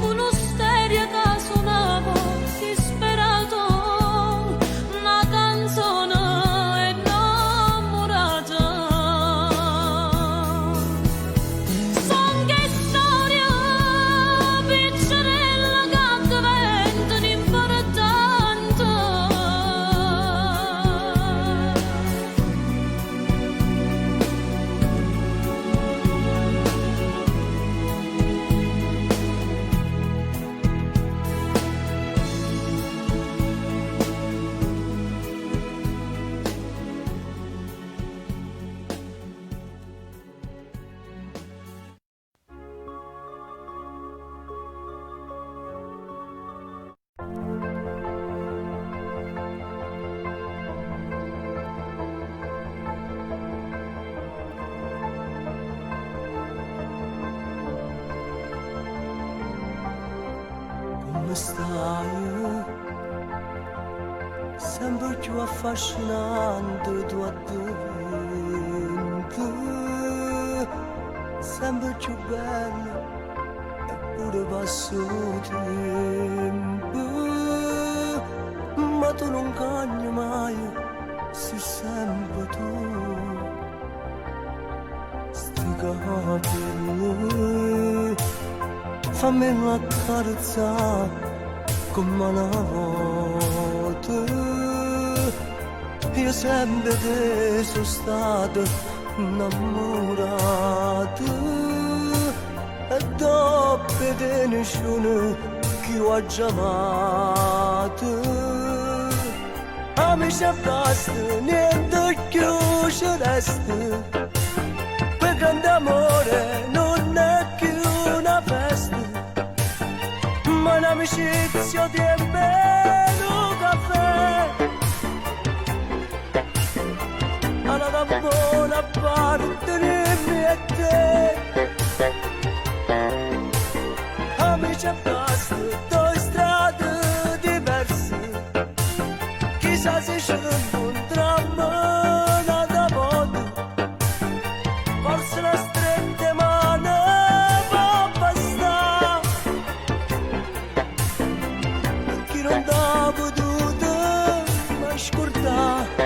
con lo stereo che suonava disperato, una canzone innamorata. Son che storia, piccerella che diventano importanti. come stai? Sempre più affascinante tua diventa, sempre più bella eppure passo tempo, ma tu non cagni mai, sei sempre tu. Sti capelli fammi accarezzare come una volta. Io sempre te sono stato innamorato e dopo te nessuno che ho chiamato. Amici e basta, niente più ci resta, per grande amore non è più una festa, ma un'amicizia di bello caffè. Alla buona parte di me e te, amici e basta, due strade diverse, chissà se ci incontriamo da poco, forse la stretta mano può bastare, per chi non t'ha potuto mai scordare.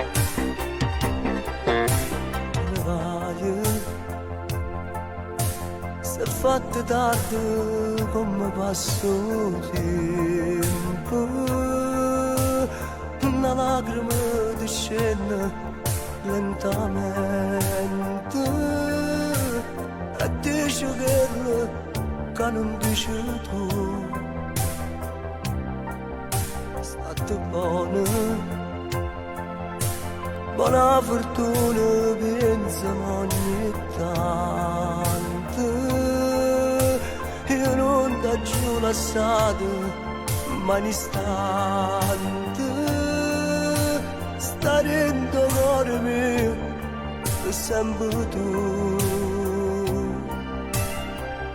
Se fatte tardi come passo tempo, una lacrima ti scende lentamente e dice quello che non dici tu. State buone, buona fortuna pensiamo ogni tanto. Io non da giù lasciato mai un istante, stare in cuore mio è sempre tu.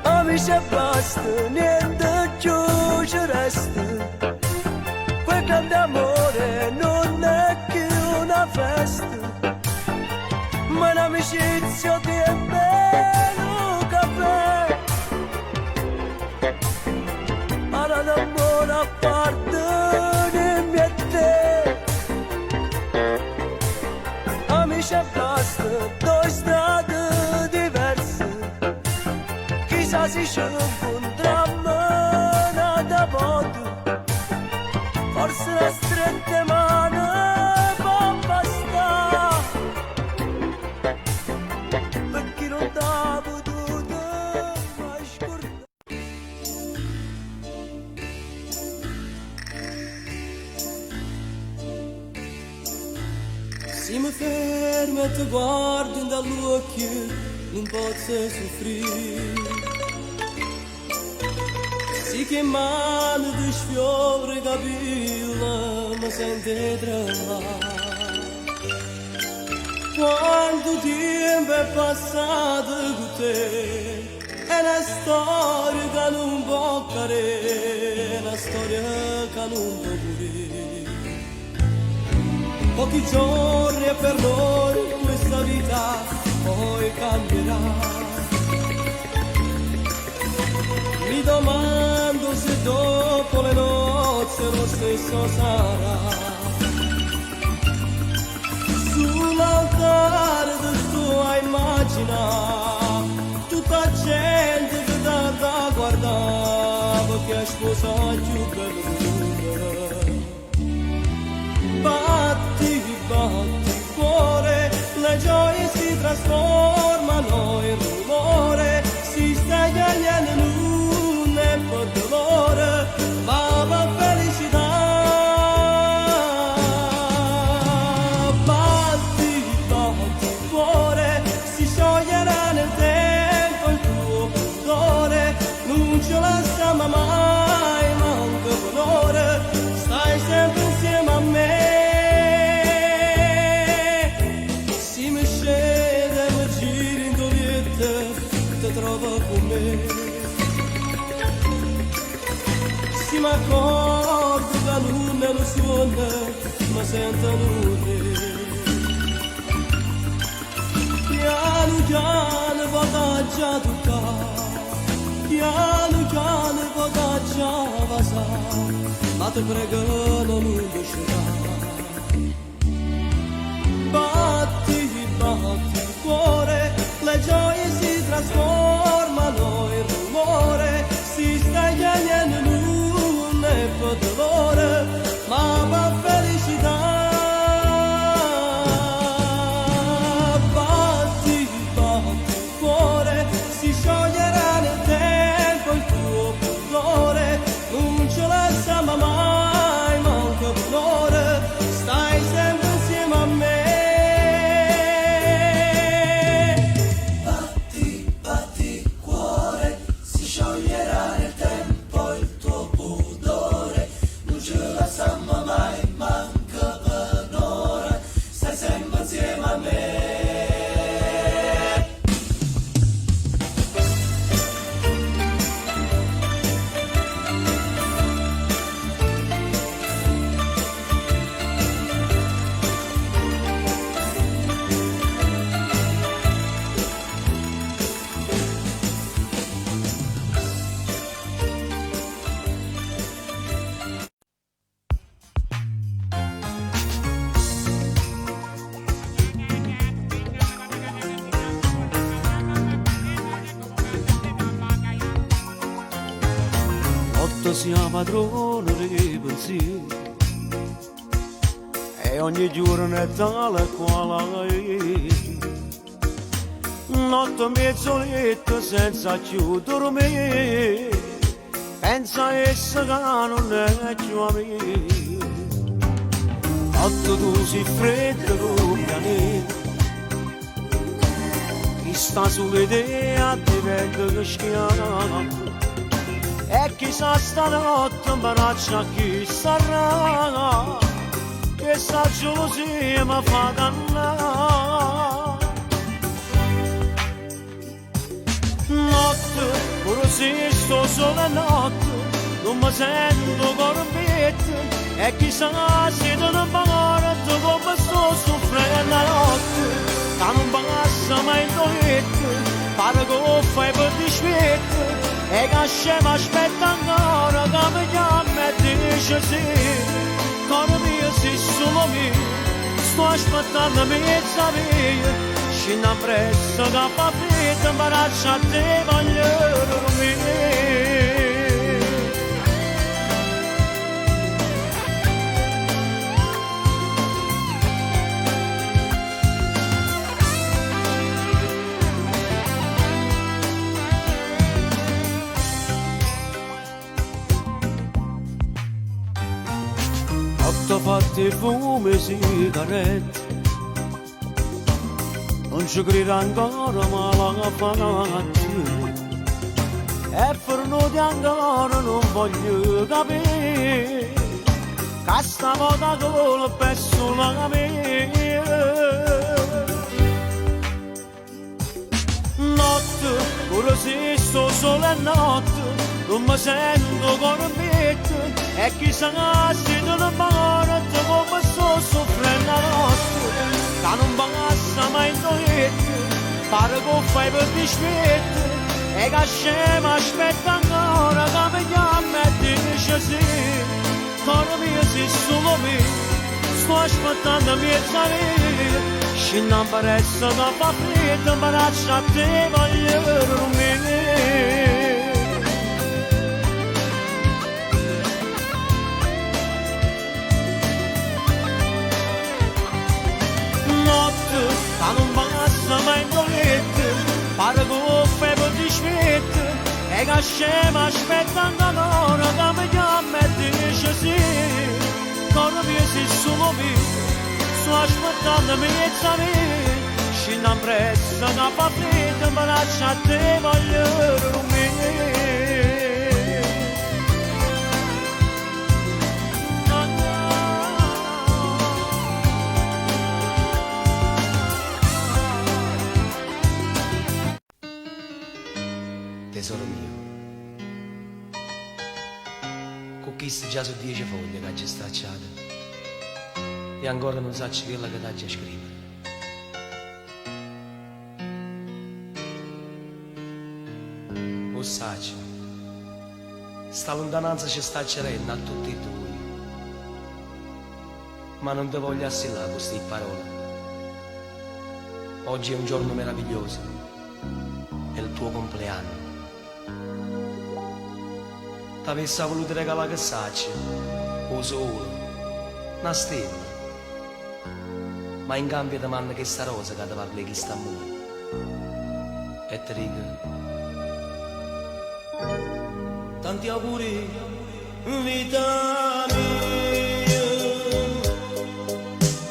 Amici e basta, niente più ci resta, quel grande amore non è più una festa, ma un'amicizia di bello caffè. Alla da buona parte di me e te, amici e basta, due strade diverse, chissà se ci incontriamo da poco, forse la stretta mano può bastare, per chi non t'ha potuto mai scordare. Se mi fermo e ti guardo dall'occhio non posso soffrire, sì che mano di sfiore capilla mi sente tremare. Quanto tempo è passato con te, è una storia che non può cadere, è una storia che non può morire. Pochi giorni e per noi questa vita poi cambierà. Mi domando se dopo le nozze lo stesso sarà. Sull'altare del tuo immagine tutta gente che da guardava, che è sposato più bello. Batti, batti cuore, le gioie si trasformano in rumore, si sta tagliando in un po' dolore, va felicità. Batti, batti cuore, si scioglierà nel tempo il tuo pudore, non ce la stiamo mai, manca onore, stai sempre insieme a me. Trova con me, si mi accorgo che non è illusione, ma sento l'ore. Piano piano voglia toccare, piano piano voglia passare, ma ti prego non mi lasciare. Batti, batti il cuore, le gioie si trasformano in rumore, si sta chiedendo nulla e per dolore, ma per felicità. Batti, batti il cuore, si scioglierà nel tempo il tuo pudore, non ce la siamo mai, manca dolore, stai sempre insieme a me. Sia padrone dei pensieri e ogni giorno è tale quale notte mezz'oretta senza più dormire, pensa essa che non è più a me. Notte tu si fredda come pianeta, chi sta sull'idea diventa che schiava. E chissà stanotte imbaraccia chi sarà, che sta gelosia mi fa dannare. Notte, pure se sto sola notte, non mi sento corpetto, e chissà se non parte come sto soffrendo la notte, che non passa mai in dolette, pare che fai per dispetto. E che scema aspetta ancora che mi chiama e dice sì, cuore mio sei solo mio, sto aspettando mezza via, scendo presto che fa freddo, imbaraccia a te voglio dormire. Fatti fume sigarette, non ci credo ancora ma l'ha fatta, e per noi ancora non voglio capire, che stavolta colpa è solo la mia. Notte, pure se sto solo è notte, non mi sento corpetto, e chissà se non parte come sto soffrendo la notte, che non passa mai in dolette, pare che fai per dispetto, e che scema aspetta ancora che mi chiama e dice sì, cuore mio sei solo mio, sto aspettando mezza via, scendo presto che fa freddo, imbaraccia a te voglio dormire. Che non passa mai in dolette, pare che fai per dispetto, e che scema aspetta ancora che mi chiama e dice sì, cuore mio sei solo mio, sto aspettando mezza via, scendo presto che fa freddo, imbaraccia a te voglio dormire. Tesoro mio, con queste già su 10 foglie che ci stracciate e ancora non so quella che t'ha già scrivere. Lo sai, sta lontananza ci sta cerendo a tutti e due, ma non ti voglio assillare queste parole. Oggi è un giorno meraviglioso, è il tuo compleanno. T'avessi voluto regalare che sacci, o sole, una stella, ma in cambio ti manda questa rosa che ti parla di Istanbul. E ti dico, tanti auguri, vita mia,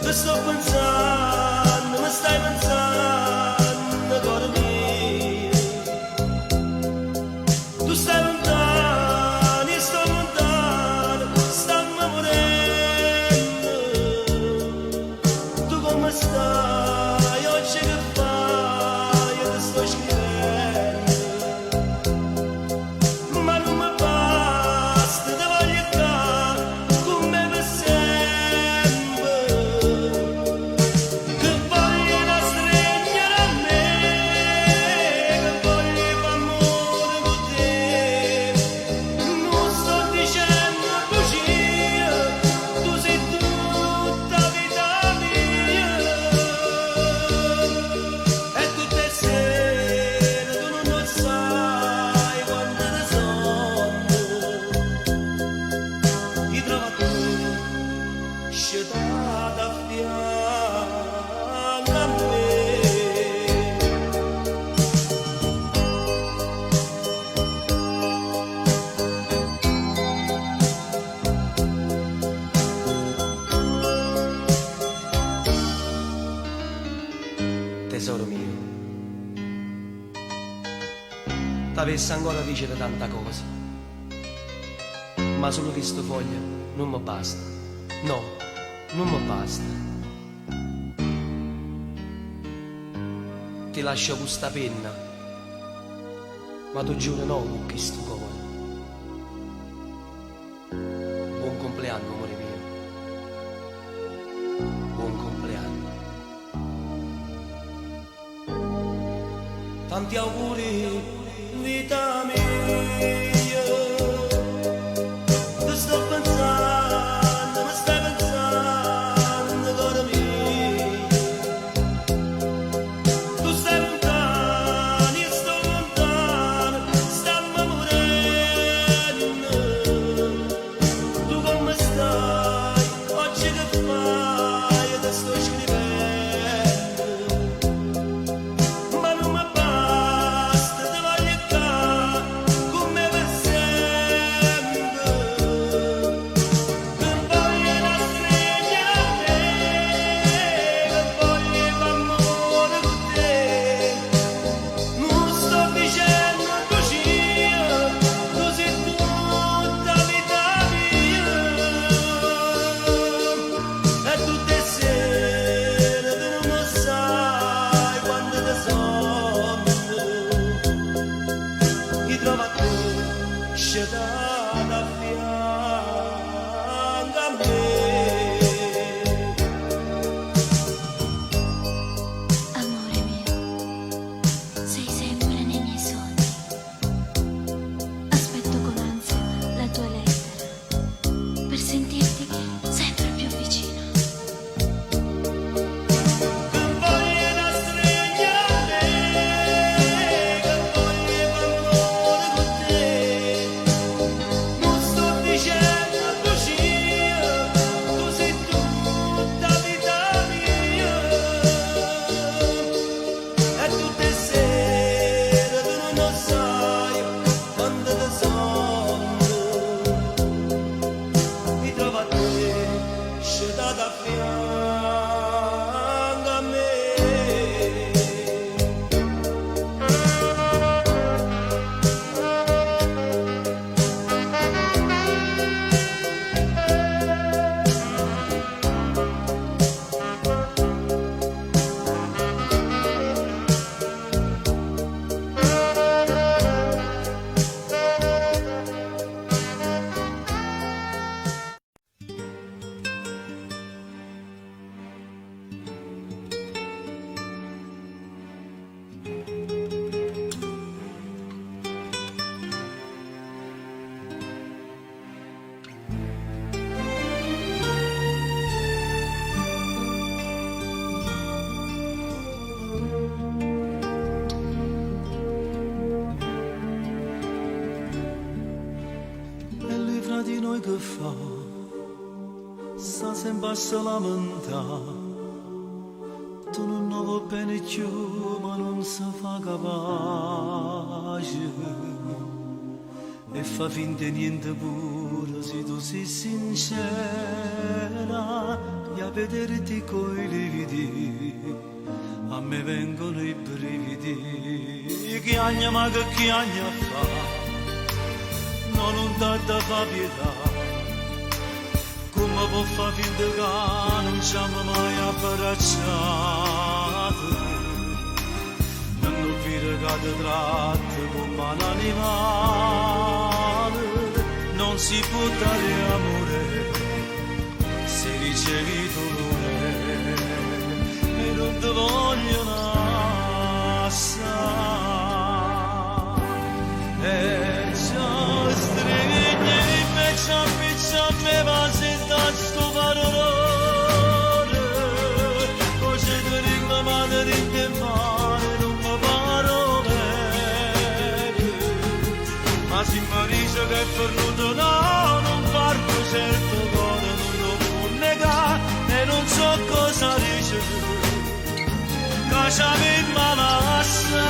ti sto pensando, mi stai pensando, cuore mio, tu stai lontano, io sto lontano, stiamo morendo, tu come stai, oggi che fai, io ti sto scrivendo. Tesoro mio, t'avessi ancora a dicere tanta cosa, ma solo questo foglia non mi basta, no, non mi basta. Ti lascio questa penna, ma tu giuro no con questo cuore. Buon compleanno, amore mio, buon compleanno. Tanti auguri, vita mia, ti sto pensando, mi stai pensando, cuore mio, tu stai lontano, io sto lontano, stiamo morendo, tu come stai, oggi che fai, io ti sto scrivendo. noi che fa, sta sempre a se lamentare. Tu non va bene più, ma non si fa capace. E fa finta niente pure, se tu sei sincera, e a vederti coi lividi, a me vengono i brividi. Chi agna ma che chi agna fa, non dà da fa pietà. Come può fa finta che non siamo mai abbracciati? Non dire che ti tratti come un animale. Non si può dare amore se ricevi dolore e non ti vogliono assai. E già stringe in mezzo a pizza a me va senza sto parolone. Poi c'è tu ringo ma ti ringo male non mi parole. Ma si imparisce che è perduto no, non parto certo cuore non lo può negare. E non so cosa dice tu, lasciami in mano assai.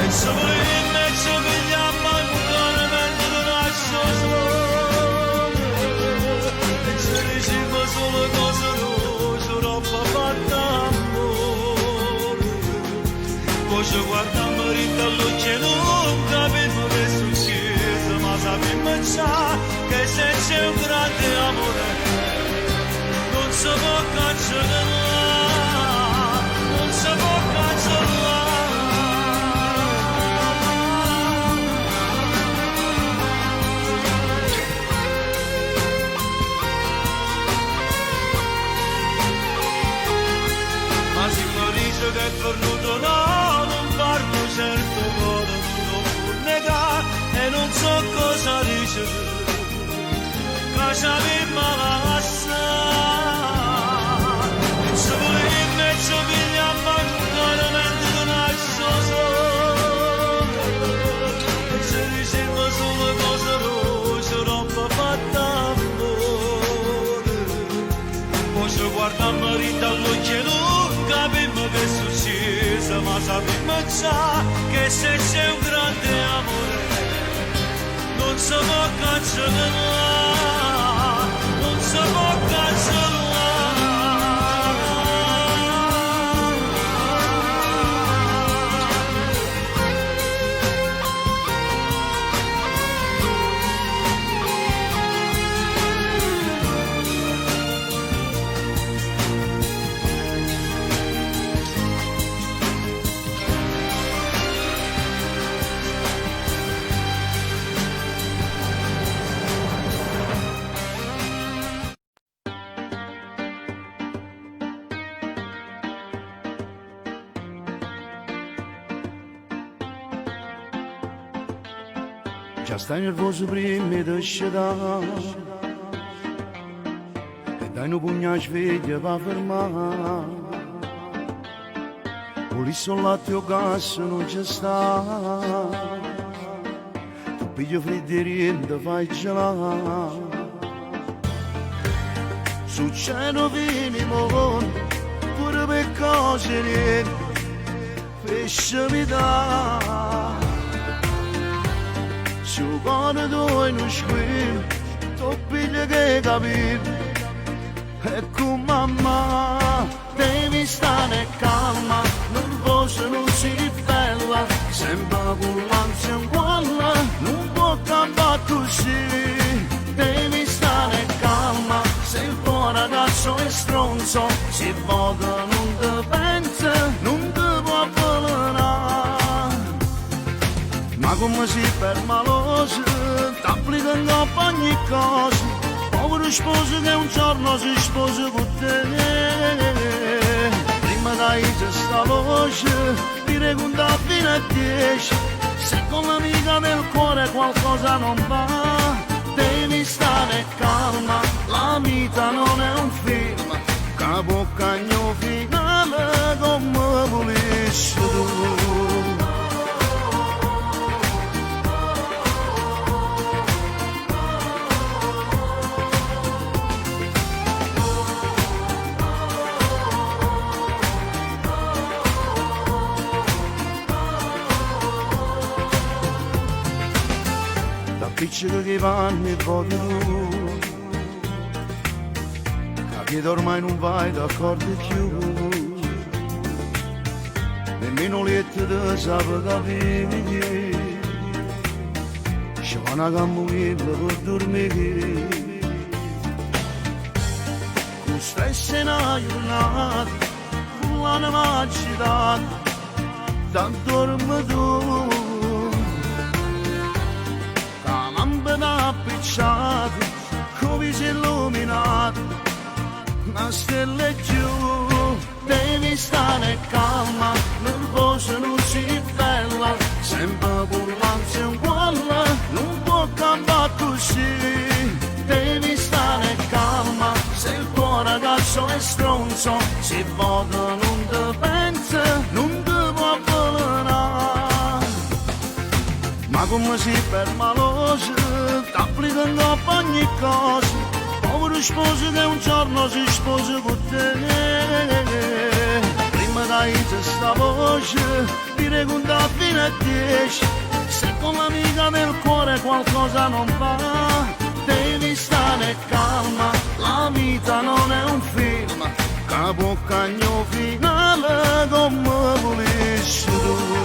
E solo in mezzo che gli abbandona mentre non lascio solo. E se diciamo solo cose rosse, troppo fatta amore. Poi ci guardiamo rinda all'occhio, non capiamo che è successo, ma sappiamo già che se c'è un grande amore non si può cancellare, non si può cancellare. Ma si dice che è perduto no, non parlo certo cuore non lo può negare. E non so cosa dice, lasciami in mano assai. E se vuole in mezzo piglia a mancare mentre non lascio solo. E se diciamo solo cose rosse, troppo fatta amore. Poi ci guardiamo rinda all'occhio, non capiamo che è successo, ma sappiamo già che se c'è un grande amore non si può cancellare, non si può cancellare. Già stai nervoso prima di uscire e dai un pugno sveglia per fermare. Volessi un latte o gas non c'è sta, tu piglio freddo e riente fai gelare. Succedono fini mondi pure per cose niente, pesce mi dà. Se il cuore tuo non squilla, tu piglia che capito. Ecco mamma, devi stare calma, non posso non si ribella, sempre con l'ansia in quella, non può cambiare così. Devi stare calma, se il tuo ragazzo è stronzo, se vota non ti pensa, non ti può avvelenare. Ma come si per maloso, t'applica in capo ogni cosa. Povero sposo che un giorno si sposa con te. Prima dai sta voce, dire conta fino a 10. Se con l'amica del cuore qualcosa non va, devi stare calma. La vita non è un film, capo cagno finale come volessi tu. Appiccica che vanno e vogliono, che ormai non vai d'accordo più, nemmeno letto da saper capire, c'è una camomilla per dormire, con stress in una giornata, con l'anima agitata, tanto dormi tu, la lampada appicciata, come si è illuminata, una stella giù, devi stare calma, nervosa non si bella, sempre con l'ansia uguale, non può cambiare così, devi stare calma, se il tuo ragazzo è stronzo, se vota non ti pensa, non ti può avvelenare, ma come si per maloso, t'applica in coppa ogni cosa, povero sposo che un giorno si sposa con te, prima che sta voce dire con da fino a 10, se con l'amica del cuore qualcosa non va, devi stare calma, la vita non è un film, capo cagno finale come volessi tu.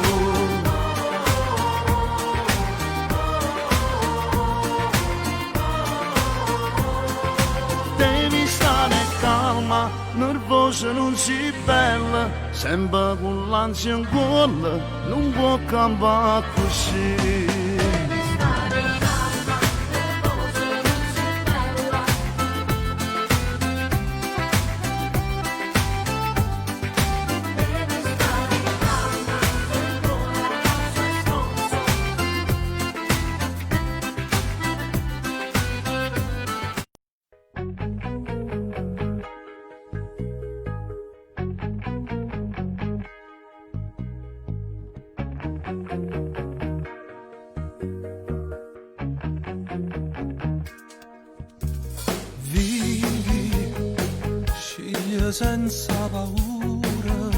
Calma, nervosa non si bella, sempre con l'ansia in cuore, non può cambiare così. Senza paura,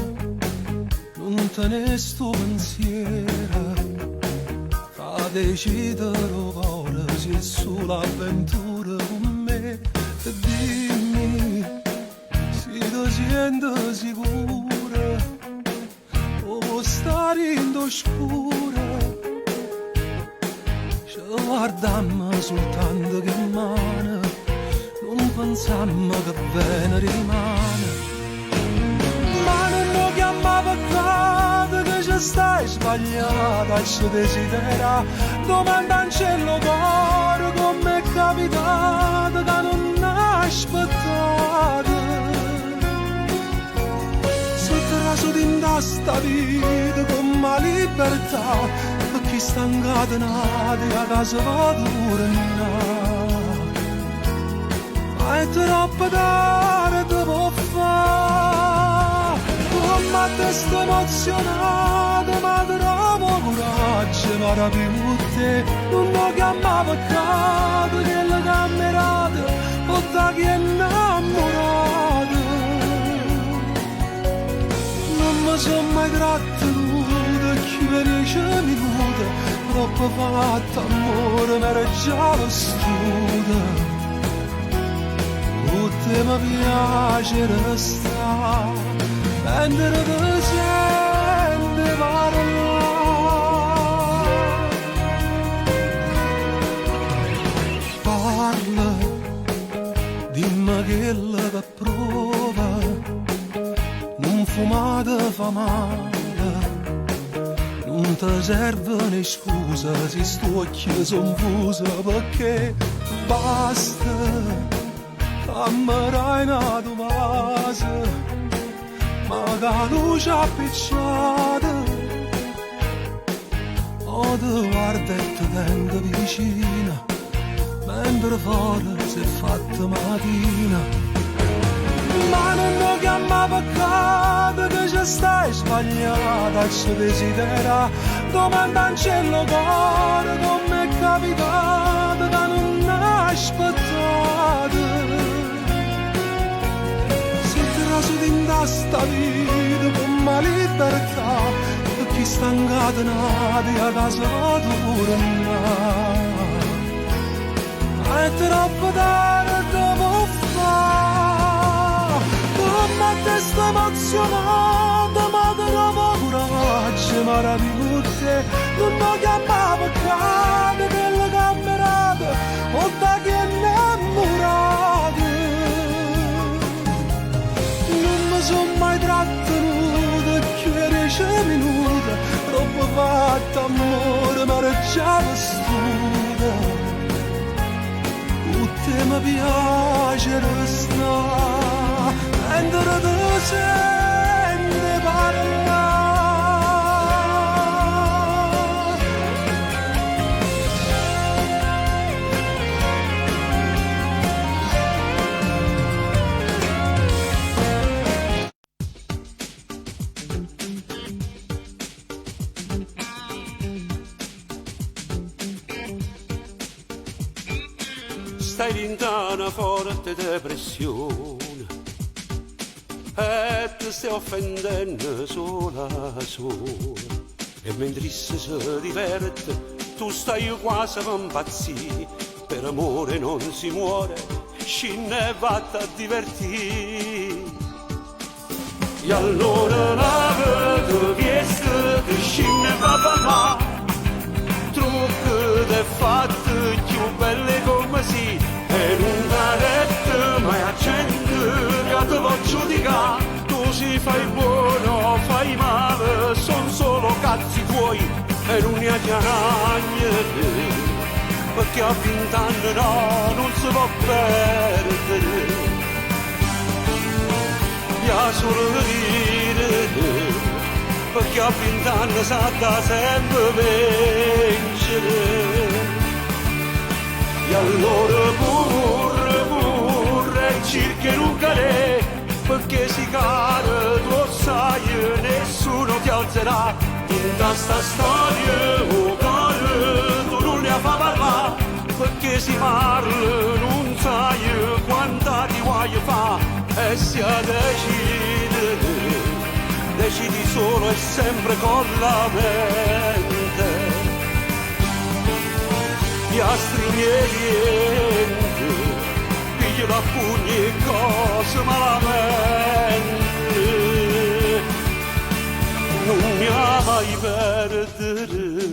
non te ne sto pensiero, fa decidere ora se è solo avventura con me, e dimmi se ti senti sicura, o stare in oscura, ci guardammo soltanto che mano, non pensammo che bene rimane. Ma non mi chiama peccato che ci stai sbagliata e ci desidera, domanda in cielo cuore come è capitato che non aspettate. Se traso di sta vita con la libertà, per chi sta incatenato a casa va tornare. Ma è troppo tardi può fare, come te sto emozionato, ma trovo coraggio per più te, non mi chiama peccato che le camerate, o da chi è innamorato, non mi sono mai trattenuto, più felice minuto, troppo fatto amore, mi era già lo te mi piace restare, mentre ti senti parlare. Parla, dimmi che la prova, non fumate fa male, non ti serve né scusa se sto occhi son fusa, perché basta. Ammerai una domasa, ma la luce appicciata, o ti guarda e ti tengo vicina, mentre fuori si è fatta mattina. Ma non mi chiama peccato che ci stai sbagliata, e ci desidera, domanda in cielo cuore come è capitato che non aspettate. Su di sta vita con la libertà, per chi sta incatenato a casa tornare. ma è troppo tardi devo fare. Come te sto emozionando, ma te trovo coraggio, ma era di te, non lo chiamavo cane della camerata, o da che innamorato. Non mi sono mai trattenuto più di 10 minuti, troppo fatto amore, ma era già vestuto. Te mi piace restare, mentre tu senti parlare. Stai diventando una forte depressione e ti stai offendendo sola sola, e mentre si diverte tu stai quasi a impazzire. Per amore non si muore, scinne vatta a divertire. E allora la vedo chiesta che scinne va là, trucco de fatte più belle come si, e non carette mai accende che te voglio giudicare. Tu si fai buono, fai male, son solo cazzi tuoi e non ne niente, perché a 20 anni no, non si può perdere. Ya solo dire, perché a 20 anni sa da sempre vincere. E allora pure cerca un calè, perché si cade, tu sai, nessuno ti alzerà. In questa storia, oh cade, tu non ne fa parlare, perché si parla, non sai quanta ti vuoi fa, e si decidi solo e sempre con la mente. Gli astri niente, piglio da pugni e cose malamente, non mi ha mai perdere.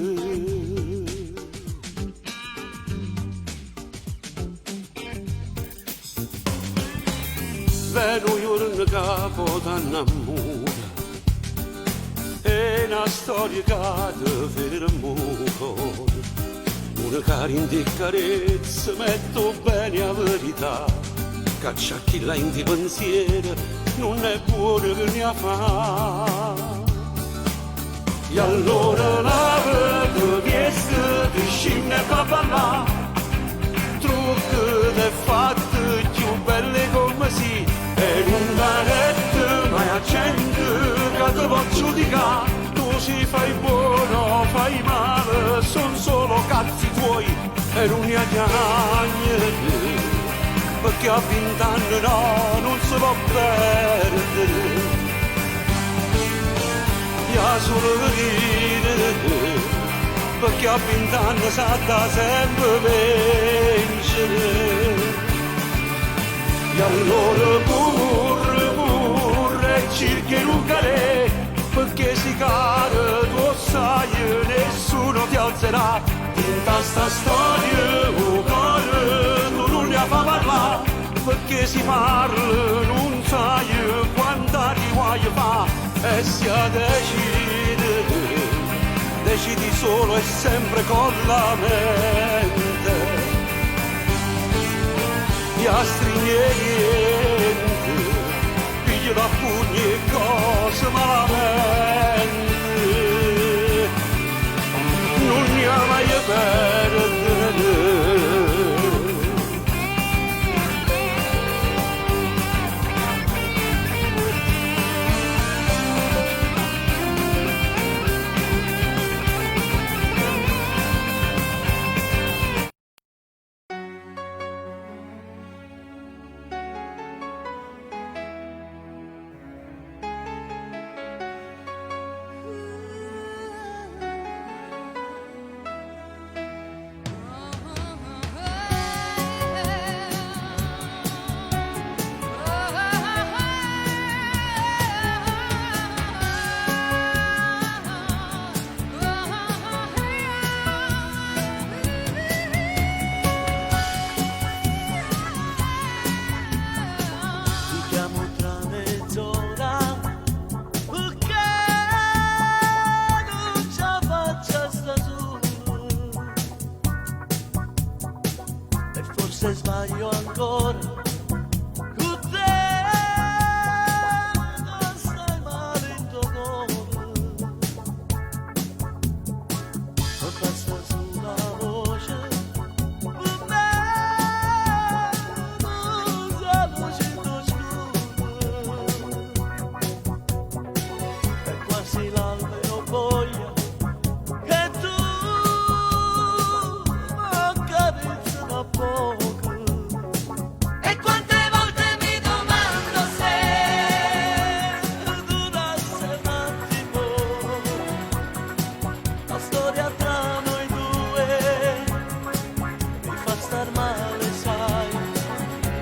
Vero giorno capo t'annamora, è una storia che ti fermo cuore. Una cara di carezza, metto bene la verità, cacciacchi là in di pensiero, non è buono che ne fa. E allora la vedo chiesta di scinne e papà, trucco de fatte più belle come si, e non carette mai accende che te voglio giudicare. Tu si fai buono, fai male, son solo cazzi tuoi e non ne niente, perché a 20 anni no, non si può perdere. Ya solo dire, perché a 20 anni sa da sempre vincere. E allora pure cerchi un calè, perché si cade, tu sai, nessuno ti alzerà. In questa storia, oh cade, tu non ne fa parlare, perché si parla, non sai quanta ti vuoi fa, e si decidi solo e sempre con la mente. Gli astri niente, piglio da pugni e cose malamente, non ne ha mai perdere. se sbaglio ancora, con te non stai male in tuo cuore, non basta sulla voce, per me non sa luce in tuo scuro, è quasi l'albero voglia. E quante volte mi domando se durasse un attimo la storia tra noi due, mi fa star male, sai,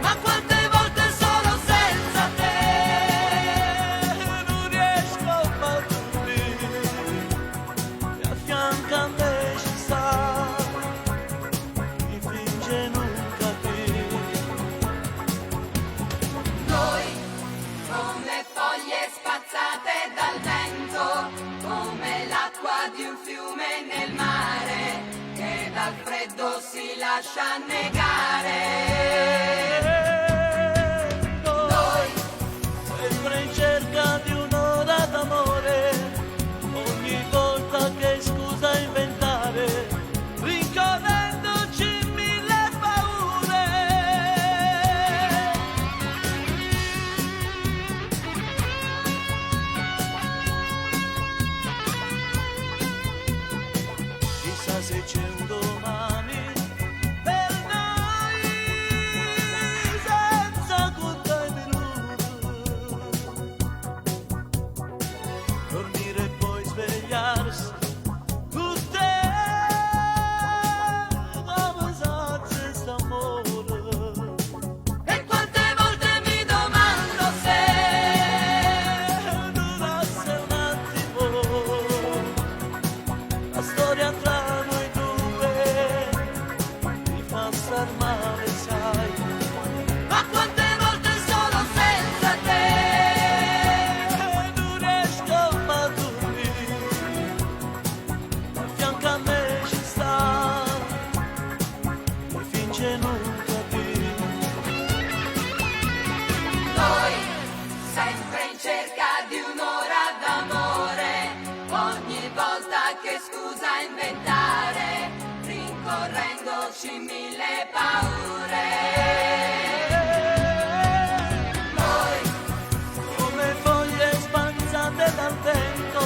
ma quante volte solo senza te non riesco a dormire, e a fianco a me ci sta, mi finge non capire. noi come foglie spazzate dal vento, come l'acqua di un fiume nel mare che dal freddo si lascia annegare. Noi, sempre in cerca di un'ora d'amore, ogni volta che scusa inventare, rincorrendoci mille paure. Chissà se c'è un domani per noi, senza conta e minuto, dormire e poi svegliarsi, con te come saggio st'amore. E quante volte mi domando se Durasse un attimo la storia tra noi due, mi fa star male, sai, ma quante volte solo senza te non riesco a dormire, a fianco a me ci sta, mi finge non capire. noi sempre in cerca di un'ora d'amore, ogni volta che scusa inventare, rincorrendoci mille paure. Noi Come foglie spazzate dal vento,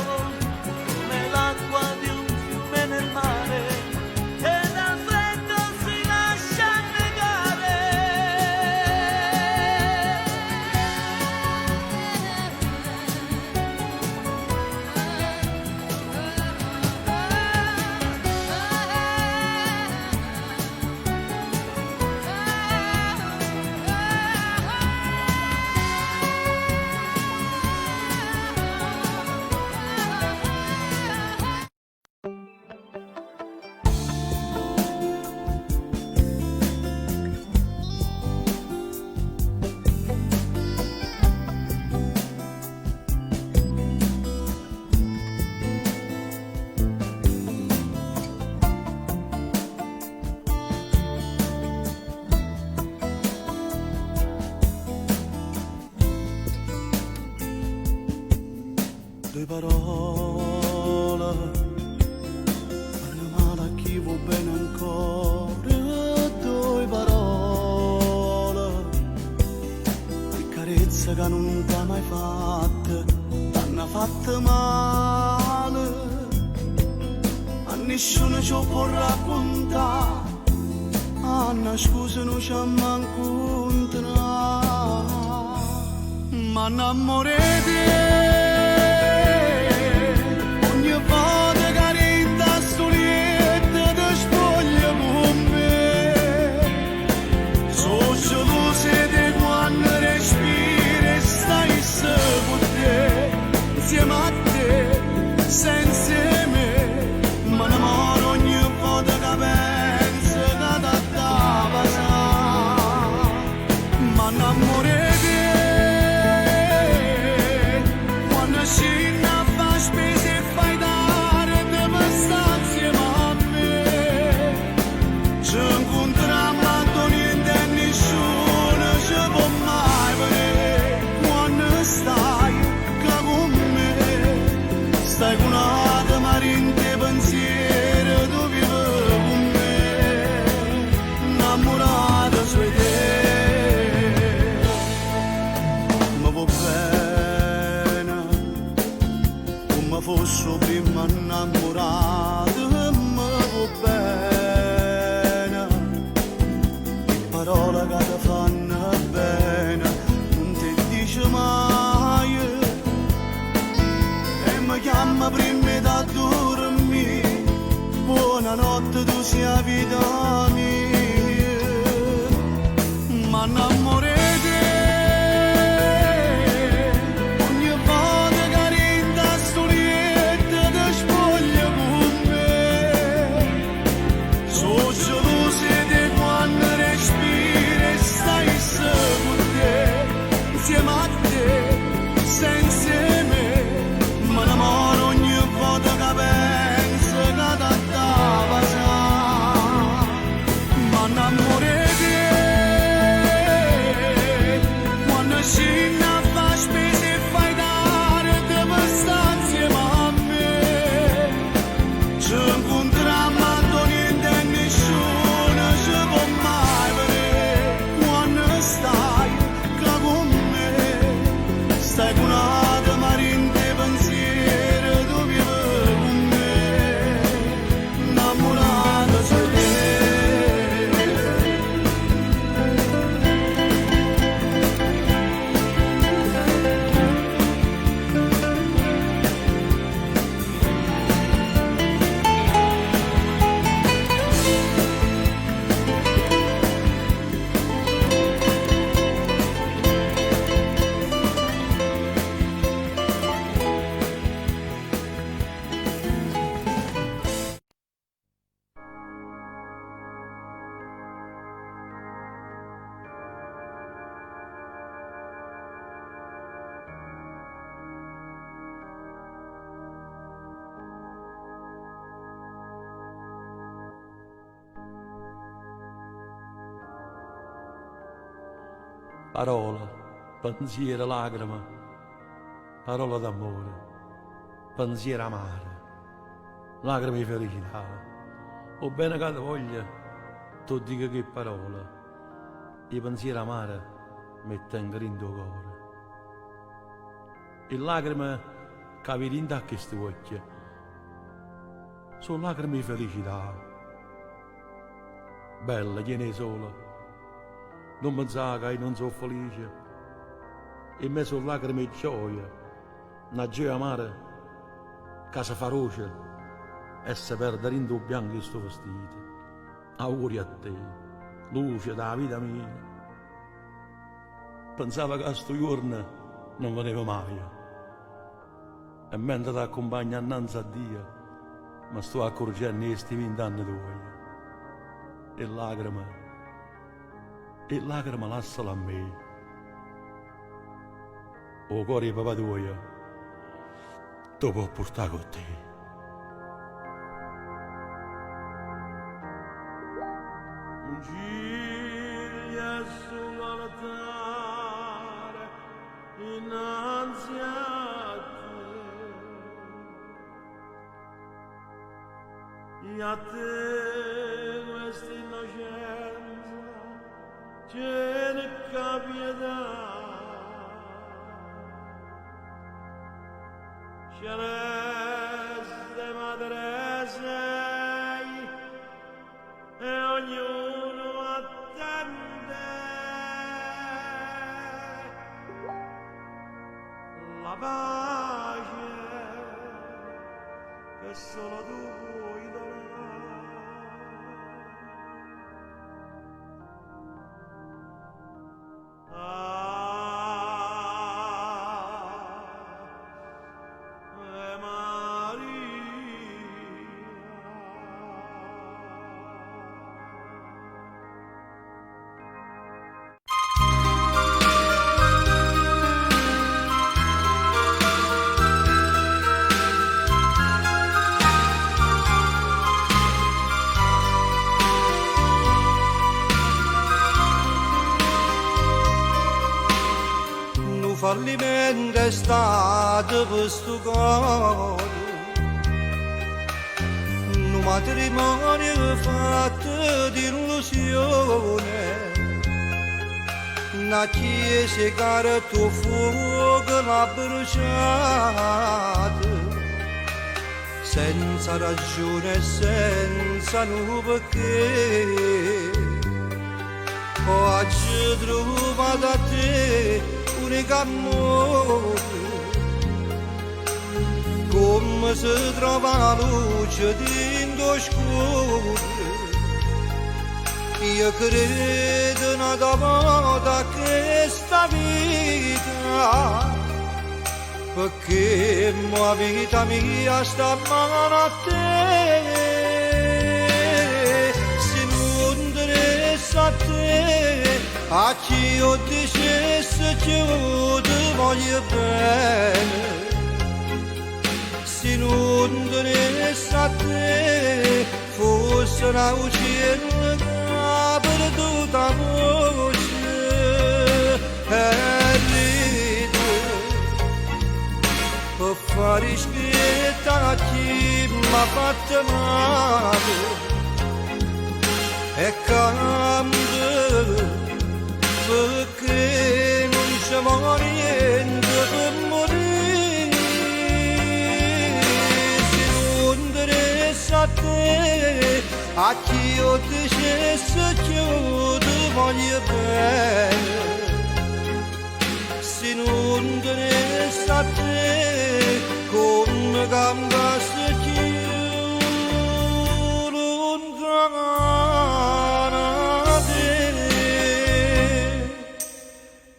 come l'acqua di un fiume nel mare, che dal freddo si lascia annegare. Due parole, parla male a chi vuol bene ancora, due parole, di carezza che non t'ha mai fatta, t'hanno fatto male, a nessuno ci può raccontare, a una scusa non ci manco ma innamore ogni volta che rinda studietta ti spoglia con me, sono gelosa di quando respiri e stai con te, insieme a te, senza me, ma innamore ogni volta che penso che ti dava sa, ma innamore sia vita mia, ma innamorate ogni volta che rinda storietta ti spoglia con me. So geloso di quando respiri e stai con te, insieme a te, senza me, ma l'amore ogni volta che penso che ti andava già. Ma innamorate quando scendi a fare spese e fai dare te per stare insieme a me. Ci incontriamo a niente e nessuno ci può mai vedere quando stai qua con me. Stai con una marina pensiero tu vivi con me, innamorato di te. Parola, pensiero, lacrima, parola d'amore, pensiero amare, lacrime di felicità. O bene che ti voglia, tu dica che parola, i pensieri amare mettengono in tuo cuore. E lacrime che vedi in te questi occhi, sono lacrime di felicità. Bella, che ne sola. Non mi sa che non sono felice, e me sono lacrime di gioia, una gioia amara che si fa roce e si perde in tuo bianco questo vestito. Auguri a te, luce della vita mia. Pensavo che questo giorno non veniva mai, e mentre ti accompagno innanzi a Dio mi sto accorgendo di questi 20 anni tuoi. E lacrime lasciala a me. O cuore di papà tuo, tu puoi portare con te. Giglia sull'altare innanzi a te, e a te questa innocenza ce ne capita. Celeste Madre sei, e ognuno attende la pace che solo tu puoi donare. Fallimento è stato per sto cuore, un matrimonio fatto di illusione, una chiesa che il tuo fuoco l'ha bruciato, senza ragione e senza un perché. Oggi trovato a te unico amore, come si trova la luce dentro scuro, io credo una volta questa vita, perché la vita mia sta mano a te, se non interessa a te, a chi io dicesse che io ti voglio bene, se non interessa a te, forse una uccella che perduta voce e ride per fare scritta a chi m'ha fatto male e cambia perché non c'è niente per morire, se non interessa a te, a chi io dicesse che io ti voglio bene, se non interessa a te, come cambiasse chi lontana da te,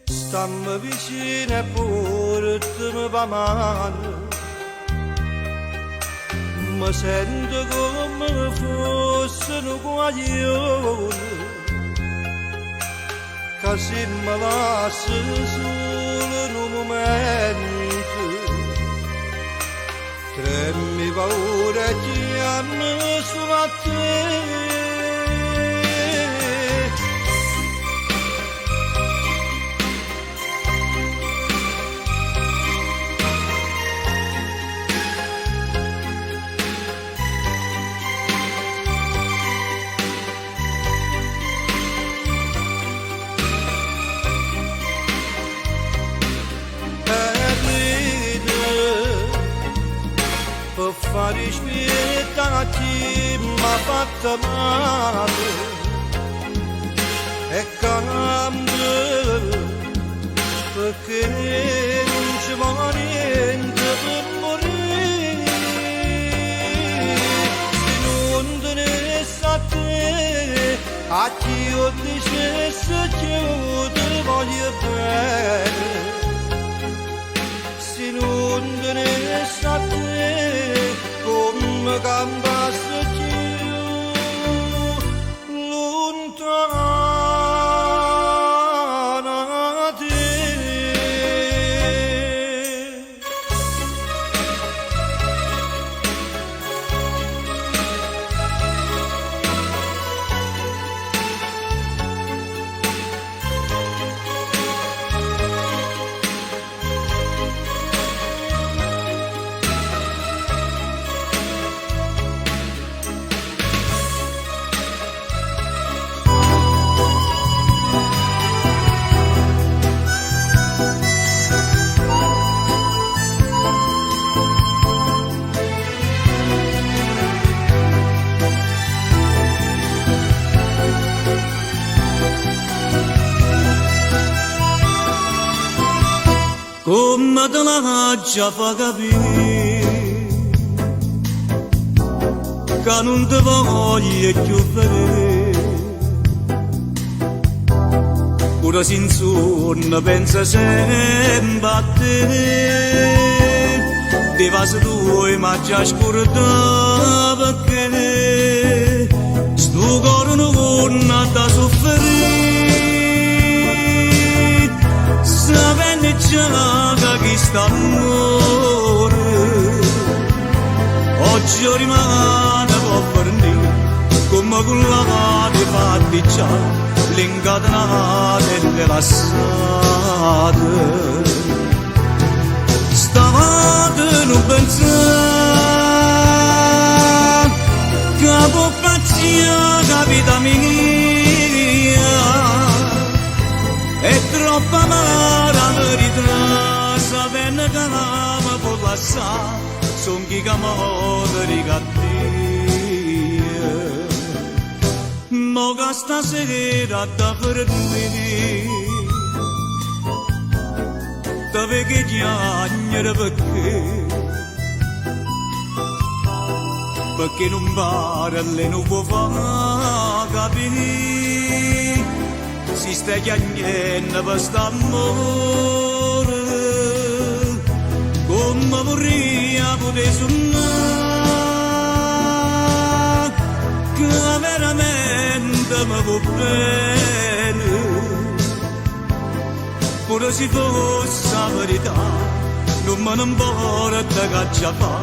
stammi vicino e portami per mano, mi sento come fosse un guaglione, che se mi lascia solo in un momento, tremi paura che hanno solo a te. Per fare smietta a chi m'ha fatto male e cambia perché non ci vuole niente per morire, se non interessa a te, a chi io dicesse che io ti voglio bene, se non interessa a te, come cambiasse più lontana da te. Come te la già fa capire che non ti voglio più vedere, pure se insonno pensa sempre a te, ti va se tu ma già scordata perché sto cuore non ha da soffrire, sapendo già che sta amore oggi rimane può perdere come quella che fa di già l'incatenata e rilassata. Stavate non pensare che può pazzia vita mia è troppo amara la verità, sapendo che mi può lasciare, son chi che mi cattiva. Mo che stasera da fermi, da vecchie chiagnere perché non pare le non può far capire. si stai chiagnendo per st'amore, come vorrei poter suonare, che veramente mi va bene, pure se fosse la verità, non me ne importa che già fa,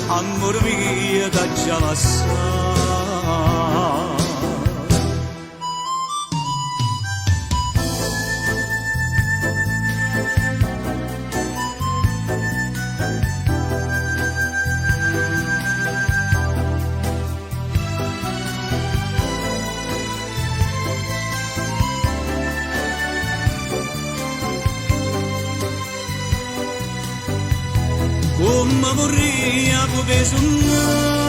amore mio da già la sa. Come vorrei poter suonare,